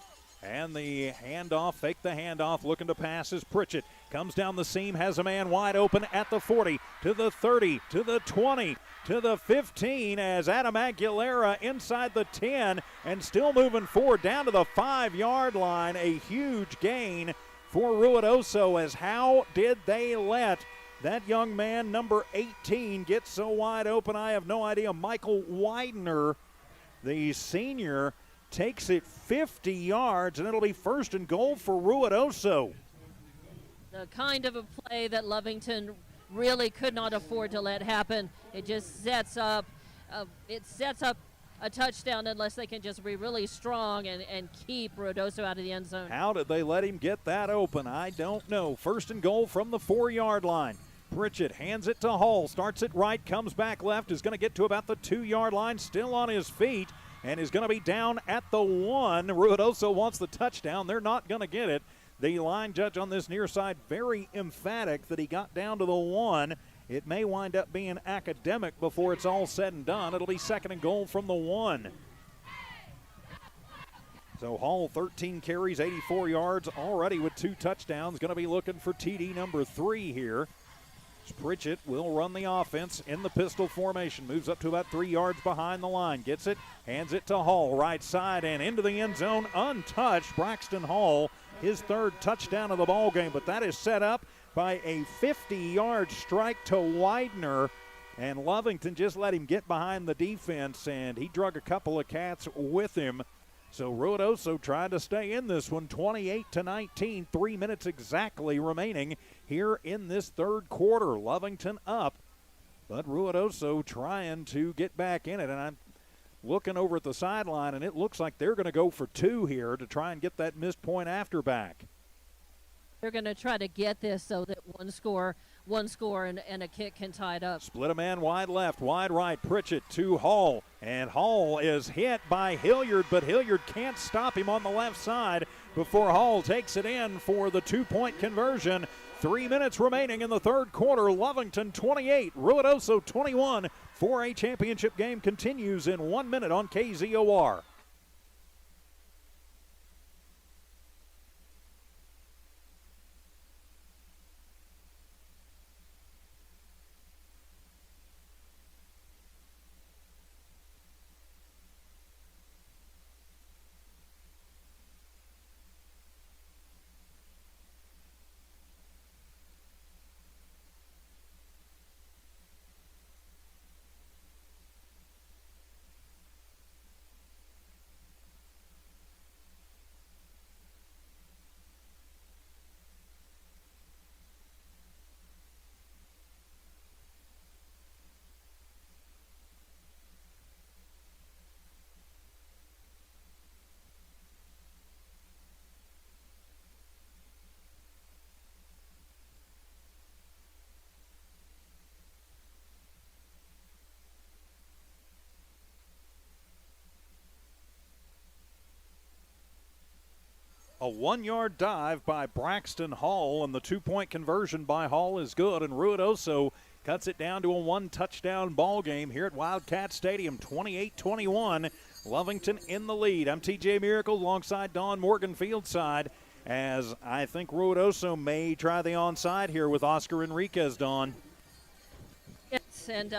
And the handoff, fake the handoff, looking to pass is Pritchett. Comes down the seam, has a man wide open at the 40, to the 30, to the 20, to the 15 as Adam Aguilera inside the 10 and still moving forward down to the 5-yard line. A huge gain for Ruidoso, as how did they let that young man, number 18, get so wide open? I have no idea. Michael Widener, the senior, takes it 50 yards, and it'll be 1st and goal for Ruidoso. The kind of a play that Lovington really could not afford to let happen. It just sets up a touchdown unless they can just be really strong and keep Ruidoso out of the end zone. How did they let him get that open? I don't know. 1st and goal from the 4-yard line. Pritchett hands it to Hall, starts it right, comes back left, is going to get to about the 2-yard line, still on his feet, and is going to be down at the 1. Ruidoso wants the touchdown. They're not going to get it. The line judge on this near side very emphatic that he got down to the 1. It may wind up being academic before it's all said and done. It'll be 2nd and goal from the 1. So Hall, 13 carries, 84 yards, already with 2 touchdowns. Going to be looking for TD number 3 here. Pritchett will run the offense in the pistol formation. Moves up to about 3 yards behind the line. Gets it, hands it to Hall, right side and into the end zone, untouched. Braxton Hall, his 3rd touchdown of the ball game, but that is set up by a 50-yard strike to Widener. And Lovington just let him get behind the defense, and he drug a couple of cats with him. So Ruidoso tried to stay in this one, 28-19, 3 minutes exactly remaining here in this 3rd quarter. Lovington up, but Ruidoso trying to get back in it. And I'm looking over at the sideline, and it looks like they're going to go for 2 here to try and get that missed point after back. They're going to try to get this so that one score and a kick can tie it up. Split a man wide left, wide right. Pritchett to Hall, and Hall is hit by Hilliard, but Hilliard can't stop him on the left side before Hall takes it in for the 2-point conversion. 3 minutes remaining in the 3rd quarter. Lovington 28, Ruidoso 21. 4A championship game continues in 1 minute on KZOR. A 1-yard dive by Braxton Hall, and the 2-point conversion by Hall is good, and Ruidoso cuts it down to a 1-touchdown ball game here at Wildcat Stadium, 28-21. Lovington in the lead. I'm TJ Miracle alongside Don Morgan fieldside, as I think Ruidoso may try the onside here with Oscar Enriquez, Don. Yes, and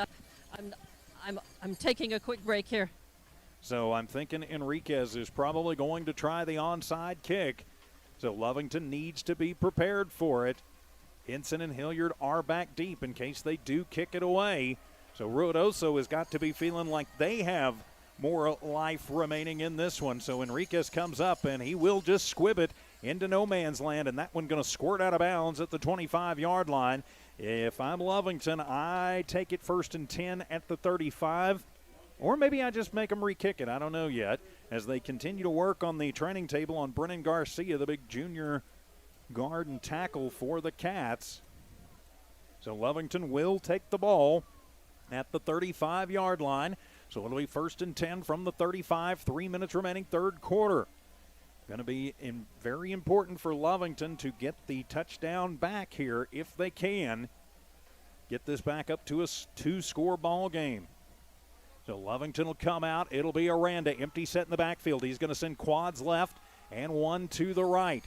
I'm taking a quick break here. So I'm thinking Enriquez is probably going to try the onside kick. So Lovington needs to be prepared for it. Hinson and Hilliard are back deep in case they do kick it away. So Ruidoso has got to be feeling like they have more life remaining in this one. So Enriquez comes up, and he will just squib it into no man's land, and that one going to squirt out of bounds at the 25-yard line. If I'm Lovington, I take it 1st and 10 at the 35. Or maybe I just make them re-kick it. I don't know yet. As they continue to work on the training table on Brennan Garcia, the big junior guard and tackle for the Cats. So Lovington will take the ball at the 35-yard line. So it'll be 1st and 10 from the 35. 3 minutes remaining, 3rd quarter. Going to be very important for Lovington to get the touchdown back here if they can. Get this back up to a 2-score ball game. So Lovington will come out. It'll be Aranda, empty set in the backfield. He's going to send quads left and 1 to the right.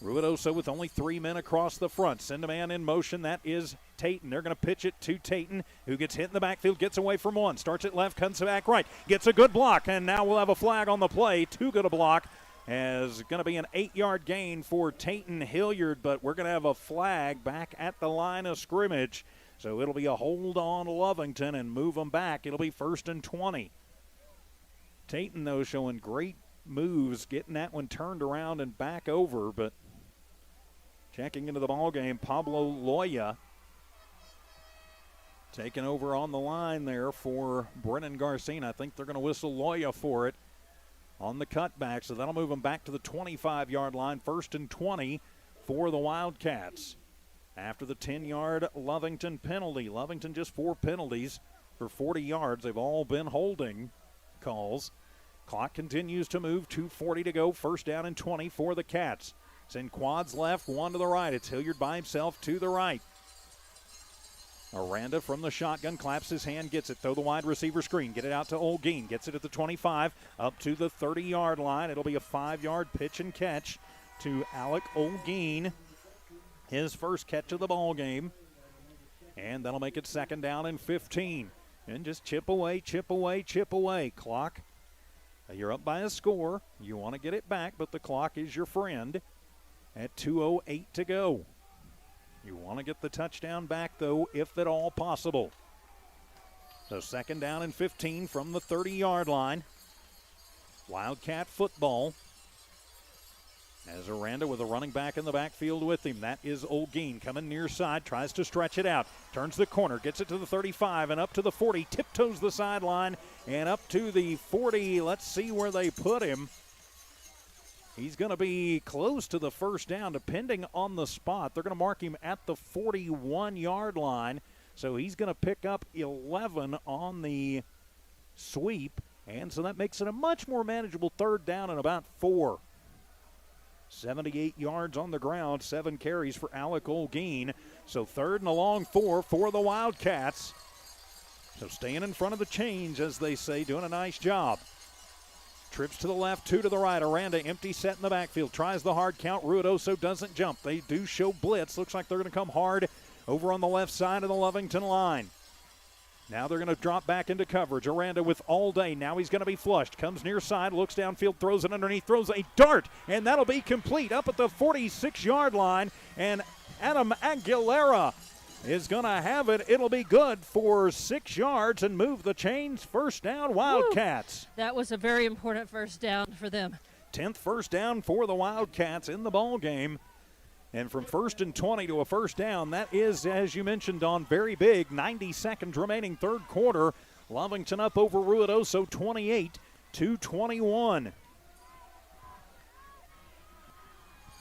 Ruidoso with only 3 men across the front. Send a man in motion. That is Tayton. They're going to pitch it to Tayton, who gets hit in the backfield, gets away from 1. Starts it left, comes back right. Gets a good block, and now we'll have a flag on the play. Too good a block. As going to be an 8-yard gain for Tayton Hilliard, but we're going to have a flag back at the line of scrimmage. So it'll be a hold on Lovington and move them back. It'll be 1st and 20. Tayton, though, showing great moves, getting that one turned around and back over. But checking into the ball game, Pablo Loya taking over on the line there for Brennan Garcia. I think they're going to whistle Loya for it on the cutback. So that'll move them back to the 25-yard line. 1st and 20 for the Wildcats. after the 10-yard Lovington penalty. Lovington just 4 penalties for 40 yards. They've all been holding calls. Clock continues to move. 2:40 to go. First down and 20 for the Cats. It's in quads left, 1 to the right. It's Hilliard by himself to the right. Aranda from the shotgun, claps his hand, gets it. Throw the wide receiver screen. Get it out to Olguin. Gets it at the 25, up to the 30-yard line. It'll be a 5-yard pitch and catch to Alec Olguin. His first catch of the ball game. And that'll make it second down and 15. And just chip away, chip away, chip away. Clock, you're up by a score. You want to get it back, but the clock is your friend at 2:08 to go. You want to get the touchdown back, though, if at all possible. So second down and 15 from the 30-yard line. Wildcat football. As Aranda with a running back in the backfield with him. That is Olguin coming near side, tries to stretch it out. Turns the corner, gets it to the 35 and up to the 40. Tiptoes the sideline and up to the 40. Let's see where they put him. He's going to be close to the first down, depending on the spot. They're going to mark him at the 41-yard line. So he's going to pick up 11 on the sweep. And so that makes it a much more manageable third down and about 4. 78 yards on the ground, 7 carries for Alec Olguin. So third and a long 4 for the Wildcats. So staying in front of the chains, as they say, doing a nice job. Trips to the left, 2 to the right. Aranda empty set in the backfield. Tries the hard count. Ruidoso doesn't jump. They do show blitz. Looks like they're going to come hard over on the left side of the Lovington line. Now they're going to drop back into coverage. Aranda with all day. Now he's going to be flushed. Comes near side, looks downfield, throws it underneath, throws a dart, and that'll be complete up at the 46-yard line. And Adam Aguilera is going to have it. It'll be good for 6 yards and move the chains. First down, Wildcats. Woo. That was a very important first down for them. 10th first down for the Wildcats in the ball game. And from 1st and 20 to a first down, that is, as you mentioned, Don, very big. 90 seconds remaining, third quarter. Lovington up over Ruidoso, 28-21.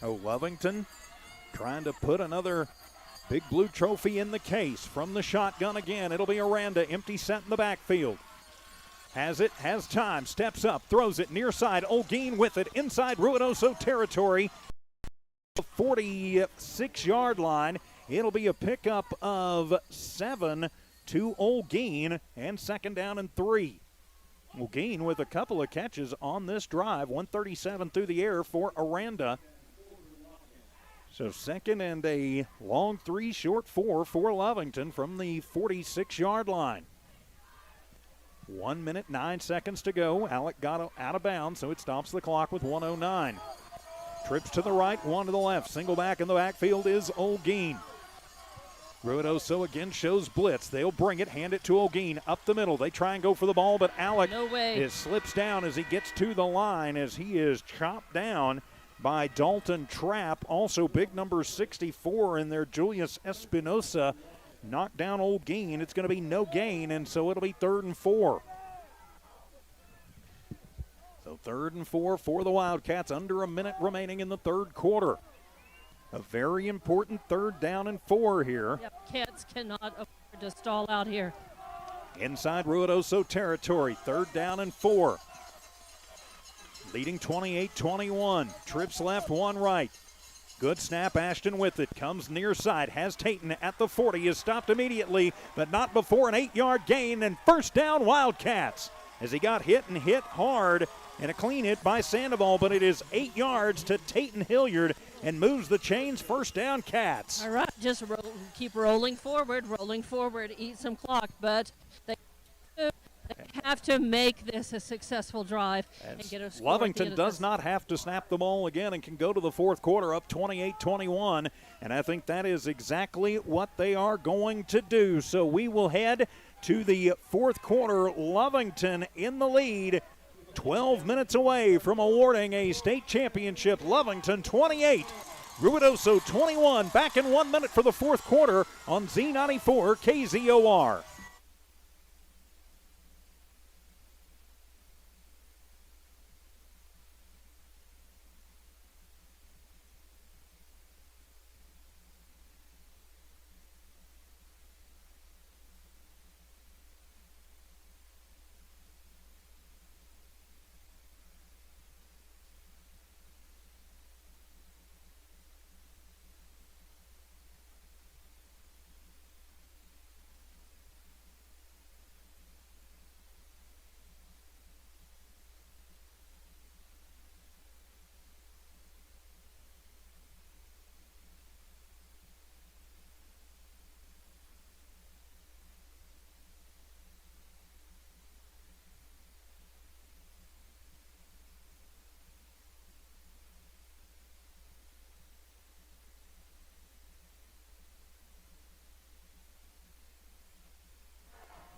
Oh, Lovington trying to put another big blue trophy in the case. From the shotgun again, it'll be Aranda, empty set in the backfield. Has it, has time, steps up, throws it near side. Olguin with it inside Ruidoso territory. 46-yard line. It'll be a pickup of 7 to Olguin and second down and 3. Olguin with a couple of catches on this drive. 137 through the air for Aranda. So second and a long 3, short 4 for Lovington from the 46-yard line. 1 minute, 9 seconds to go. Alec got out of bounds, so it stops the clock with 1:09. Trips to the right, 1 to the left. Single back in the backfield is Olguin. Ruidoso again shows blitz. They'll bring it, hand it to Olguin up the middle. They try and go for the ball, but Alec slips down as he gets to the line as he is chopped down by Dalton Trapp. Also big number 64 in there, Julius Espinosa. Knocked down Olguin. It's going to be no gain, and so it'll be 3rd and 4. So 3rd and 4 for the Wildcats, under a minute remaining in the third quarter. A very important 3rd down and 4 here. Yep, Cats cannot afford to stall out here. Inside Ruidoso territory, 3rd down and 4. Leading 28-21. Trips left, 1 right. Good snap, Ashton with it. Comes near side, has Tayton at the 40. Is stopped immediately, but not before an 8-yard gain. And first down, Wildcats. As he got hit and hit hard. And a clean hit by Sandoval, but it is 8 yards to Tayton Hilliard and moves the chains. First down, Cats. All right, just keep rolling forward, eat some clock, but they have to make this a successful drive and get a score. Lovington does not have to snap the ball again and can go to the fourth quarter up 28-21, and I think that is exactly what they are going to do. So we will head to the fourth quarter. Lovington in the lead. 12 minutes away from awarding a state championship. Lovington 28, Ruidoso 21. Back in 1 minute for the fourth quarter on Z94 KZOR.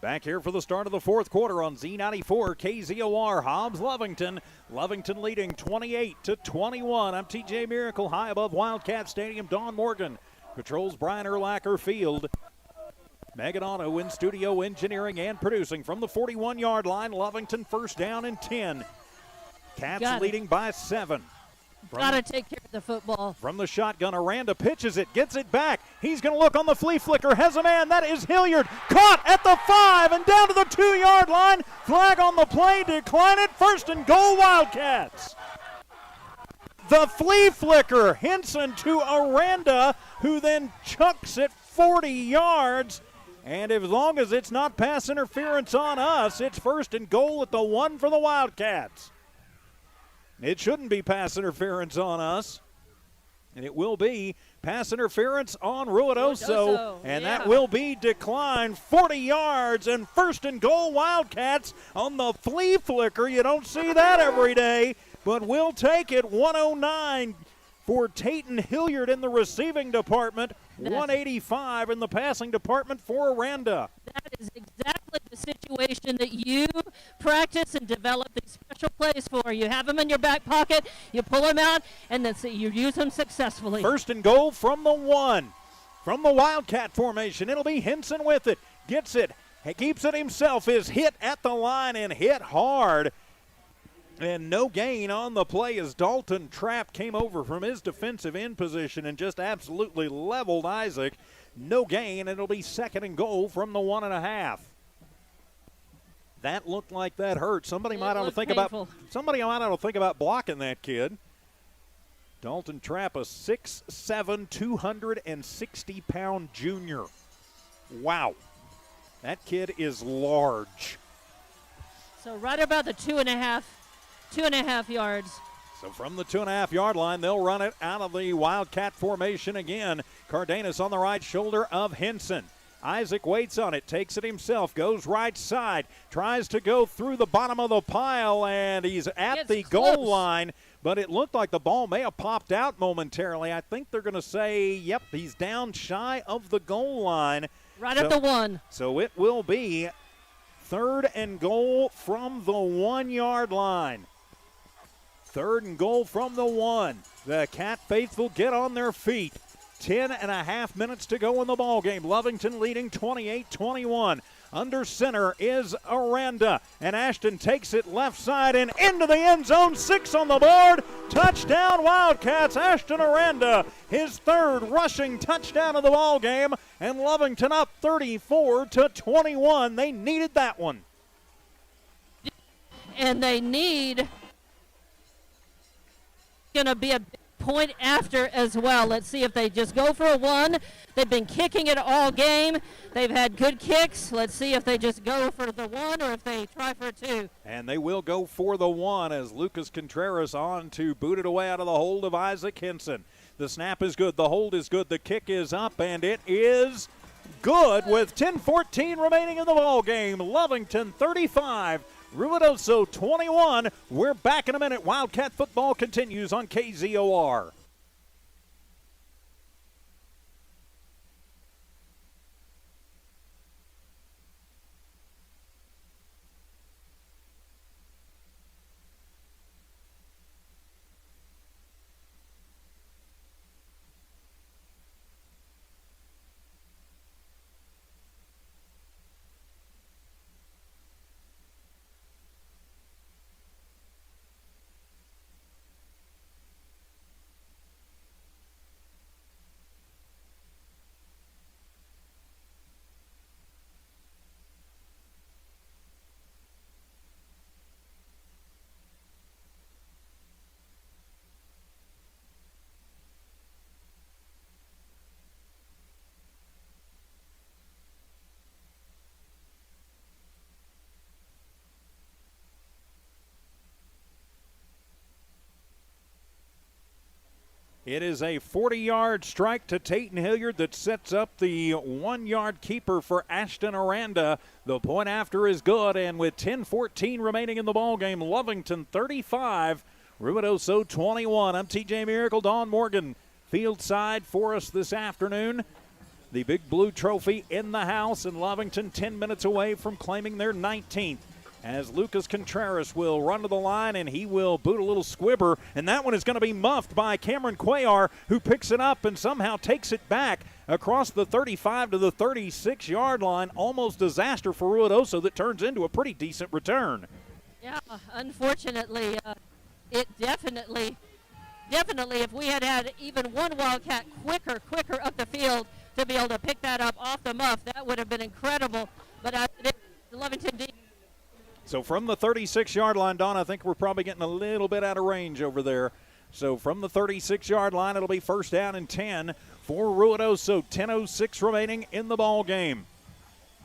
Back here for the start of the fourth quarter on Z94 KZOR Hobbs Lovington. Lovington leading 28-21. I'm TJ Miracle high above Wildcat Stadium. Don Morgan patrols Brian Urlacher Field. Megan Otto in studio engineering and producing from the 41-yard line. Lovington first down and 10. Cats leading by 7. Got to take care of the football. From the shotgun, Aranda pitches it, gets it back. He's going to look on the flea flicker, has a man. That is Hilliard. Caught at the 5 and down to the 2-yard line. Flag on the play, decline it. First and goal, Wildcats. The flea flicker, Henson to Aranda, who then chucks it 40 yards. And as long as it's not pass interference on us, it's first and goal at the 1 for the Wildcats. It shouldn't be pass interference on us. And it will be pass interference on Ruidoso. And that will be declined 40 yards and first and goal Wildcats on the flea flicker. You don't see that every day, but we'll take it. 109 for Tayton Hilliard in the receiving department. 185 in the passing department for Aranda. That is exactly the situation that you practice and develop these special plays for. You have them in your back pocket, you pull them out, and then you use them successfully. First and goal from the 1. From the Wildcat formation, it'll be Henson with it. Gets it, he keeps it himself, is hit at the line and hit hard. And no gain on the play as Dalton Trapp came over from his defensive end position and just absolutely leveled Isaac. No gain, and it'll be second and goal from the 1.5. That looked like that hurt. Somebody might ought to think about blocking that kid. Dalton Trapp, a 6'7", 260-pound junior. Wow. That kid is large. So right about the 2.5 yards. So from the 2.5-yard line, they'll run it out of the Wildcat formation again. Cardenas on the right shoulder of Henson. Isaac waits on it, takes it himself, goes right side, tries to go through the bottom of the pile, and he's at the goal line. But it looked like the ball may have popped out momentarily. I think they're going to say, yep, he's down shy of the goal line. Right at the 1. So it will be third and goal from the 1-yard line. Third and goal from the 1. The Cat faithful get on their feet. 10.5 minutes to go in the ball game. Lovington leading 28-21. Under center is Aranda, and Ashton takes it left side and into the end zone. 6 on the board. Touchdown Wildcats. Ashton Aranda, his third rushing touchdown of the ball game, and Lovington up 34-21. They needed that one. And they need going to be a point after as well. Let's see if they just go for a 1. They've been kicking it all game. They've had good kicks. Let's see if they just go for the 1 or if they try for a 2. And they will go for the 1 as Lucas Contreras on to boot it away out of the hold of Isaac Henson. The snap is good. The hold is good. The kick is up, and it is good with 10:14 remaining in the ball game. Lovington 35. Ruidoso 21. We're back in a minute. Wildcat football continues on KZOR. It is a 40-yard strike to Tayton Hilliard that sets up the 1-yard keeper for Ashton Aranda. The point after is good, and with 10:14 remaining in the ballgame, Lovington 35, Ruidoso 21. I'm TJ Miracle, Don Morgan, field side for us this afternoon. The Big Blue Trophy in the house, and Lovington 10 minutes away from claiming their 19th. As Lucas Contreras will run to the line, and he will boot a little squibber, and that one is going to be muffed by Cameron Cuellar, who picks it up and somehow takes it back across the 35 to the 36-yard line. Almost disaster for Ruidoso that turns into a pretty decent return. Yeah, unfortunately, it definitely, if we had had even one Wildcat quicker up the field to be able to pick that up off the muff, that would have been incredible. But the Lovington D. So from the 36-yard line, Don, I think we're probably getting a little bit out of range over there. So from the 36-yard line, it'll be first down and 10 for Ruidoso. 10:06 remaining in the ball game.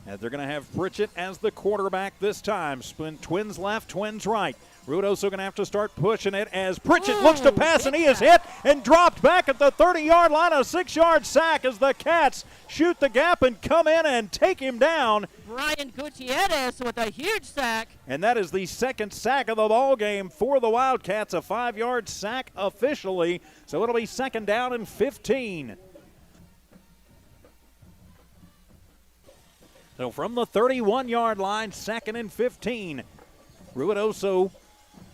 And they're going to have Pritchett as the quarterback this time. Spin twins left, twins right. Ruidoso going to have to start pushing it as Pritchett looks to pass, and he is hit and dropped back at the 30-yard line. A 6-yard sack as the Cats shoot the gap and come in and take him down. Brian Gutierrez with a huge sack. And that is the second sack of the ball game for the Wildcats. A 5-yard sack officially. So it'll be second down and 15. So from the 31-yard line, second and 15. Ruidoso,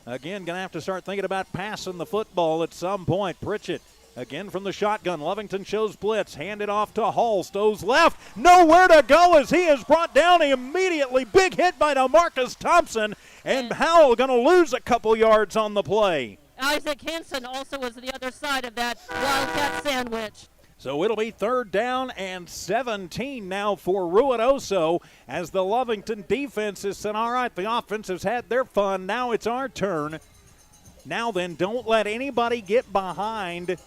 again, going to have to start thinking about passing the football at some point. Pritchett, again from the shotgun. Lovington shows blitz. Handed off to Hall. Stows left. Nowhere to go as he is brought down immediately. Big hit by Demarcus Thompson. And Howell going to lose a couple yards on the play. Isaac Henson also was the other side of that Wildcat sandwich. So it'll be third down and 17 now for Ruidoso as the Lovington defense has said, all right, the offense has had their fun. Now it's our turn. Now then, don't let anybody get behind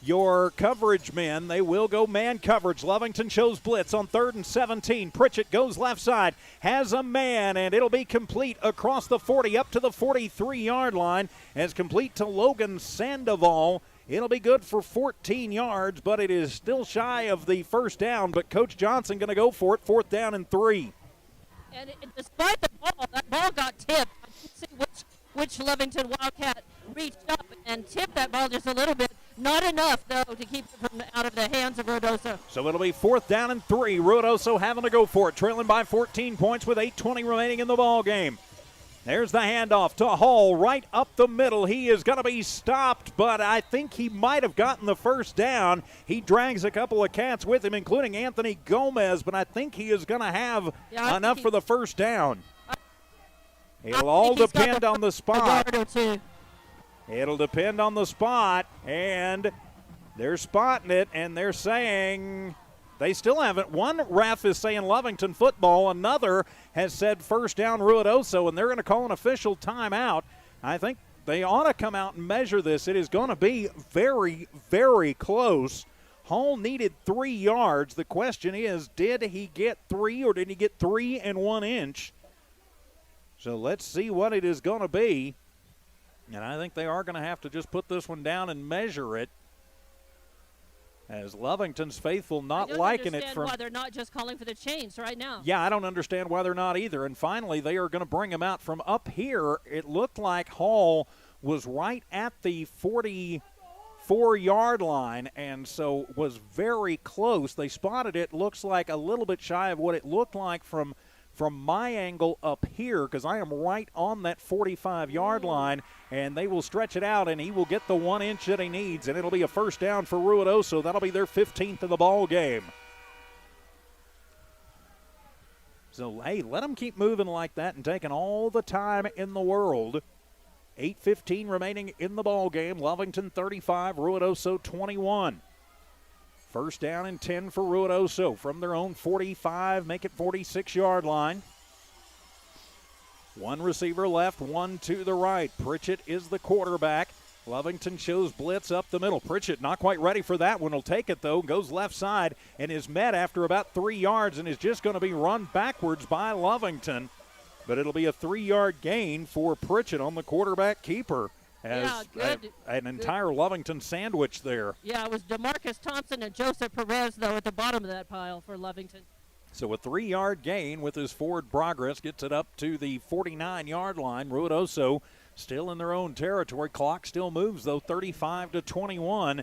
your coverage men. They will go man coverage. Lovington shows blitz on 3rd and 17. Pritchett goes left side, has a man, and it'll be complete across the 40 up to the 43-yard line as complete to Logan Sandoval. It'll be good for 14 yards, but it is still shy of the first down. But Coach Johnson going to go for it, 4th down and 3. And despite the ball, that ball got tipped. I didn't see which Lovington Wildcat reached up and tipped that ball just a little bit. Not enough, though, to keep it from out of the hands of Ruidoso. So it'll be 4th down and 3. Ruidoso having to go for it, trailing by 14 points with 8:20 remaining in the ball game. There's the handoff to Hall right up the middle. He is going to be stopped, but I think he might have gotten the first down. He drags a couple of Cats with him, including Anthony Gomez, but I think he is going to have enough for the first down. It'll all depend on the spot. It'll depend on the spot, and they're spotting it, and they're saying they still haven't. One ref is saying Lovington football. Another has said first down Ruidoso, and they're going to call an official timeout. I think they ought to come out and measure this. It is going to be very, very close. Hall needed 3 yards. The question is, did he get 3 or did he get 3 1 inch? So let's see what it is going to be. And I think they are going to have to just put this one down and measure it. As Lovington's faithful not liking it from. Why they're not just calling for the chains right now. Yeah, I don't understand why they're not either. And finally, they are going to bring him out from up here. It looked like Hall was right at the 44-yard line, and so was very close. They spotted it. Looks like a little bit shy of what it looked like from my angle up here, because I am right on that 45-yard line, and they will stretch it out, and he will get the 1 inch that he needs, and it'll be a first down for Ruidoso. That'll be their 15th of the ball game. So, hey, let them keep moving like that and taking all the time in the world. 8:15 remaining in the ball game. Lovington 35, Ruidoso 21. First down and 10 for Ruidoso from their own 45, make it 46-yard line. One receiver left, one to the right. Pritchett is the quarterback. Lovington shows blitz up the middle. Pritchett not quite ready for that one. He'll take it, though. Goes left side and is met after about 3 yards and is just going to be run backwards by Lovington. But it'll be a 3-yard gain for Pritchett on the quarterback keeper. As an entire Lovington sandwich there. Yeah, it was Demarcus Thompson and Joseph Perez, though, at the bottom of that pile for Lovington. So a 3-yard gain with his forward progress gets it up to the 49-yard line. Ruidoso still in their own territory. Clock still moves, though, 35-21.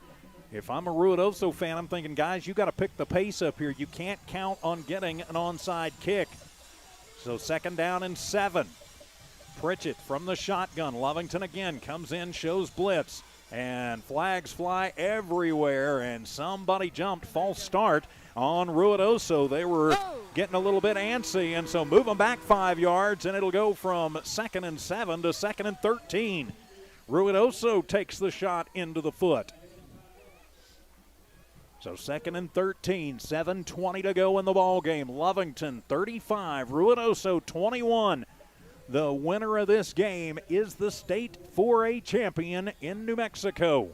If I'm a Ruidoso fan, I'm thinking, guys, you got to pick the pace up here. You can't count on getting an onside kick. So 2nd down and 7. Pritchett from the shotgun. Lovington again comes in, shows blitz, and flags fly everywhere, and somebody jumped. False start on Ruidoso. They were getting a little bit antsy, and so move them back 5 yards, and it'll go from 2nd and 7 to 2nd and 13. Ruidoso takes the shot into the foot. So 2nd and 13, 7:20 to go in the ball game. Lovington 35, Ruidoso 21. The winner of this game is the state 4A champion in New Mexico.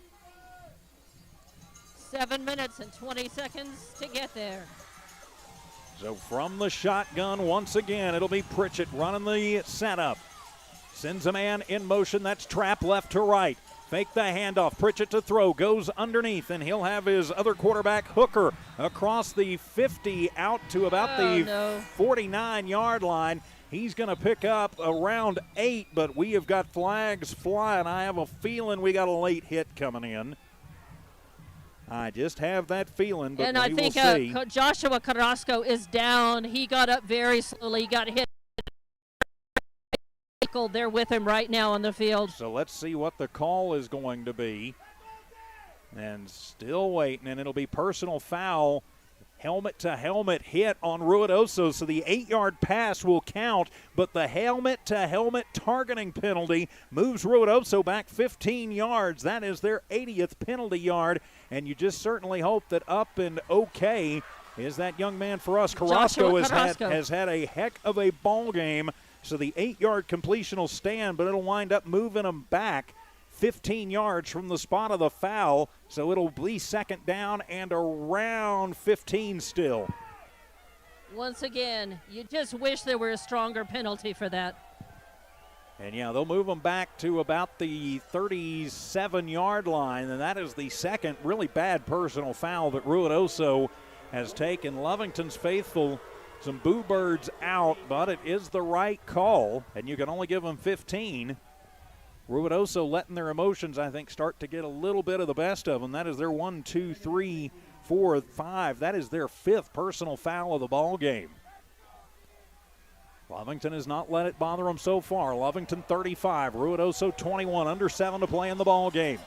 7 minutes and 20 seconds to get there. So from the shotgun, once again, it'll be Pritchett running the setup. Sends a man in motion. That's trap left to right. Fake the handoff. Pritchett to throw. Goes underneath, and he'll have his other quarterback, Hooker, across the 50 out to about 49-yard line. He's going to pick up around 8, but we have got flags flying. I have a feeling we got a late hit coming in. I just have that feeling, but and I think Joshua Carrasco is down. He got up very slowly. He got hit. They're with him right now on the field. So let's see what the call is going to be. And still waiting, and it'll be personal foul. Helmet-to-helmet hit on Ruidoso, so the 8-yard pass will count, but the helmet-to-helmet targeting penalty moves Ruidoso back 15 yards. That is their 80th penalty yard, and you just certainly hope that up and okay is that young man for us. Carrasco has had a heck of a ball game. So the 8-yard completion will stand, but it'll wind up moving them back 15 yards from the spot of the foul. So it'll be 2nd down and around 15 still. Once again, you just wish there were a stronger penalty for that. And, yeah, they'll move them back to about the 37-yard line, and that is the second really bad personal foul that Ruidoso has taken. Lovington's faithful. Some boo birds out, but it is the right call, and you can only give them 15. Ruidoso letting their emotions, I think, start to get a little bit of the best of them. That is their 1, 2, 3, 4, 5. That is their 5th personal foul of the ball game. Lovington has not let it bother them so far. Lovington 35, Ruidoso 21, under 7 to play in the ball game.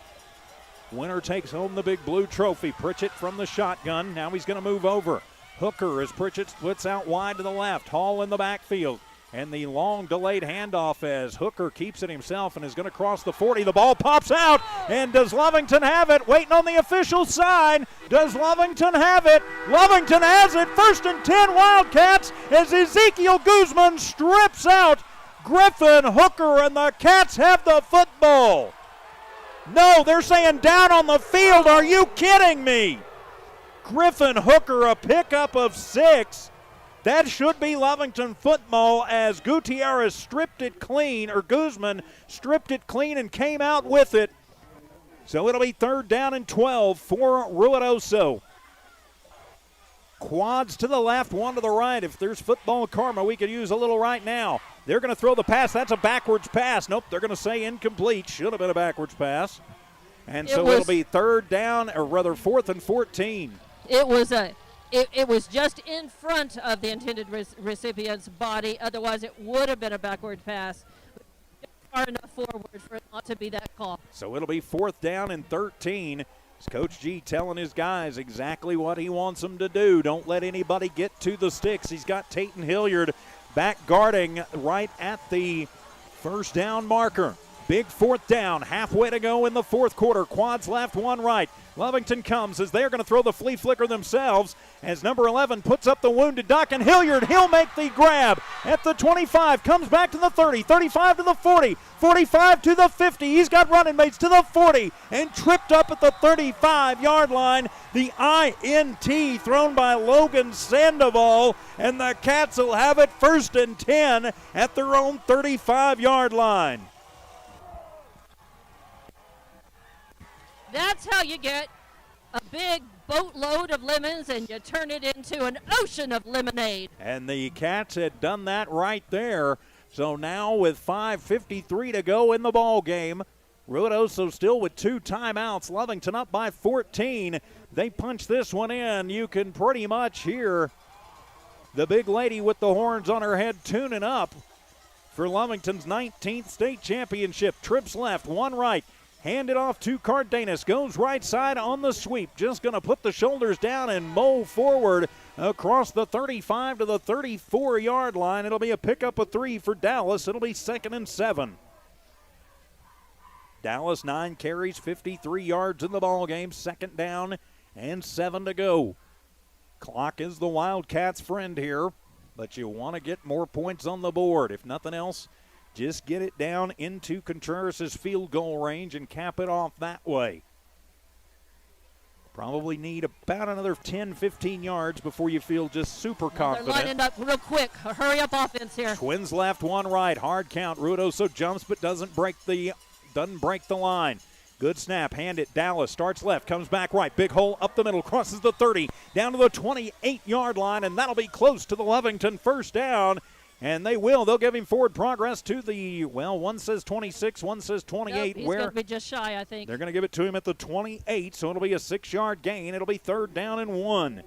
Winner takes home the big blue trophy. Pritchett from the shotgun. Now he's going to move over. Hooker as Pritchett splits out wide to the left. Hall in the backfield. And the long delayed handoff as Hooker keeps it himself and is going to cross the 40. The ball pops out. And does Lovington have it? Waiting on the official sign. Does Lovington have it? Lovington has it. 1st and 10 Wildcats as Ezekiel Guzman strips out Griffin Hooker, and the Cats have the football. No, they're saying down on the field. Are you kidding me? Griffin Hooker, a pickup of 6. That should be Lovington football as Gutierrez stripped it clean, or Guzman stripped it clean and came out with it. So it'll be 3rd down and 12 for Ruidoso. Quads to the left, 1 to the right. If there's football karma, we could use a little right now. They're going to throw the pass. That's a backwards pass. Nope, they're going to say incomplete. Should have been a backwards pass. And so it'll be 3rd down, or rather 4th and 14. It was just in front of the intended recipient's body. Otherwise, it would have been a backward pass. Far enough forward for it not to be that call. So it'll be 4th down and 13. It's Coach G telling his guys exactly what he wants them to do. Don't let anybody get to the sticks. He's got Tayton Hilliard back guarding right at the 1st down marker. Big 4th down, halfway to go in the 4th quarter. Quads left, 1 right. Lovington comes as they're going to throw the flea flicker themselves as number 11 puts up the wounded duck, and Hilliard, he'll make the grab at the 25, comes back to the 30, 35 to the 40, 45 to the 50. He's got running mates to the 40 and tripped up at the 35-yard line. The INT thrown by Logan Sandoval, and the Cats will have it 1st and 10 at their own 35-yard line. That's how you get a big boatload of lemons and you turn it into an ocean of lemonade. And the Cats had done that right there. So now with 5:53 to go in the ball game, Ruidoso still with 2 timeouts. Lovington up by 14. They punch this one in. You can pretty much hear the big lady with the horns on her head tuning up for Lovington's 19th state championship. Trips left, one right. Hand it off to Cardenas. Goes right side on the sweep. Just going to put the shoulders down and mow forward across the 35 to the 34-yard line. It'll be a pickup of 3 for Dallas. It'll be 2nd and 7. Dallas 9 carries, 53 yards in the ball game. 2nd down and 7 to go. Clock is the Wildcats' friend here, but you want to get more points on the board. If nothing else, just get it down into Contreras' field goal range and cap it off that way. Probably need about another 10, 15 yards before you feel just super confident. They're lining up real quick. Hurry up offense here. Twins left, one right. Hard count. Ruidoso jumps but doesn't break the line. Good snap, hand it. Dallas starts left, comes back right. Big hole up the middle, crosses the 30, down to the 28-yard line, and that'll be close to the Lovington first down. And they will. They'll give him forward progress to the, one says 26, one says 28. He's going to be just shy, I think. They're going to give it to him at the 28, so it'll be a 6-yard gain. It'll be 3rd down and 1.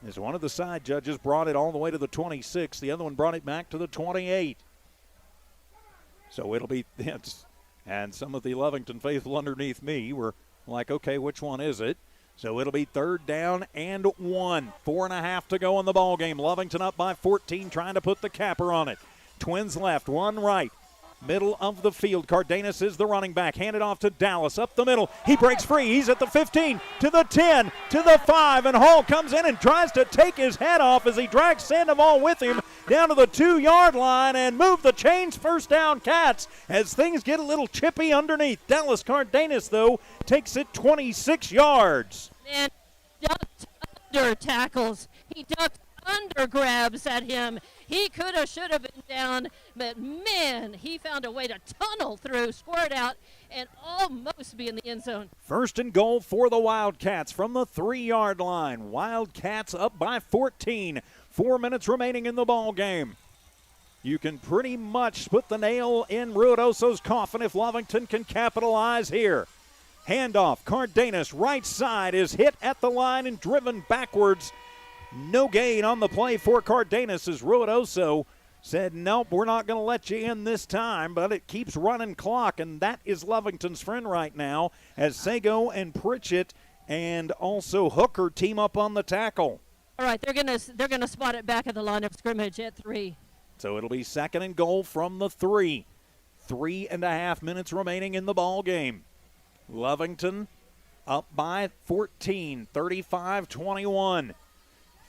As one of the side judges brought it all the way to the 26, the other one brought it back to the 28. So it'll be, and some of the Lovington faithful underneath me were like, okay, which one is it? So it'll be 3rd down and 1. 4.5 to go in the ball game. Lovington up by 14, trying to put the capper on it. Twins left, one right. Middle of the field. Cardenas is the running back. Handed off to Dallas up the middle. He breaks free. He's at the 15, to the 10, to the 5, and Hall comes in and tries to take his head off as he drags Sandoval with him down to the 2-yard line and move the chains. First down, Cats, as things get a little chippy underneath. Dallas Cardenas, though, takes it 26 yards. And ducked under tackles. He ducked under grabs at him. He should have been down, but man, he found a way to tunnel through, squirt out, and almost be in the end zone. 1st and goal for the Wildcats from the 3-yard line. Wildcats up by 14. 4 minutes remaining in the ball game. You can pretty much put the nail in Ruidoso's coffin if Lovington can capitalize here. Handoff, Cardenas, right side, is hit at the line and driven backwards. No gain on the play for Cardenas as Ruidoso said, nope, we're not going to let you in this time, but it keeps running clock, and that is Lovington's friend right now as Sago and Pritchett and also Hooker team up on the tackle. All right, they're gonna spot it back at the line of scrimmage at 3. So it'll be 2nd and goal from the 3. 3.5 minutes remaining in the ball game. Lovington up by 14, 35-21.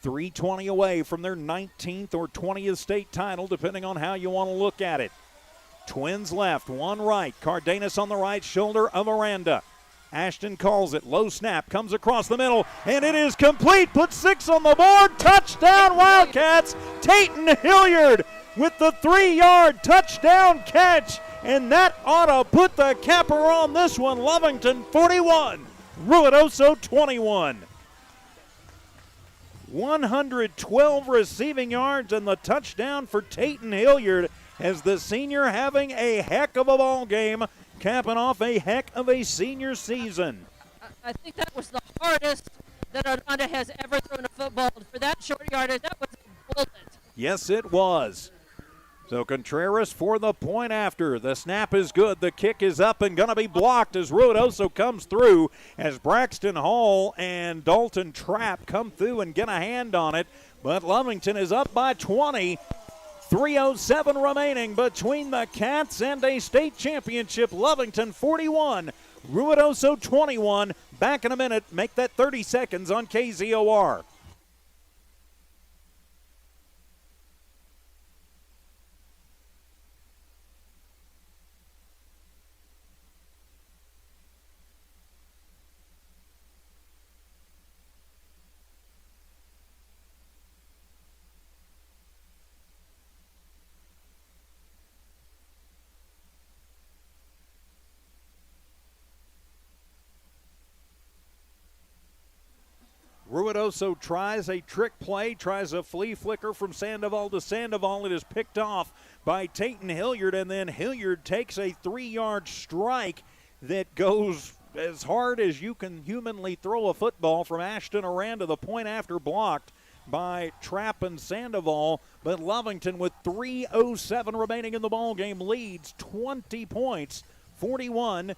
3:20 away from their 19th or 20th state title, depending on how you want to look at it. Twins left, one right. Cardenas on the right shoulder of Aranda. Ashton calls it. Low snap, comes across the middle, and it is complete. Put 6 on the board. Touchdown, Wildcats. Tayton Hilliard with the 3-yard touchdown catch, and that ought to put the capper on this one. Lovington 41, Ruidoso 21. 112 receiving yards and the touchdown for Tayton Hilliard as the senior having a heck of a ball game, capping off a heck of a senior season. I think that was the hardest that Aranda has ever thrown a football. For that short yardage, that was a bullet. Yes, it was. So Contreras for the point after. The snap is good. The kick is up and going to be blocked as Ruidoso comes through as Braxton Hall and Dalton Trapp come through and get a hand on it. But Lovington is up by 20. 3:07 remaining between the Cats and a state championship. Lovington 41, Ruidoso 21. Back in a minute. Make that 30 seconds on KZOR. Ruidoso tries a trick play, tries a flea flicker from Sandoval to Sandoval. It is picked off by Tayton Hilliard, and then Hilliard takes a 3-yard strike that goes as hard as you can humanly throw a football from Ashton Aranda. The point after blocked by Trapp and Sandoval, but Lovington with 3:07 remaining in the ball game leads 20 points, 41-21.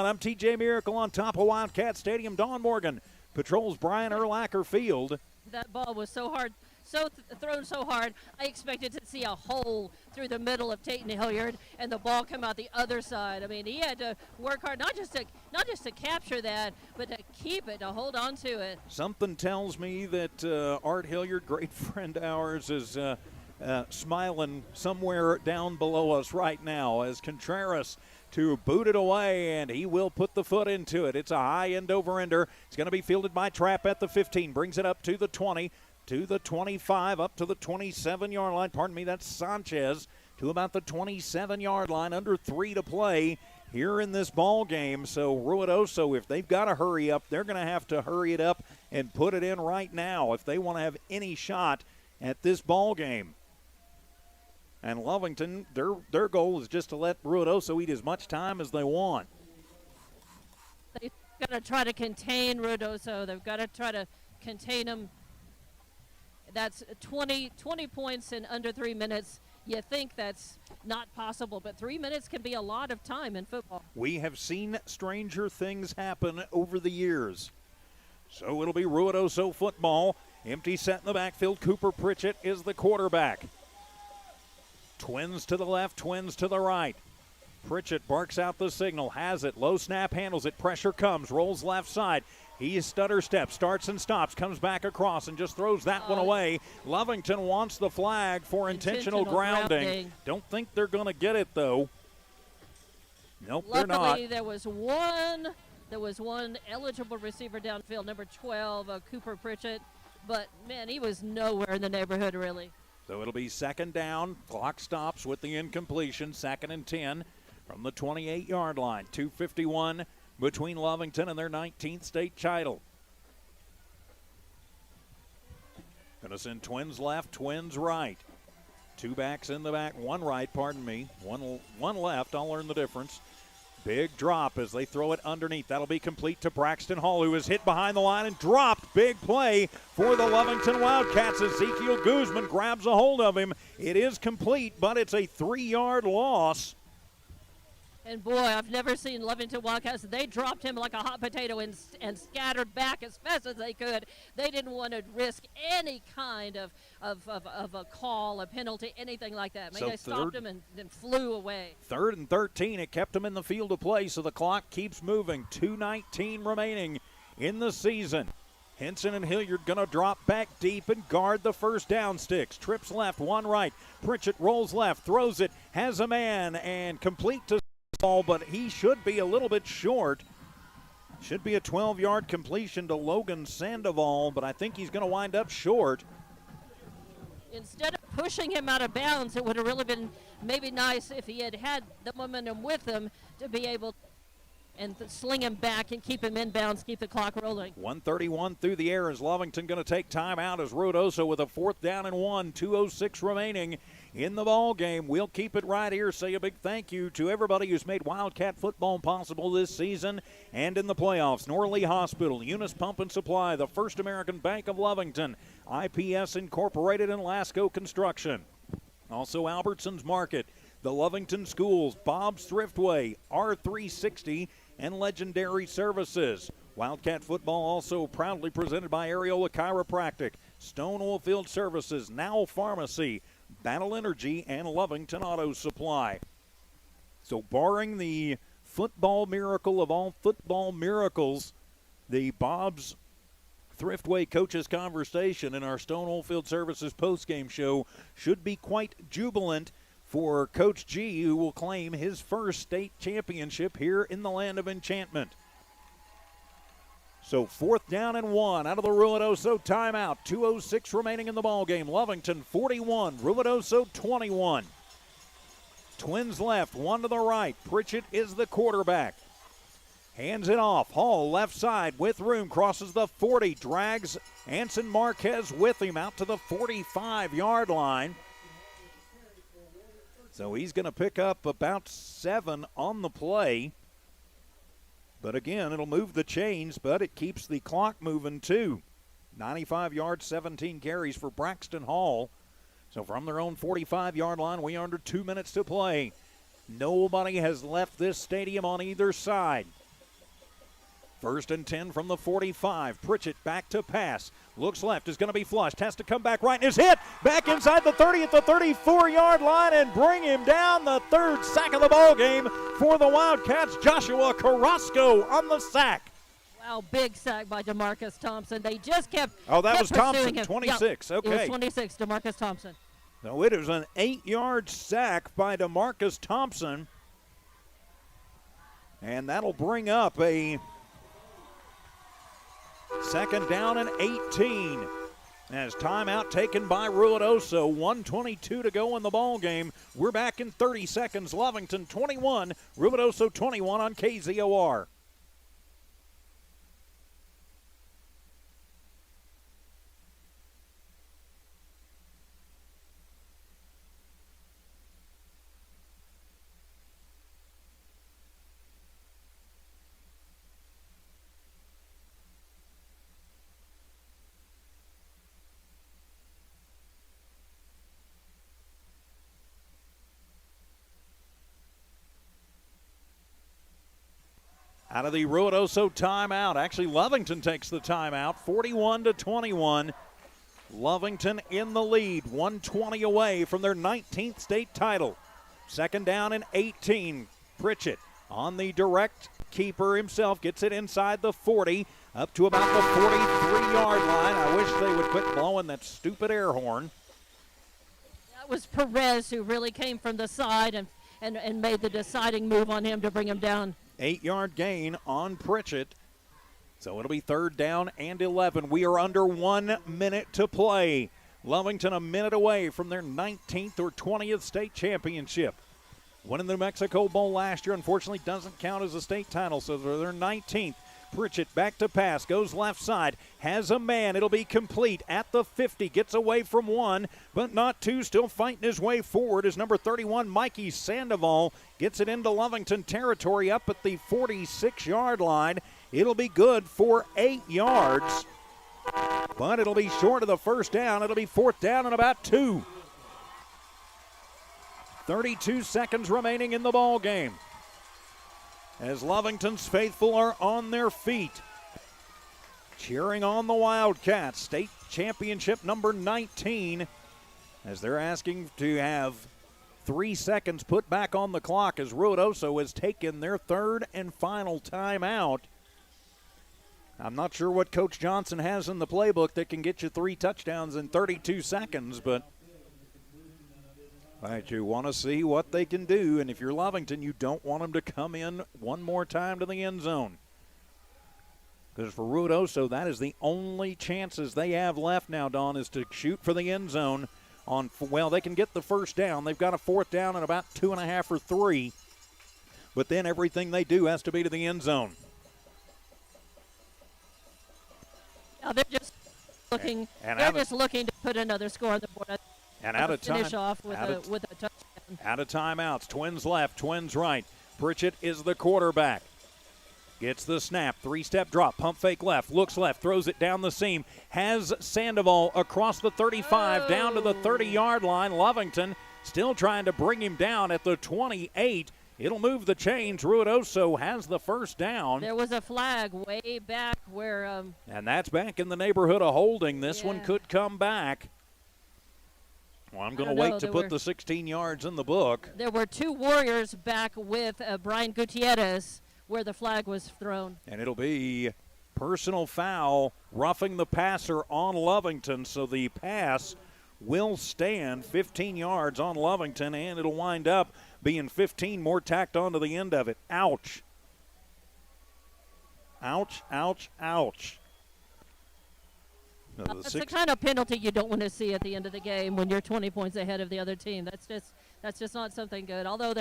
I'm TJ Miracle on top of Wildcat Stadium. Don Morgan patrols Brian Urlacher Field. That ball was so hard, thrown so hard, I expected to see a hole through the middle of Tayton Hilliard and the ball come out the other side. I mean, he had to work hard, not just to capture that, but to keep it, to hold on to it. Something tells me that Art Hilliard, great friend of ours, is smiling somewhere down below us right now as Contreras to boot it away, and he will put the foot into it. It's a high-end over-ender. It's going to be fielded by Trapp at the 15. Brings it up to the 20, to the 25, up to the 27-yard line. Pardon me, that's Sanchez to about the 27-yard line. Under 3 to play here in this ball game. So Ruidoso, if they've got to hurry up, they're going to have to hurry it up and put it in right now if they want to have any shot at this ball game. And Lovington, their goal is just to let Ruidoso eat as much time as they want. They've got to try to contain Ruidoso. They've got to try to contain him. That's 20 points in under 3 minutes. You think that's not possible, but 3 minutes can be a lot of time in football. We have seen stranger things happen over the years. So it'll be Ruidoso football. Empty set in the backfield. Cooper Pritchett is the quarterback. Twins to the left, twins to the right. Pritchett barks out the signal, has it, low snap, handles it, pressure comes, rolls left side. He stutter step, starts and stops, comes back across and just throws that one away. Lovington wants the flag for intentional grounding. Don't think they're going to get it, though. Nope, Luckily, they're not. there was one eligible receiver downfield, number 12, Cooper Pritchett. But, man, he was nowhere in the neighborhood, really. So it'll be second down. Clock stops with the incompletion. 2nd and 10 from the 28-yard line. 2:51 between Lovington and their 19th state title. Going to send twins left, twins right. 2 backs in the back, 1 right, pardon me. One left, I'll learn the difference. Big drop as they throw it underneath. That'll be complete to Braxton Hall, who is hit behind the line and dropped. Big play for the Lovington Wildcats. Ezekiel Guzman grabs a hold of him. It is complete, but it's a 3-yard loss. And boy, I've never seen Lovington Wildcats. They dropped him like a hot potato and scattered back as fast as they could. They didn't want to risk any kind of a call, a penalty, anything like that. They stopped him and then flew away. 3rd and 13. It kept them in the field of play, so the clock keeps moving. 2:19 remaining in the season. Henson and Hilliard going to drop back deep and guard the first down sticks. Trips left, 1 right. Pritchett rolls left, throws it, has a man, and complete to ball, but he should be a little bit short. Should be a 12-yard completion to Logan Sandoval, but I think he's going to wind up short. Instead of pushing him out of bounds, it would have really been maybe nice if he had the momentum with him to be able and sling him back and keep him inbounds, keep the clock rolling. 1:31 through the air. Is Lovington going to take time out as Ruidoso with a 4th down and 1, 2:06 remaining in the ball game. We'll keep it right here. Say a big thank you to everybody who's made Wildcat football possible this season and in the playoffs. Norley Hospital, Eunice Pump and Supply, the First American Bank of Lovington, IPS Incorporated, and Lasco Construction. Also Albertsons Market, the Lovington Schools, Bob's Thriftway, R360, and Legendary Services. Wildcat football also proudly presented by Areola Chiropractic, Stonewall Field Services, Now Pharmacy, Battle Energy, and Lovington Auto Supply. So barring the football miracle of all football miracles, the Bob's Thriftway Coaches Conversation in our Stonewall Field Services postgame show should be quite jubilant for Coach G, who will claim his first state championship here in the land of enchantment. So 4th down and 1 out of the Ruidoso timeout. 2:06 remaining in the ballgame. Lovington 41, Ruidoso 21. Twins left, 1 to the right. Pritchett is the quarterback. Hands it off. Hall left side with room. Crosses the 40. Drags Anson Marquez with him out to the 45-yard line. So he's going to pick up about 7 on the play. But again, it'll move the chains, but it keeps the clock moving too. 95 yards, 17 carries for Braxton Hall. So from their own 45-yard line, we are under 2 minutes to play. Nobody has left this stadium on either side. 1st and 10 from the 45. Pritchett back to pass. Looks left, is going to be flushed. Has to come back right and is hit. Back inside the 30 at the 34-yard line and bring him down. The 3rd sack of the ball game for the Wildcats. Joshua Carrasco on the sack. Wow, big sack by DeMarcus Thompson. They just kept that was Thompson, him. 26. Yep, okay. It was 26, DeMarcus Thompson. So it is an 8-yard sack by DeMarcus Thompson. And that'll bring up a 2nd down and 18. As timeout taken by Ruidoso. 1:22 to go in the ball game. We're back in 30 seconds. Lovington 21, Ruidoso 21 on KZOR. Out of the Ruidoso timeout. Actually, Lovington takes the timeout. 41-21. Lovington in the lead. 1:20 away from their 19th state title. 2nd down and 18. Pritchett on the direct keeper himself. Gets it inside the 40. Up to about the 43-yard line. I wish they would quit blowing that stupid air horn. That was Perez who really came from the side and made the deciding move on him to bring him down. 8-yard gain on Pritchett. So it'll be 3rd down and 11. We are under 1 minute to play. Lovington a minute away from their 19th or 20th state championship. Winning the New Mexico Bowl last year, unfortunately, doesn't count as a state title, so they're their 19th. Pritchett back to pass, goes left side, has a man. It'll be complete at the 50, gets away from 1, but not 2. Still fighting his way forward as number 31, Mikey Sandoval, gets it into Lovington territory up at the 46-yard line. It'll be good for 8 yards, but it'll be short of the 1st down. It'll be 4th down and about 2. 32 seconds remaining in the ball game, as Lovington's faithful are on their feet, cheering on the Wildcats. State championship number 19, as they're asking to have 3 seconds put back on the clock as Ruidoso has taken their 3rd and final timeout. I'm not sure what Coach Johnson has in the playbook that can get you 3 touchdowns in 32 seconds, but you want to see what they can do, and if you're Lovington, you don't want them to come in one more time to the end zone. Because for Ruidoso, that is the only chances they have left now, Dawn, is to shoot for the end zone. They can get the 1st down. They've got a 4th down and about 2.5 or 3. But then everything they do has to be to the end zone. Now they're just looking. They're just looking to put another score on the board. And out of time. Finish off with a touchdown. Out of timeouts. Twins left, Twins right. Pritchett is the quarterback. Gets the snap, 3-step drop, pump fake left, looks left, throws it down the seam. Has Sandoval across the 35, down to the 30-yard line. Lovington still trying to bring him down at the 28. It'll move the chains. Ruidoso has the 1st down. There was a flag way back where. And that's back in the neighborhood of holding. This one could come back. Well, I'm going to wait to put the 16 yards in the book. There were 2 Warriors back with Brian Gutierrez where the flag was thrown. And it'll be personal foul, roughing the passer on Lovington. So the pass will stand 15 yards on Lovington, and it'll wind up being 15 more tacked onto the end of it. Ouch. Ouch, ouch, ouch. That's the kind of penalty you don't want to see at the end of the game when you're 20 points ahead of the other team. That's just not something good. Although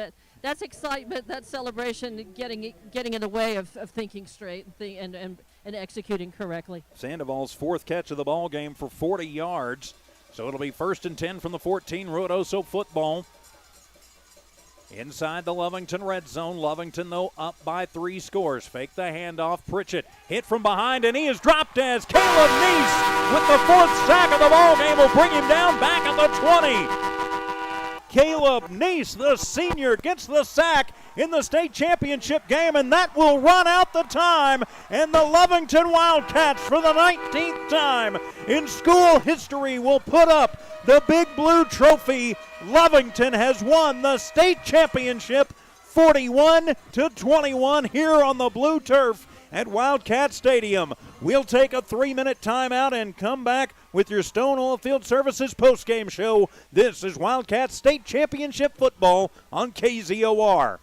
that's excitement, that celebration, getting in the way of thinking straight and executing correctly. Sandoval's fourth catch of the ball game for 40 yards. So it'll be 1st and 10 from the 14. Ruidoso football. Inside the Lovington red zone. Lovington, though, up by 3 scores. Fake the handoff. Pritchett hit from behind, and he is dropped as Caleb Neese with the 4th sack of the ball game will bring him down back at the 20. Caleb Neese, the senior, gets the sack in the state championship game, and that will run out the time. And the Lovington Wildcats, for the 19th time in school history, will put up the Big Blue Trophy. Lovington has won the state championship 41-21 here on the blue turf at Wildcat Stadium. We'll take a 3-minute timeout and come back with your Stone Oil Field Services postgame show. This is Wildcat State Championship football on KZOR.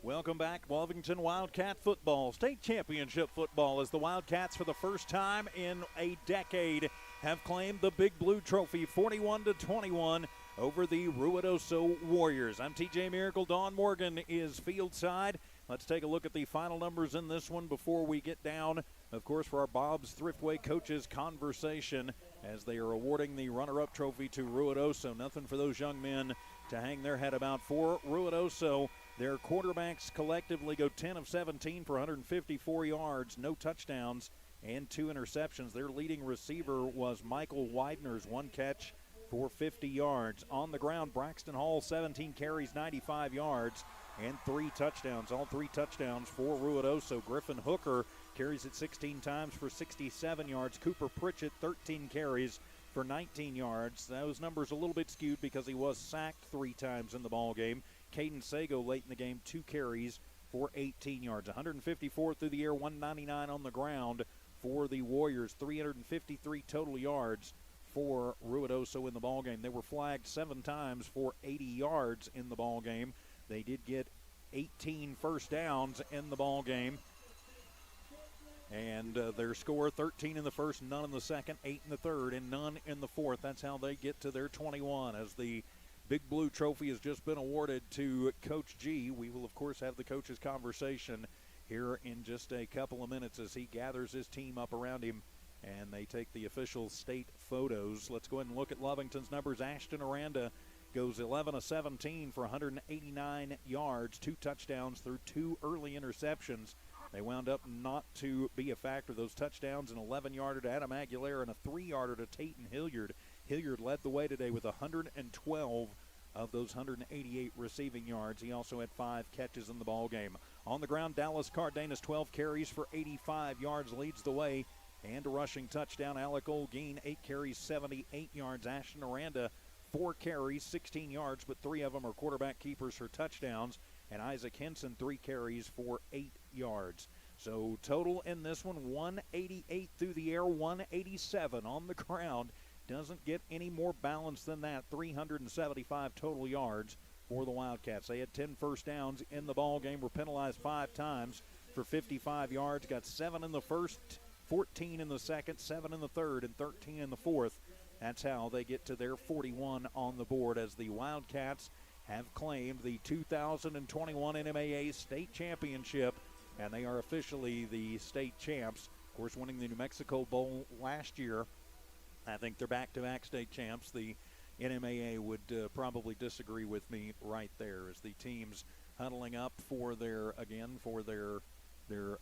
Welcome back, Lovington Wildcat football. State championship football as the Wildcats, for the first time in a decade, have claimed the Big Blue Trophy 41-21 over the Ruidoso Warriors. I'm TJ Miracle. Dawn Morgan is field side. Let's take a look at the final numbers in this one before we get down, of course, for our Bob's Thriftway coaches conversation as they are awarding the runner-up trophy to Ruidoso. Nothing for those young men to hang their head about. For Ruidoso, their quarterbacks collectively go 10 of 17 for 154 yards, no touchdowns, and 2 interceptions. Their leading receiver was Michael Widener's 1 catch for 50 yards. On the ground, Braxton Hall, 17 carries, 95 yards, and 3 touchdowns. All 3 touchdowns for Ruidoso. Griffin Hooker carries it 16 times for 67 yards. Cooper Pritchett, 13 carries for 19 yards. Those numbers a little bit skewed because he was sacked 3 times in the ball game. Caden Sago late in the game, 2 carries for 18 yards. 154 through the air, 199 on the ground for the Warriors, 353 total yards for Ruidoso in the ballgame. They were flagged 7 times for 80 yards in the ballgame. They did get 18 first downs in the ballgame. And their score, 13 in the first, none in the second, 8 in the third, and none in the fourth. That's how they get to their 21 as the Big Blue Trophy has just been awarded to Coach G. We will, of course, have the coach's conversation here in just a couple of minutes as he gathers his team up around him and they take the official state photos. Let's go ahead and look at Lovington's numbers. Ashton Aranda goes 11 of 17 for 189 yards, 2 touchdowns through 2 early interceptions. They wound up not to be a factor. Those touchdowns, an 11-yarder to Adam Aguilera and a 3-yarder to Tayton Hilliard. Hilliard led the way today with 112 of those 188 receiving yards. He also had 5 catches in the ball game. On the ground, Dallas Cardenas, 12 carries for 85 yards, leads the way. And a rushing touchdown, Alec Olguin, 8 carries, 78 yards. Ashton Aranda, 4 carries, 16 yards, but 3 of them are quarterback keepers for touchdowns. And Isaac Henson, 3 carries for 8 yards. So total in this one, 188 through the air, 187 on the ground. Doesn't get any more balanced than that. 375 total yards for the Wildcats. They had 10 first downs in the ball game, were penalized 5 times for 55 yards. Got 7 in the first, 14 in the second, 7 in the third, and 13 in the fourth. That's how they get to their 41 on the board as the Wildcats have claimed the 2021 NMAA state championship, and they are officially the state champs. Of course, winning the New Mexico Bowl last year. I think they're back-to-back state champs. The NMAA would probably disagree with me right there as the teams huddling up for their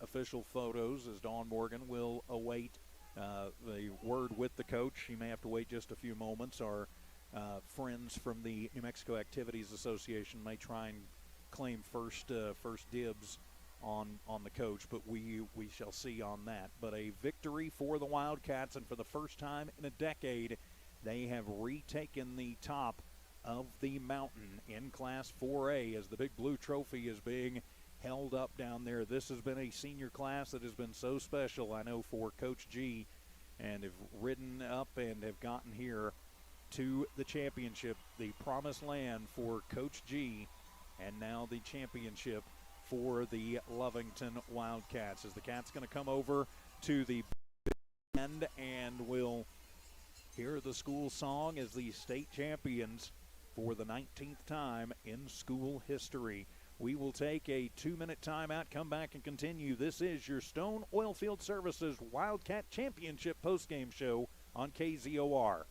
official photos as Dawn Morgan will await the word with the coach. She may have to wait just a few moments. Our friends from the New Mexico Activities Association may try and claim first dibs on the coach, but we shall see on that. But a victory for the Wildcats, and for the first time in a decade, they have retaken the top of the mountain in Class 4A as the Big Blue Trophy is being held up down there. This has been a senior class that has been so special, I know, for Coach G, and have ridden up and have gotten here to the championship, the promised land for Coach G, and now the championship for the Lovington Wildcats. As the Cats going to come over to the end and will hear the school song as the state champions for the 19th time in school history. We will take a 2-minute timeout, come back and continue. This is your Stone Oilfield Services Wildcat Championship postgame show on KZOR.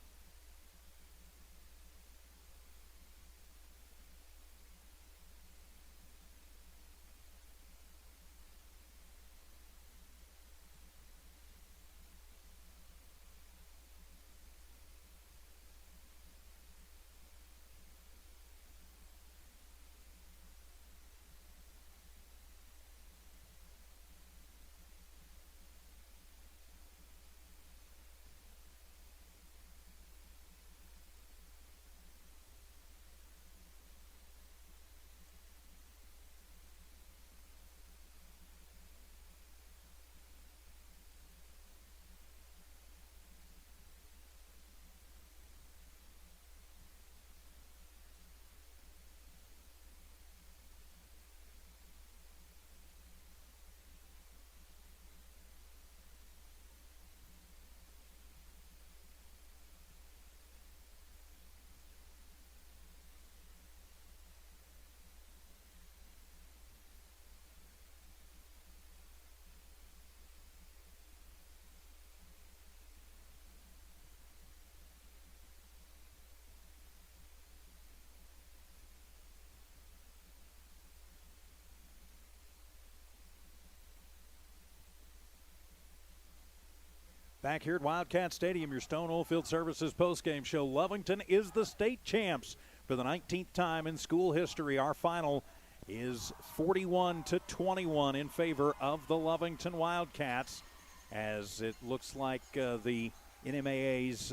Back here at Wildcat Stadium, your Stone Oilfield Services postgame show. Lovington is the state champs for the 19th time in school history. Our final is 41-21 in favor of the Lovington Wildcats, as it looks like the NMAA's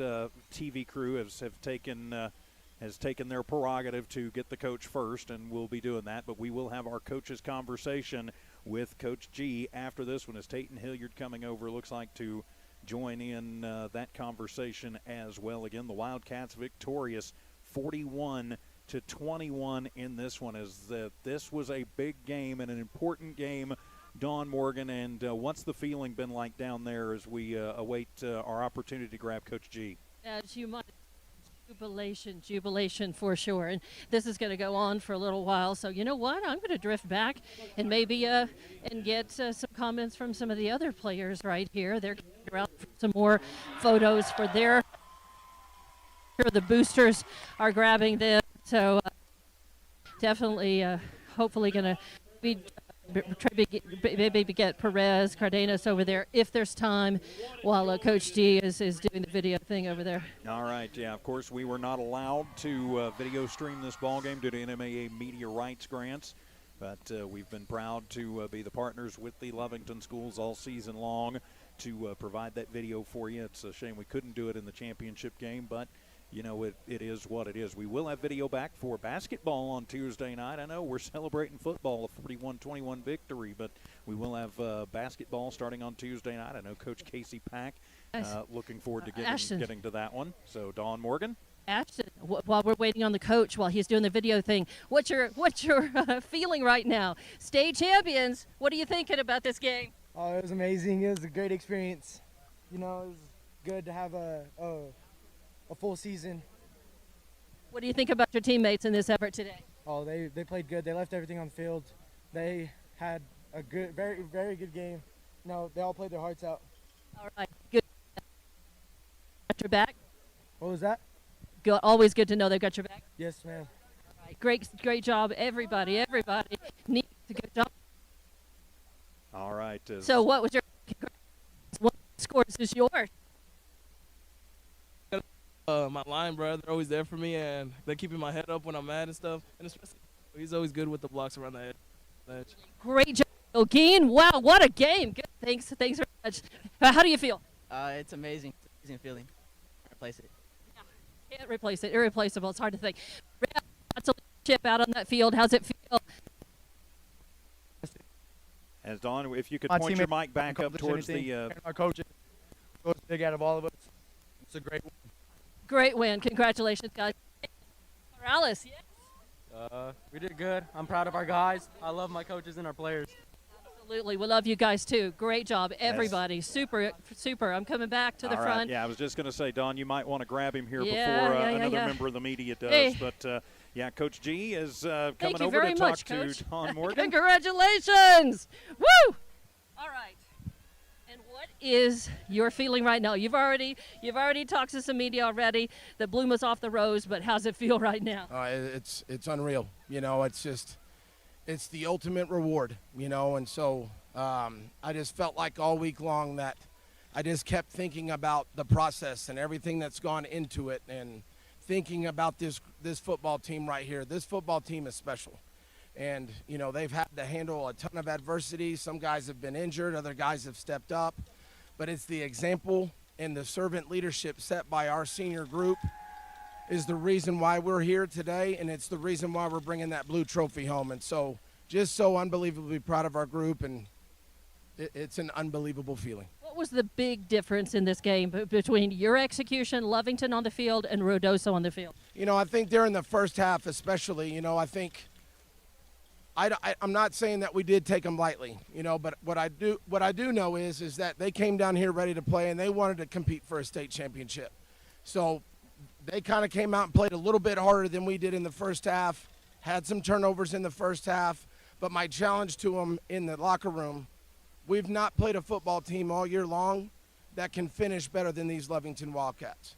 TV crew has taken their prerogative to get the coach first, and we'll be doing that. But we will have our coach's conversation with Coach G after this one, as Tayton Hilliard coming over, looks like to join in that conversation as well. Again, the Wildcats victorious 41-21 in this one, as this was a big game and an important game, Dawn Morgan. And what's the feeling been like down there as we await our opportunity to grab Coach G? As you might, jubilation for sure. And this is going to go on for a little while. So you know what? I'm going to drift back and maybe and get some comments from some of the other players right here. They're out for some more photos for their. Sure, the boosters are grabbing them. So definitely, hopefully, going to be. Maybe get Perez, Cardenas over there if there's time, while Coach D is doing the video thing over there. All right, yeah, of course we were not allowed to video stream this ball game due to NMAA media rights grants, but we've been proud to be the partners with the Lovington schools all season long to provide that video for you. It's a shame we couldn't do it in the championship game, but you know, it is what it is. We will have video back for basketball on Tuesday night. I know we're celebrating football, a 41-21 victory, but we will have basketball starting on Tuesday night. I know Coach Casey Pack looking forward to getting to that one. So, Dawn Morgan. Ashton, while we're waiting on the coach, while he's doing the video thing, what's your feeling right now? State champions, what are you thinking about this game? Oh, it was amazing. It was a great experience. You know, it was good to have a full season. What do you think about your teammates in this effort today? Oh, they played good. They left everything on the field. They had a good, very, very good game. No, they all played their hearts out. All right, good. Got your back? What was that? Good. Always good to know they got your back. Yes, ma'am. All right, great job, everybody. Neat, good job. All right. So what was your what scores is yours? My line, bro, they're always there for me, and they're keeping my head up when I'm mad and stuff. And especially, he's always good with the blocks around the edge. Great job, Gene. Wow, what a game. Good. Thanks very much. How do you feel? It's amazing. It's an amazing feeling. Replace it. Yeah, can't replace it. Irreplaceable. It's hard to think. Lots of leadership out on that field. How's it feel? As Dawn, if you could point your mic back up towards the. Our coach goes big out of all of us. It's a great win. Great win. Congratulations, guys. Morales, yes. We did good. I'm proud of our guys. I love my coaches and our players. Absolutely. We love you guys, too. Great job, everybody. Yes. Super. I'm coming back to the front. Yeah, I was just going to say, Dawn, you might want to grab him here before another member of the media does. Hey. But, Coach G is coming Thank you over very to much, talk Coach. to Dawn Morgan. Congratulations. Woo! All right. And what is your feeling right now? You've already talked to some media already. The bloom is off the rose, but how's it feel right now? It's unreal. You know, it's the ultimate reward, you know, and so I just felt like all week long that I just kept thinking about the process and everything that's gone into it, and thinking about this football team right here. This football team is special. And, you know, they've had to handle a ton of adversity. Some guys have been injured. Other guys have stepped up. But it's the example and the servant leadership set by our senior group is the reason why we're here today, and it's the reason why we're bringing that blue trophy home. And so just so unbelievably proud of our group, and it's an unbelievable feeling. What was the big difference in this game between your execution, Lovington on the field, and Ruidoso on the field? You know, I think during the first half especially, you know, I think I'm not saying that we did take them lightly, you know, but what I do know is that they came down here ready to play, and they wanted to compete for a state championship. So they kind of came out and played a little bit harder than we did in the first half, had some turnovers in the first half, but my challenge to them in the locker room, we've not played a football team all year long that can finish better than these Lovington Wildcats.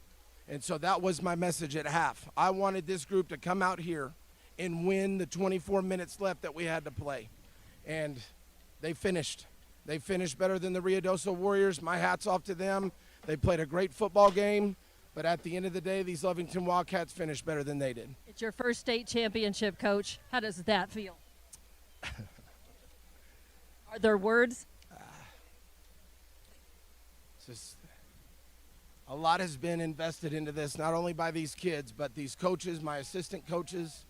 And so that was my message at half. I wanted this group to come out here and win the 24 minutes left that we had to play. And they finished. They finished better than the Ruidoso Warriors. My hat's off to them. They played a great football game, but at the end of the day, these Lovington Wildcats finished better than they did. It's your first state championship, Coach. How does that feel? Are there words? Just a lot has been invested into this, not only by these kids, but these coaches, my assistant coaches,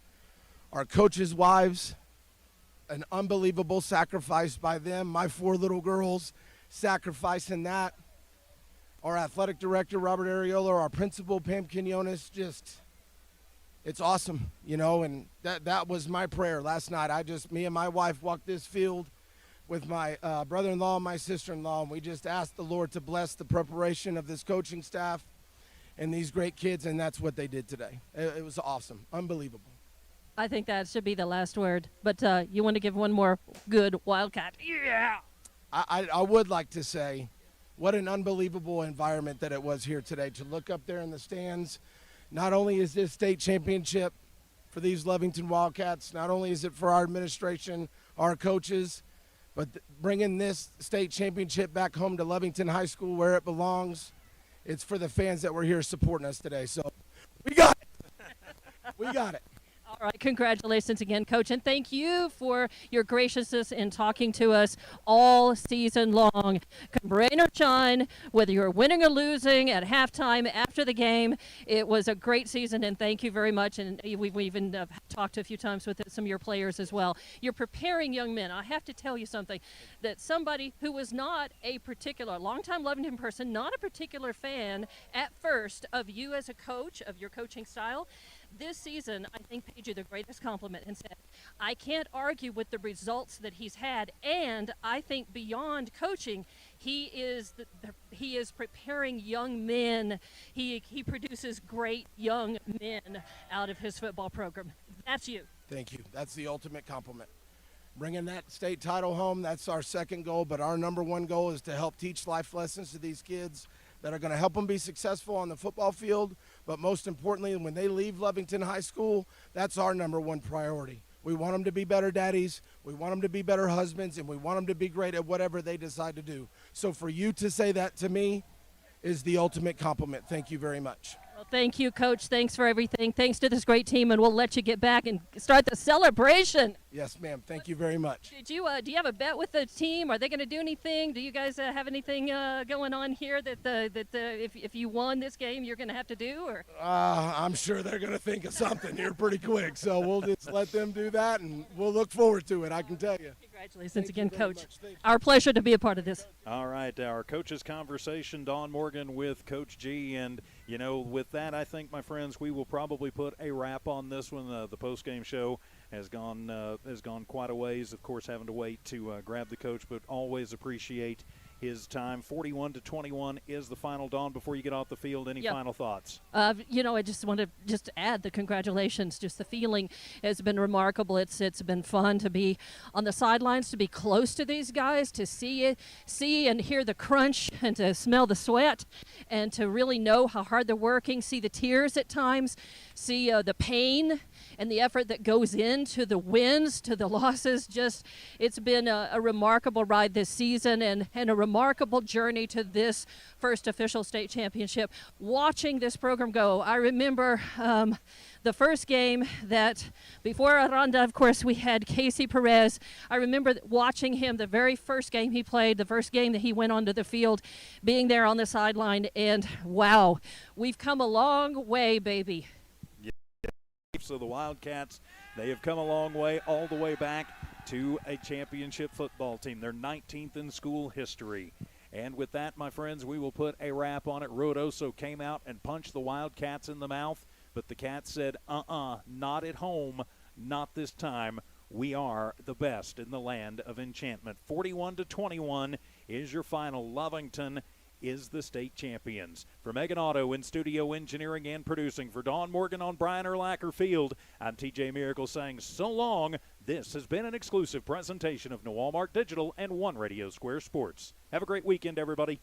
our coaches' wives, an unbelievable sacrifice by them. My 4 little girls sacrificing that. Our athletic director, Robert Areola, our principal, Pam Quinones, it's awesome, and that was my prayer last night. Me and my wife walked this field with my brother-in-law and my sister-in-law, and we just asked the Lord to bless the preparation of this coaching staff and these great kids, and that's what they did today. It was awesome, unbelievable. I think that should be the last word. But you want to give one more good Wildcat? Yeah! I would like to say what an unbelievable environment that it was here today to look up there in the stands. Not only is this state championship for these Lovington Wildcats, not only is it for our administration, our coaches, but bringing this state championship back home to Lovington High School where it belongs, it's for the fans that were here supporting us today. So we got it. We got it. All right, congratulations again, Coach, and thank you for your graciousness in talking to us all season long. Come rain or shine, whether you're winning or losing at halftime, after the game, it was a great season, and thank you very much. And we've even talked a few times with some of your players as well. You're preparing young men. I have to tell you something, that somebody who was not a particular, longtime Lovington person, not a particular fan at first of you as a coach, of your coaching style, this season, I think, paid you the greatest compliment and said, I can't argue with the results that he's had, and I think beyond coaching, he is preparing young men. He produces great young men out of his football program. That's you. Thank you. That's the ultimate compliment. Bringing that state title home, that's our second goal, but our number one goal is to help teach life lessons to these kids that are going to help them be successful on the football field, but most importantly, when they leave Lovington High School, that's our number one priority. We want them to be better daddies, we want them to be better husbands, and we want them to be great at whatever they decide to do. So for you to say that to me is the ultimate compliment. Thank you very much. Well, thank you, Coach. Thanks for everything. Thanks to this great team, and we'll let you get back and start the celebration. Yes, ma'am. Thank you very much. Do you have a bet with the team? Are they going to do anything? Do you guys have anything going on here that if you won this game, you're going to have to do? Or I'm sure they're going to think of something here pretty quick. So we'll just let them do that, and we'll look forward to it, I can tell you. Congratulations again, Coach. Our pleasure to be a part of this. All right, our coaches' conversation, Dawn Morgan with Coach G. And, with that, I think, my friends, we will probably put a wrap on this one. The post-game show has gone quite a ways, of course, having to wait to grab the coach, but always appreciate his time. 41-21 is the final. Dawn, before you get off the field, any final thoughts? I just want to add the congratulations. Just the feeling has been remarkable. It's been fun to be on the sidelines, to be close to these guys, to see and hear the crunch, and to smell the sweat, and to really know how hard they're working, see the tears at times, see the pain and the effort that goes into the wins, to the losses. It's been a remarkable ride this season, and a remarkable journey to this first official state championship. Watching this program go, I remember the first game that before Aranda, of course, we had Casey Perez. I remember watching him the very first game he played, the first game that he went onto the field, being there on the sideline, and wow, we've come a long way, baby. So the Wildcats, they have come a long way, all the way back to a championship football team. They're 19th in school history. And with that, my friends, we will put a wrap on it. Ruidoso came out and punched the Wildcats in the mouth, but the Cats said, not at home, not this time. We are the best in the land of enchantment. 41-21 is your final. Lovington is the state champions. For Megan Otto in studio engineering and producing, for Dawn Morgan on Brian Urlacher Field, I'm TJ Miracle saying so long. This has been an exclusive presentation of Noalmark Digital and One Radio Square Sports. Have a great weekend, everybody.